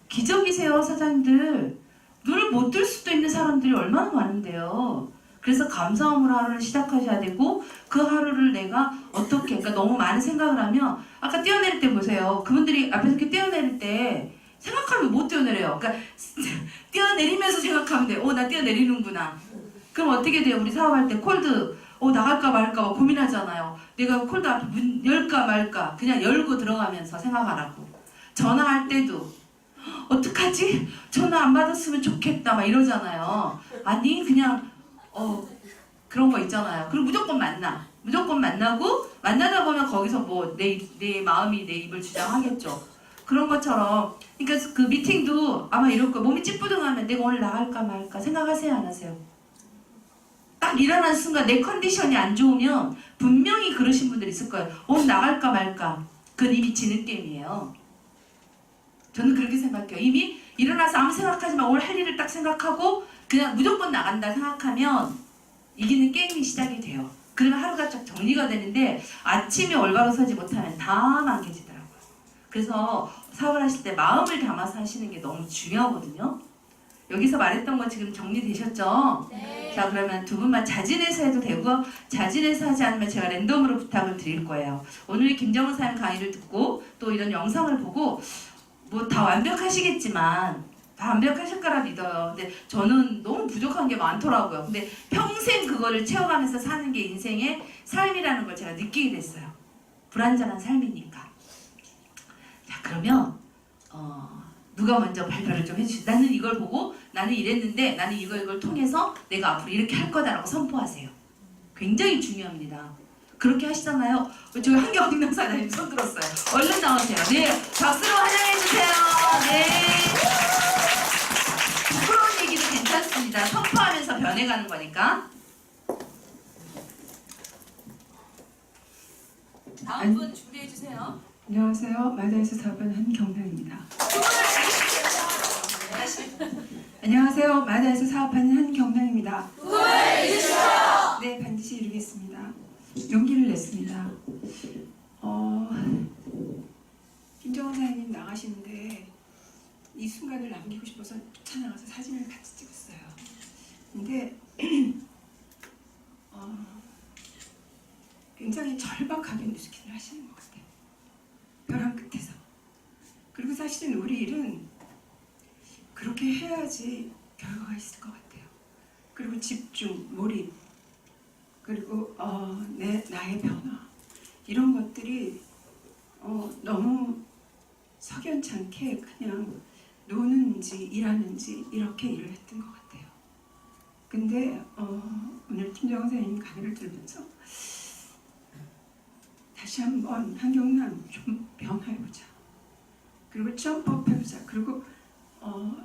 기적이세요, 사장님들. 눈을 못 뜰 수도 있는 사람들이 얼마나 많은데요. 그래서 감사함으로 하루를 시작하셔야 되고 그 하루를 내가 어떻게, 그러니까 너무 많은 생각을 하면 아까 뛰어내릴 때 보세요. 그분들이 앞에서 이렇게 뛰어내릴 때 생각하면 못 뛰어내려요. 그러니까 뛰어내리면서 생각하면 돼요. 나 뛰어내리는구나. 그럼 어떻게 돼요? 우리 사업할 때 콜드 나갈까 말까 고민하잖아요. 내가 콜드 앞에 문 열까 말까 그냥 열고 들어가면서 생각하라고. 전화할 때도 어떡하지? 전화 안 받았으면 좋겠다 막 이러잖아요. 아니 그냥 그런 거 있잖아요. 그리고 무조건 만나. 무조건 만나고 만나다 보면 거기서 뭐 내 마음이 내 입을 주장하겠죠. 그런 것처럼 그러니까 그 미팅도 아마 이럴 거예요. 몸이 찌뿌둥하면 내가 오늘 나갈까 말까 생각하세요 안 하세요? 딱 일어난 순간 내 컨디션이 안 좋으면 분명히 그러신 분들 있을 거예요. 오늘 나갈까 말까. 그건 이미 지는 게임이에요. 저는 그렇게 생각해요. 이미 일어나서 아무 생각하지 마. 오늘 할 일을 딱 생각하고 그냥 무조건 나간다 생각하면 이기는 게임이 시작이 돼요. 그러면 하루가 쫙 정리가 되는데 아침에 올바로 서지 못하면 다 망개지더라고요. 그래서 사업을 하실 때 마음을 담아서 하시는 게 너무 중요하거든요. 여기서 말했던 거 지금 정리되셨죠? 네. 자, 그러면 두 분만 자진해서 해도 되고 자진해서 하지 않으면 제가 랜덤으로 부탁을 드릴 거예요. 오늘 김정은 사장 강의를 듣고 또 이런 영상을 보고 뭐 다 완벽하시겠지만 다 완벽하실 거라 믿어요. 근데 저는 너무 부족한 게 많더라고요. 근데 평생 그거를 채워가면서 사는 게 인생의 삶이라는 걸 제가 느끼게 됐어요. 불완전한 삶이니까. 자, 그러면 누가 먼저 발표를 좀 해주시죠. 나는 이걸 보고 나는 이랬는데 나는 이걸 통해서 내가 앞으로 이렇게 할 거다라고 선포하세요. 굉장히 중요합니다. 그렇게 하시잖아요. 저희 한경영 사장님 손 들었어요. 얼른 나오세요. 네, 박수로 환영해주세요. 네. 부끄러운 얘기도 괜찮습니다. 선포하면서 변해가는 거니까. 다음 분 준비해주세요.
안녕하세요. 마다에서 사업하는 한경남입니다. 안녕하세요. 마다에서 사업하는 한경남입니다. 네, 반드시 이루겠습니다. 용기를 냈습니다. 김정은 사장님 나가시는데 이 순간을 남기고 싶어서 쫓아나가서 사진을 같이 찍었어요. 근데 굉장히 절박하게 뉴스키를 하시는 것 같아요. 벼랑 끝에서. 그리고 사실은 우리 일은 그렇게 해야지 결과가 있을 것 같아요. 그리고 집중, 몰입, 그리고 나의 변화 이런 것들이 너무 석연찮게 그냥 노는지 일하는지 이렇게 일을 했던 것 같아요. 근데 오늘 김정은 선생님 강의를 들으면서 다시 한번 한경남 좀 변화해보자. 그리고 점프업 해보자. 그리고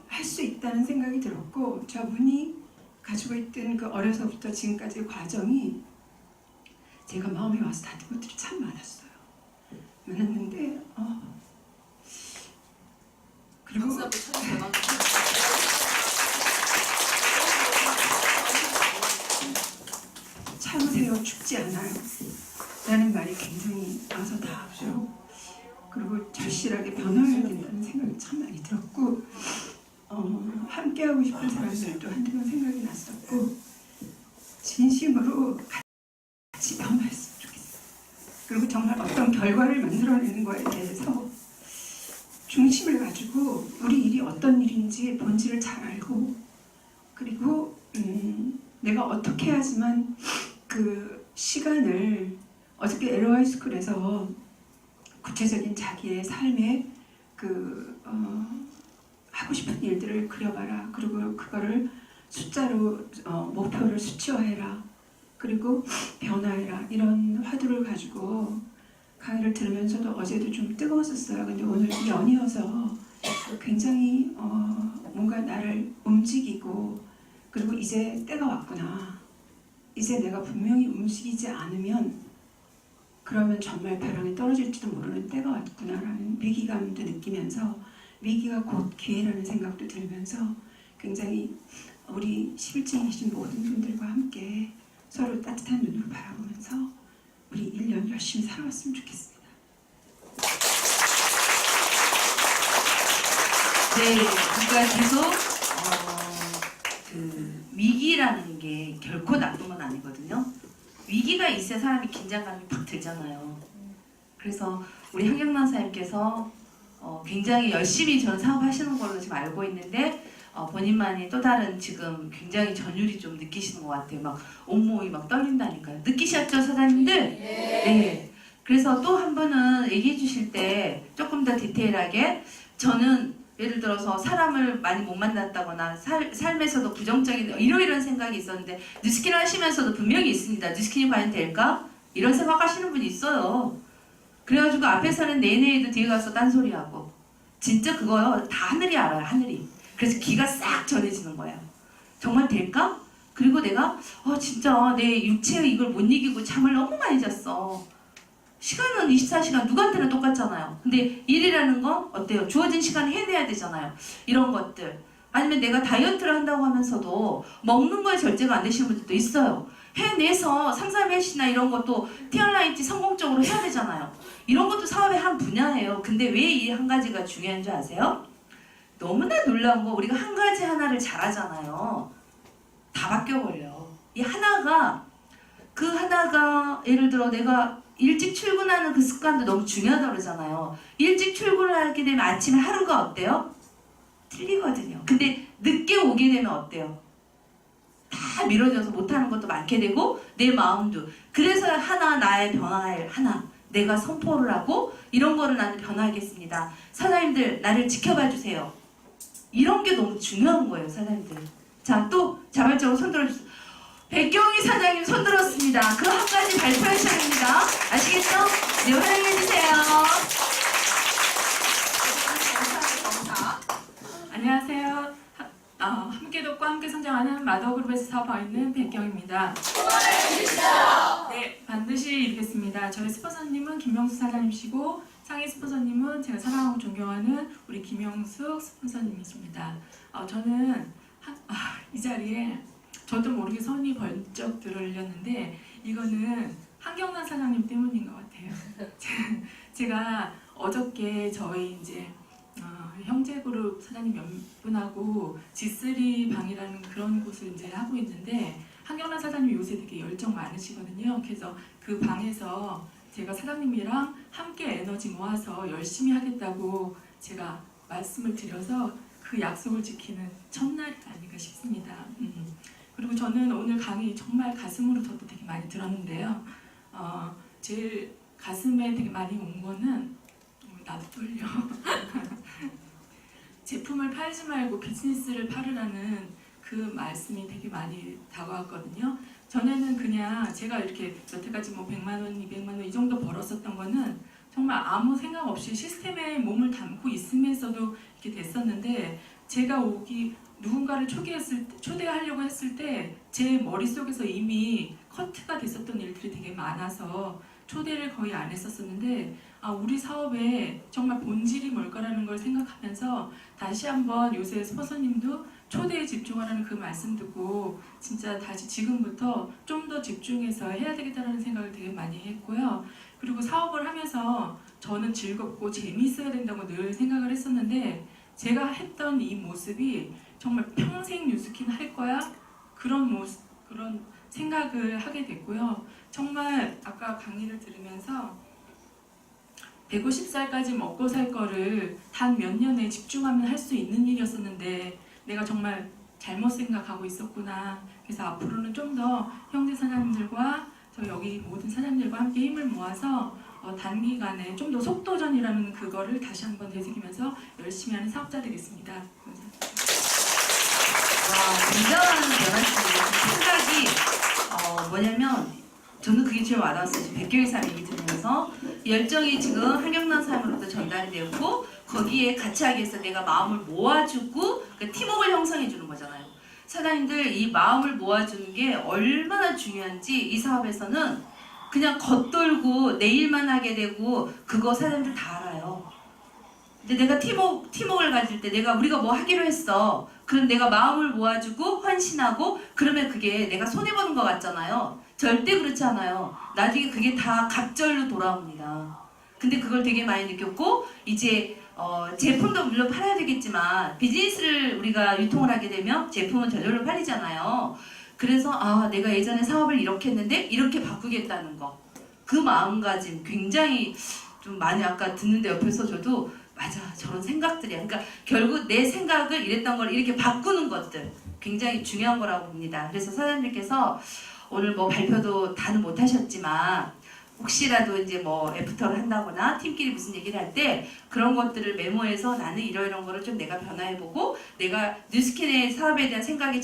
할 수 있다는 생각이 들었고 저분이 가지고 있던 그 어려서부터 지금까지의 과정이 제가 마음에 와서 닿는 것들이 참 많았어요. 많았는데 그리고 참으세요. 죽지 않아요. 라는 말이 굉장히 와서 닿았죠. 그리고 절실하게 변화해야 된다는 생각이 참 많이 들었고 함께하고 싶은 사람들도 한두 명 생각이 났었고 진심으로 같이 변화했으면 좋겠어요. 그리고 정말 어떤 결과를 만들어내는 거에 대해서 중심을 가지고 우리 일이 어떤 일인지 본질을 잘 알고 그리고 내가 어떻게 해야지만 그 시간을 어저께 LOI 스쿨에서 구체적인 자기의 삶의 하고 싶은 일들을 그려봐라. 그리고 그거를 숫자로 목표를 수치화해라. 그리고 변화해라. 이런 화두를 가지고 강의를 들으면서도 어제도 좀 뜨거웠었어요. 근데 오늘 연이어서 굉장히 뭔가 나를 움직이고, 그리고 이제 때가 왔구나. 이제 내가 분명히 움직이지 않으면 그러면 정말 벼랑에 떨어질지도 모르는 때가 왔구나라는 위기감도 느끼면서, 위기가 곧 기회라는 생각도 들면서 굉장히 우리 11층에 계신 모든 분들과 함께 서로 따뜻한 눈으로 바라보면서 우리 1년 열심히 살아왔으면 좋겠습니다.
네, 그러니까 계속 그 위기라는 게 결코 나쁜 건 아니거든요. 위기가 있어야 사람이 긴장감이 팍 들잖아요. 그래서 우리 한경란 사님께서 굉장히 열심히 전 사업하시는 걸로 지금 알고 있는데 본인만이 또 다른 지금 굉장히 전율이 좀 느끼시는 것 같아요. 막 온몸이 막 떨린다니까요. 느끼셨죠, 사장님들? 네. 그래서 또 한 분은 얘기해 주실 때 조금 더 디테일하게, 저는 예를 들어서 사람을 많이 못 만났다거나 삶에서도 부정적인 이런 생각이 있었는데 뉴스킨 하시면서도 분명히 있습니다. 뉴스킨이 과연 될까? 이런 생각하시는 분이 있어요. 그래가지고 앞에서는 내내에도 뒤에 가서 딴소리하고, 진짜 그거요 다 하늘이 알아요. 하늘이. 그래서 기가 싹 전해지는 거예요. 정말 될까? 그리고 내가 진짜 내 육체의 이걸 못 이기고 잠을 너무 많이 잤어. 시간은 24시간 누구한테나 똑같잖아요. 근데 일이라는 건 어때요? 주어진 시간을 해내야 되잖아요. 이런 것들. 아니면 내가 다이어트를 한다고 하면서도 먹는 거에 절제가 안 되시는 분들도 있어요. 해내서 상사매시나 이런 것도 티얼라이트 성공적으로 해야 되잖아요. 이런 것도 사업의 한 분야예요. 근데 왜 이 한 가지가 중요한 줄 아세요? 너무나 놀라운 거, 우리가 한 가지 하나를 잘하잖아요. 다 바뀌어버려요. 이 하나가, 그 하나가 예를 들어 내가 일찍 출근하는 그 습관도 너무 중요하다고 그러잖아요. 일찍 출근을 하게 되면 아침에 하루가 어때요? 틀리거든요. 근데 늦게 오게 되면 어때요? 다 미뤄져서 못하는 것도 많게 되고 내 마음도. 그래서 하나, 나의 변화할 하나, 내가 선포를 하고 이런 거를 나는 변화하겠습니다. 사장님들 나를 지켜봐 주세요. 이런 게 너무 중요한 거예요, 사장님들. 자, 또 자발적으로 손 들어주세요. 백경희 사장님 손 들었습니다. 그 한 가지 발표하셔야 됩니다. 아시겠죠? 네, 환영해주세요.
안녕하세요. 함께 돕고 함께 성장하는 마더그룹에서 사업하고 있는 백경입니다. 네, 반드시 이루겠습니다. 저희 스폰서님은 김명수 사장님이시고 상위 스폰서님은 제가 사랑하고 존경하는 우리 김영숙 스폰서님이십니다. 저는 이 자리에 저도 모르게 손이 벌쩍 들어올렸는데 이거는 한경란 사장님 때문인 것 같아요. 제가 어저께 저희 이제 형제그룹 사장님 몇 분하고 G3 방이라는 그런 곳을 이제 하고 있는데 한경란 사장님 요새 되게 열정 많으시거든요. 그래서 그 방에서 제가 사장님이랑 함께 에너지 모아서 열심히 하겠다고 제가 말씀을 드려서 그 약속을 지키는 첫날이 아닌가 싶습니다. 그리고 저는 오늘 강의 정말 가슴으로 저도 되게 많이 들었는데요. 제일 가슴에 되게 많이 온 거는 나도 떨려. 제품을 팔지 말고 비즈니스를 팔으라는 그 말씀이 되게 많이 다가왔거든요. 전에는 그냥 제가 이렇게 여태까지 뭐 100만 원, 200만 원 이 정도 벌었었던 거는 정말 아무 생각 없이 시스템에 몸을 담고 있으면서도 이렇게 됐었는데 제가 누군가를 초대하려고 했을 때 제 머릿속에서 이미 커트가 됐었던 일들이 되게 많아서 초대를 거의 안 했었었는데 우리 사업의 정말 본질이 뭘까라는 걸 생각하면서 다시 한번 요새 스폰서님도 초대에 집중하라는 그 말씀 듣고 진짜 다시 지금부터 좀 더 집중해서 해야 되겠다는 생각을 되게 많이 했고요. 그리고 사업을 하면서 저는 즐겁고 재미있어야 된다고 늘 생각을 했었는데 제가 했던 이 모습이 정말 평생 뉴스킨 할 거야? 그런 생각을 하게 됐고요. 정말 아까 강의를 들으면서 150살까지 먹고 살 거를 단 몇 년에 집중하면 할 수 있는 일이었었는데 내가 정말 잘못 생각하고 있었구나. 그래서 앞으로는 좀 더 형제 사장님들과 저 여기 모든 사장님들과 함께 힘을 모아서 단기간에 좀 더 속도전이라는 그거를 다시 한번 되새기면서 열심히 하는 사업자 되겠습니다. 감사합니다.
와, 굉장한 변화시네요. 생각이 뭐냐면 저는 그게 제일 와닿았어요. 지금 백교일사 얘기 들으면서 열정이 지금 한경남 사람으로부터 전달이 되었고 거기에 같이 하기 위해서 내가 마음을 모아주고 그 팀워크를 형성해 주는 거잖아요. 사장님들 이 마음을 모아주는 게 얼마나 중요한지 이 사업에서는 그냥 겉돌고 내일만 하게 되고 그거 사장님들 다 알아요. 근데 내가 팀워크를 가질 때 우리가 뭐 하기로 했어. 그럼 내가 마음을 모아주고 헌신하고 그러면 그게 내가 손해보는 것 같잖아요. 절대 그렇지 않아요. 나중에 그게 다 갑절로 돌아옵니다. 근데 그걸 되게 많이 느꼈고 이제 제품도 물론 팔아야 되겠지만 비즈니스를 우리가 유통을 하게 되면 제품은 저절로 팔리잖아요. 그래서 내가 예전에 사업을 이렇게 했는데 이렇게 바꾸겠다는 거. 그 마음가짐 굉장히 좀 많이 아까 듣는데 옆에서 저도 맞아 저런 생각들이야. 그러니까 결국 내 생각을 이랬던 걸 이렇게 바꾸는 것들 굉장히 중요한 거라고 봅니다. 그래서 사장님께서 오늘 뭐 발표도 다는 못 하셨지만 혹시라도 이제 뭐 애프터를 한다거나 팀끼리 무슨 얘기를 할 때 그런 것들을 메모해서 나는 이런 거를 좀 내가 변화해보고 내가 뉴스킨의 사업에 대한 생각이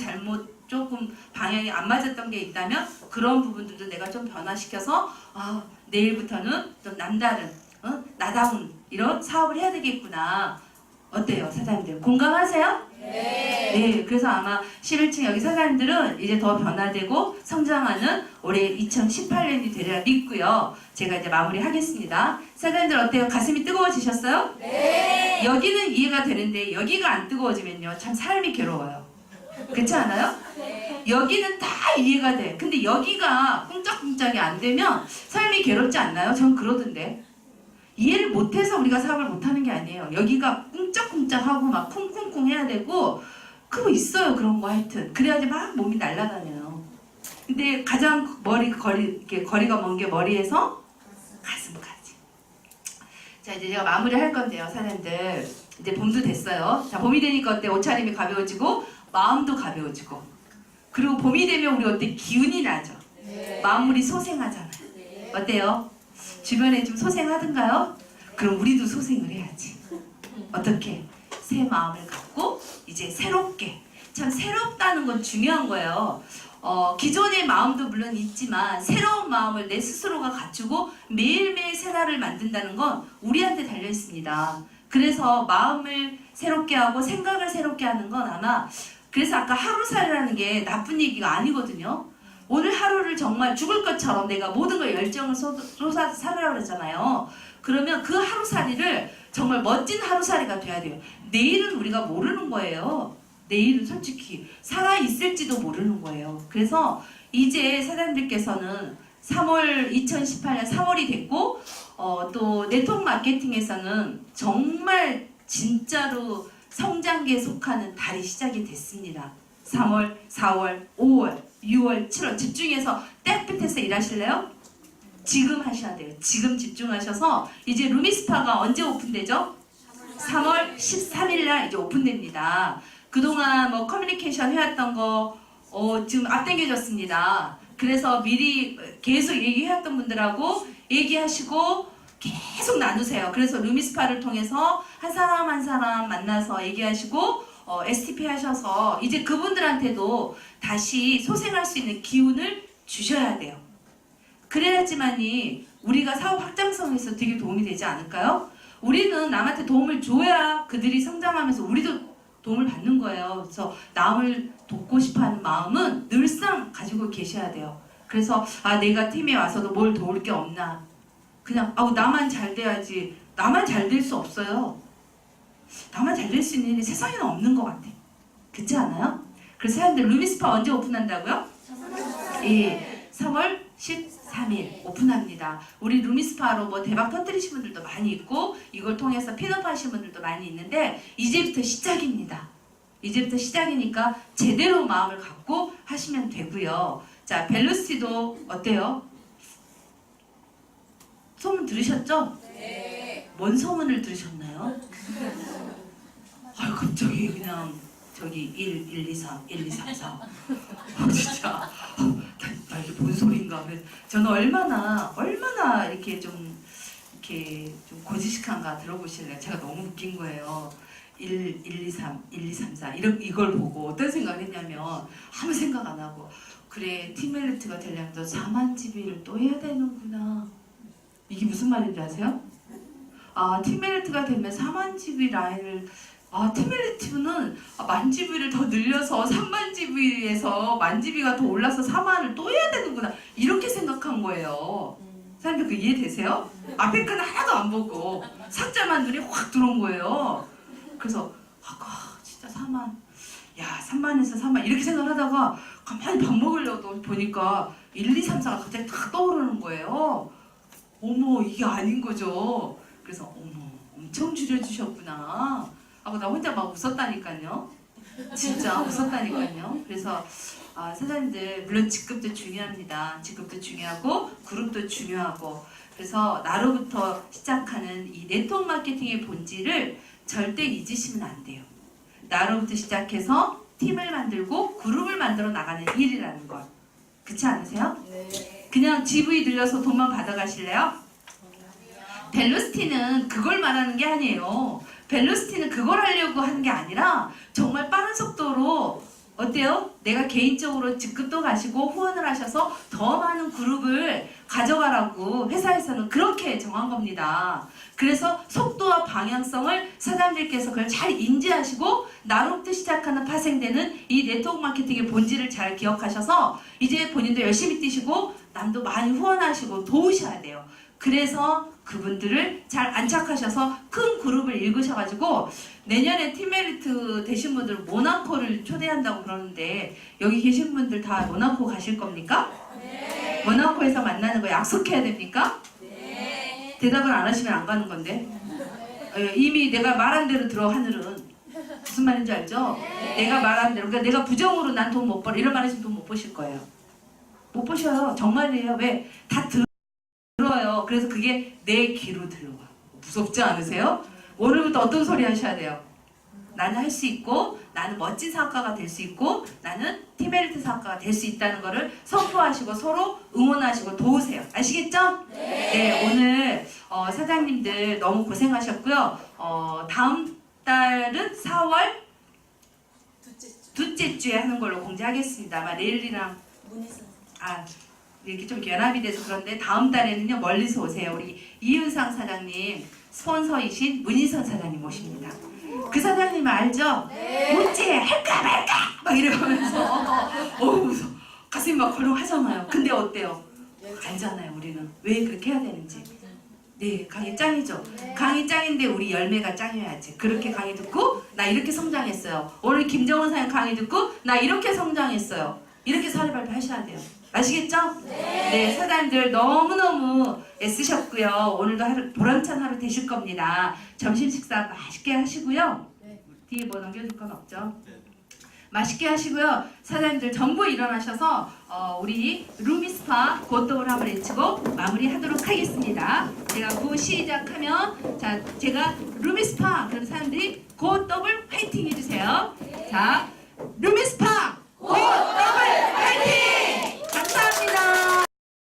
조금 방향이 안 맞았던 게 있다면 그런 부분들도 내가 좀 변화시켜서 내일부터는 좀 남다른 나다운 이런 사업을 해야 되겠구나. 어때요 사장님들 공감하세요? 네. 그래서 아마 11층 여기 사장님들은 이제 더 변화되고 성장하는 올해 2018년이 되리라 믿고요. 제가 이제 마무리하겠습니다. 사장님들 어때요? 가슴이 뜨거워지셨어요? 네. 여기는 이해가 되는데 여기가 안 뜨거워지면요 참 삶이 괴로워요. 그렇지 않아요? 네. 여기는 다 이해가 돼. 근데 여기가 꿍짝꿍짝이 안 되면 삶이 괴롭지 않나요? 전 그러던데. 이해를 못해서 우리가 사업을 못하는 게 아니에요. 여기가 꿍짝꿍짝하고 막 쿵쿵쿵 해야 되고 그거 있어요. 그런 거 하여튼. 그래야지 막 몸이 날아다녀요. 근데 가장 거리가 먼 게 머리에서 가슴까지. 자 이제 제가 마무리할 건데요. 사장님들 이제 봄도 됐어요. 자 봄이 되니까 어때? 옷차림이 가벼워지고 마음도 가벼워지고 그리고 봄이 되면 우리 어때? 기운이 나죠. 마음물이 소생하잖아요. 어때요? 주변에 좀 소생하던가요? 그럼 우리도 소생을 해야지. 어떻게? 새 마음을 갖고 이제 새롭게. 참 새롭다는 건 중요한 거예요. 기존의 마음도 물론 있지만 새로운 마음을 내 스스로가 갖추고 매일매일 새날을 만든다는 건 우리한테 달려 있습니다. 그래서 마음을 새롭게 하고 생각을 새롭게 하는 건 아마 그래서 아까 하루살이라는 게 나쁜 얘기가 아니거든요. 오늘 하루를 정말 죽을 것처럼 내가 모든 걸 열정을 쏟아서 살아라 그랬잖아요. 그러면 그 하루살이를 정말 멋진 하루살이가 돼야 돼요. 내일은 우리가 모르는 거예요. 내일은 솔직히 살아있을지도 모르는 거예요. 그래서 이제 사장님들께서는 2018년 3월이 됐고 또 네트워크 마케팅에서는 정말 진짜로 성장기에 속하는 달이 시작이 됐습니다. 3월, 4월, 5월, 6월, 7월 집중해서 땡볕에서 일하실래요? 지금 하셔야 돼요. 지금 집중하셔서 이제 루미스파가 언제 오픈되죠? 3월 13일날 이제 오픈됩니다. 그동안 뭐 커뮤니케이션 해왔던 거 지금 앞당겨졌습니다. 그래서 미리 계속 얘기해왔던 분들하고 얘기하시고 계속 나누세요. 그래서 루미스파를 통해서 한 사람 한 사람 만나서 얘기하시고 STP 하셔서 이제 그분들한테도 다시 소생할 수 있는 기운을 주셔야 돼요. 그래야지만이 우리가 사업 확장성에서 되게 도움이 되지 않을까요? 우리는 남한테 도움을 줘야 그들이 성장하면서 우리도 도움을 받는 거예요. 그래서 남을 돕고 싶어하는 마음은 늘상 가지고 계셔야 돼요. 그래서 내가 팀에 와서도 뭘 도울 게 없나. 그냥 나만 잘 돼야지. 나만 잘 될 수 없어요. 나만 잘 될 수 있는 일이 세상에는 없는 것 같아. 그렇지 않아요? 그래서 사람들 루미스파 언제 오픈한다고요? 3월 13일 오픈합니다. 우리 루미스파로 뭐 대박 터뜨리신 분들도 많이 있고 이걸 통해서 핀업 하신 분들도 많이 있는데 이제부터 시작입니다. 이제부터 시작이니까 제대로 마음을 갖고 하시면 되고요. 자, 벨로시티도 어때요? 소문 들으셨죠? 네. 뭔 소문을 들으셨나요? 갑자기 그냥 저기 1, 2, 3, 1, 2, 3, 4 진짜 나 이게 뭔 소리인가. 그래서 저는 얼마나 이렇게 좀 고지식한가 들어보실래요? 제가 너무 웃긴 거예요. 1, 2, 3, 1, 2, 3, 4 이걸 보고 어떤 생각을 했냐면 아무 생각 안 하고 그래 티멜리트가 되려면 너 4만 GB를 또 해야 되는구나. 이게 무슨 말인지 아세요? 아 티멜리트가 되면 4만 GB 라인을 티멜리트는 1만 GB를 더 늘려서 3만 GB에서 1만 GB가 더 올라서 4만을 또 해야 되는구나 이렇게 생각한 거예요. 사람들 그 이해되세요? 앞에 건 하나도 안 보고 삭제만 눈에 확 들어온 거예요. 그래서 진짜 4만, 야 3만에서 4만 이렇게 생각을 하다가 가만히 밥 먹으려고 보니까 1, 2, 3, 4가 갑자기 탁 떠오르는 거예요. 어머 이게 아닌 거죠. 그래서 어머 엄청 줄여주셨구나 하고 나 혼자 막 웃었다니까요. 진짜 웃었다니까요. 그래서 사장님들 물론 직급도 중요합니다. 직급도 중요하고 그룹도 중요하고 그래서 나로부터 시작하는 이 네트워크 마케팅의 본질을 절대 잊으시면 안 돼요. 나로부터 시작해서 팀을 만들고 그룹을 만들어 나가는 일이라는 것. 그렇지 않으세요?
네.
그냥 GV 들려서 돈만 받아가실래요? 벨로시티는 그걸 말하는 게 아니에요. 벨로시티는 그걸 하려고 하는 게 아니라 정말 빠른 속도로 어때요? 내가 개인적으로 직급도 가시고 후원을 하셔서 더 많은 그룹을 가져가라고 회사에서는 그렇게 정한 겁니다. 그래서 속도와 방향성을 사장님들께서 그걸 잘 인지하시고 나로부터 시작하는 파생되는 이 네트워크 마케팅의 본질을 잘 기억하셔서 이제 본인도 열심히 뛰시고 남도 많이 후원하시고 도우셔야 돼요. 그래서 그분들을 잘 안착하셔서 큰 그룹을 읽으셔가지고 내년에 팀메리트 되신 분들 모나코를 초대한다고 그러는데 여기 계신 분들 다 모나코 가실 겁니까? 네. 모나코에서 만나는 거 약속해야 됩니까? 네. 대답을 안 하시면 안 가는 건데 이미 내가 말한 대로 들어 하늘은 무슨 말인지 알죠? 네. 내가 말한 대로 그러니까 내가 부정으로 난 돈 못 벌어 이런 말 하시면 돈 못 버실 거예요. 못 버셔요. 정말이에요. 왜? 다 들어요. 그래서 그게 내 귀로 들어와. 무섭지 않으세요? 오늘부터 어떤 소리 하셔야 돼요? 나는 할 수 있고 나는 멋진 사업가가 될 수 있고 나는 티메리트 사업가가 될 수 있다는 거를 선포하시고 서로 응원하시고 도우세요. 아시겠죠? 네. 오늘 사장님들 너무 고생하셨고요. 다음 달은 4월 둘째 주에 하는 걸로 공지하겠습니다. 아마 내일이랑 이렇게 좀 연합이 돼서 그런데 다음 달에는요 멀리서 오세요. 우리 이윤상 사장님 스폰서이신 문희선 사장님 모십니다. 그 사장님 알죠? 네. 어째 할까 말까 막 이러면서 무서워. 가슴이 막 걸렁하잖아요. 근데 어때요? 알잖아요. 우리는 왜 그렇게 해야 되는지. 네, 강의 짱이죠. 강의 짱인데 우리 열매가 짱이어야지. 그렇게 강의 듣고 나 이렇게 성장했어요. 오늘 김정은 사장님 강의 듣고 나 이렇게 성장했어요. 이렇게 사례발표 하셔야 돼요. 아시겠죠? 네, 사장님들 너무너무 애쓰셨고요. 오늘도 하루 보람찬 하루 되실 겁니다. 점심 식사 맛있게 하시고요. 뒤에 뭐 넘겨줄 건 없죠? 맛있게 하시고요. 사장님들 전부 일어나셔서 우리 루미스파 고떡을 한번 외치고 마무리하도록 하겠습니다. 제가 구 시작하면 자 제가 루미스파 그럼 사람들이 고떡을 화이팅 해주세요. 자 루미스파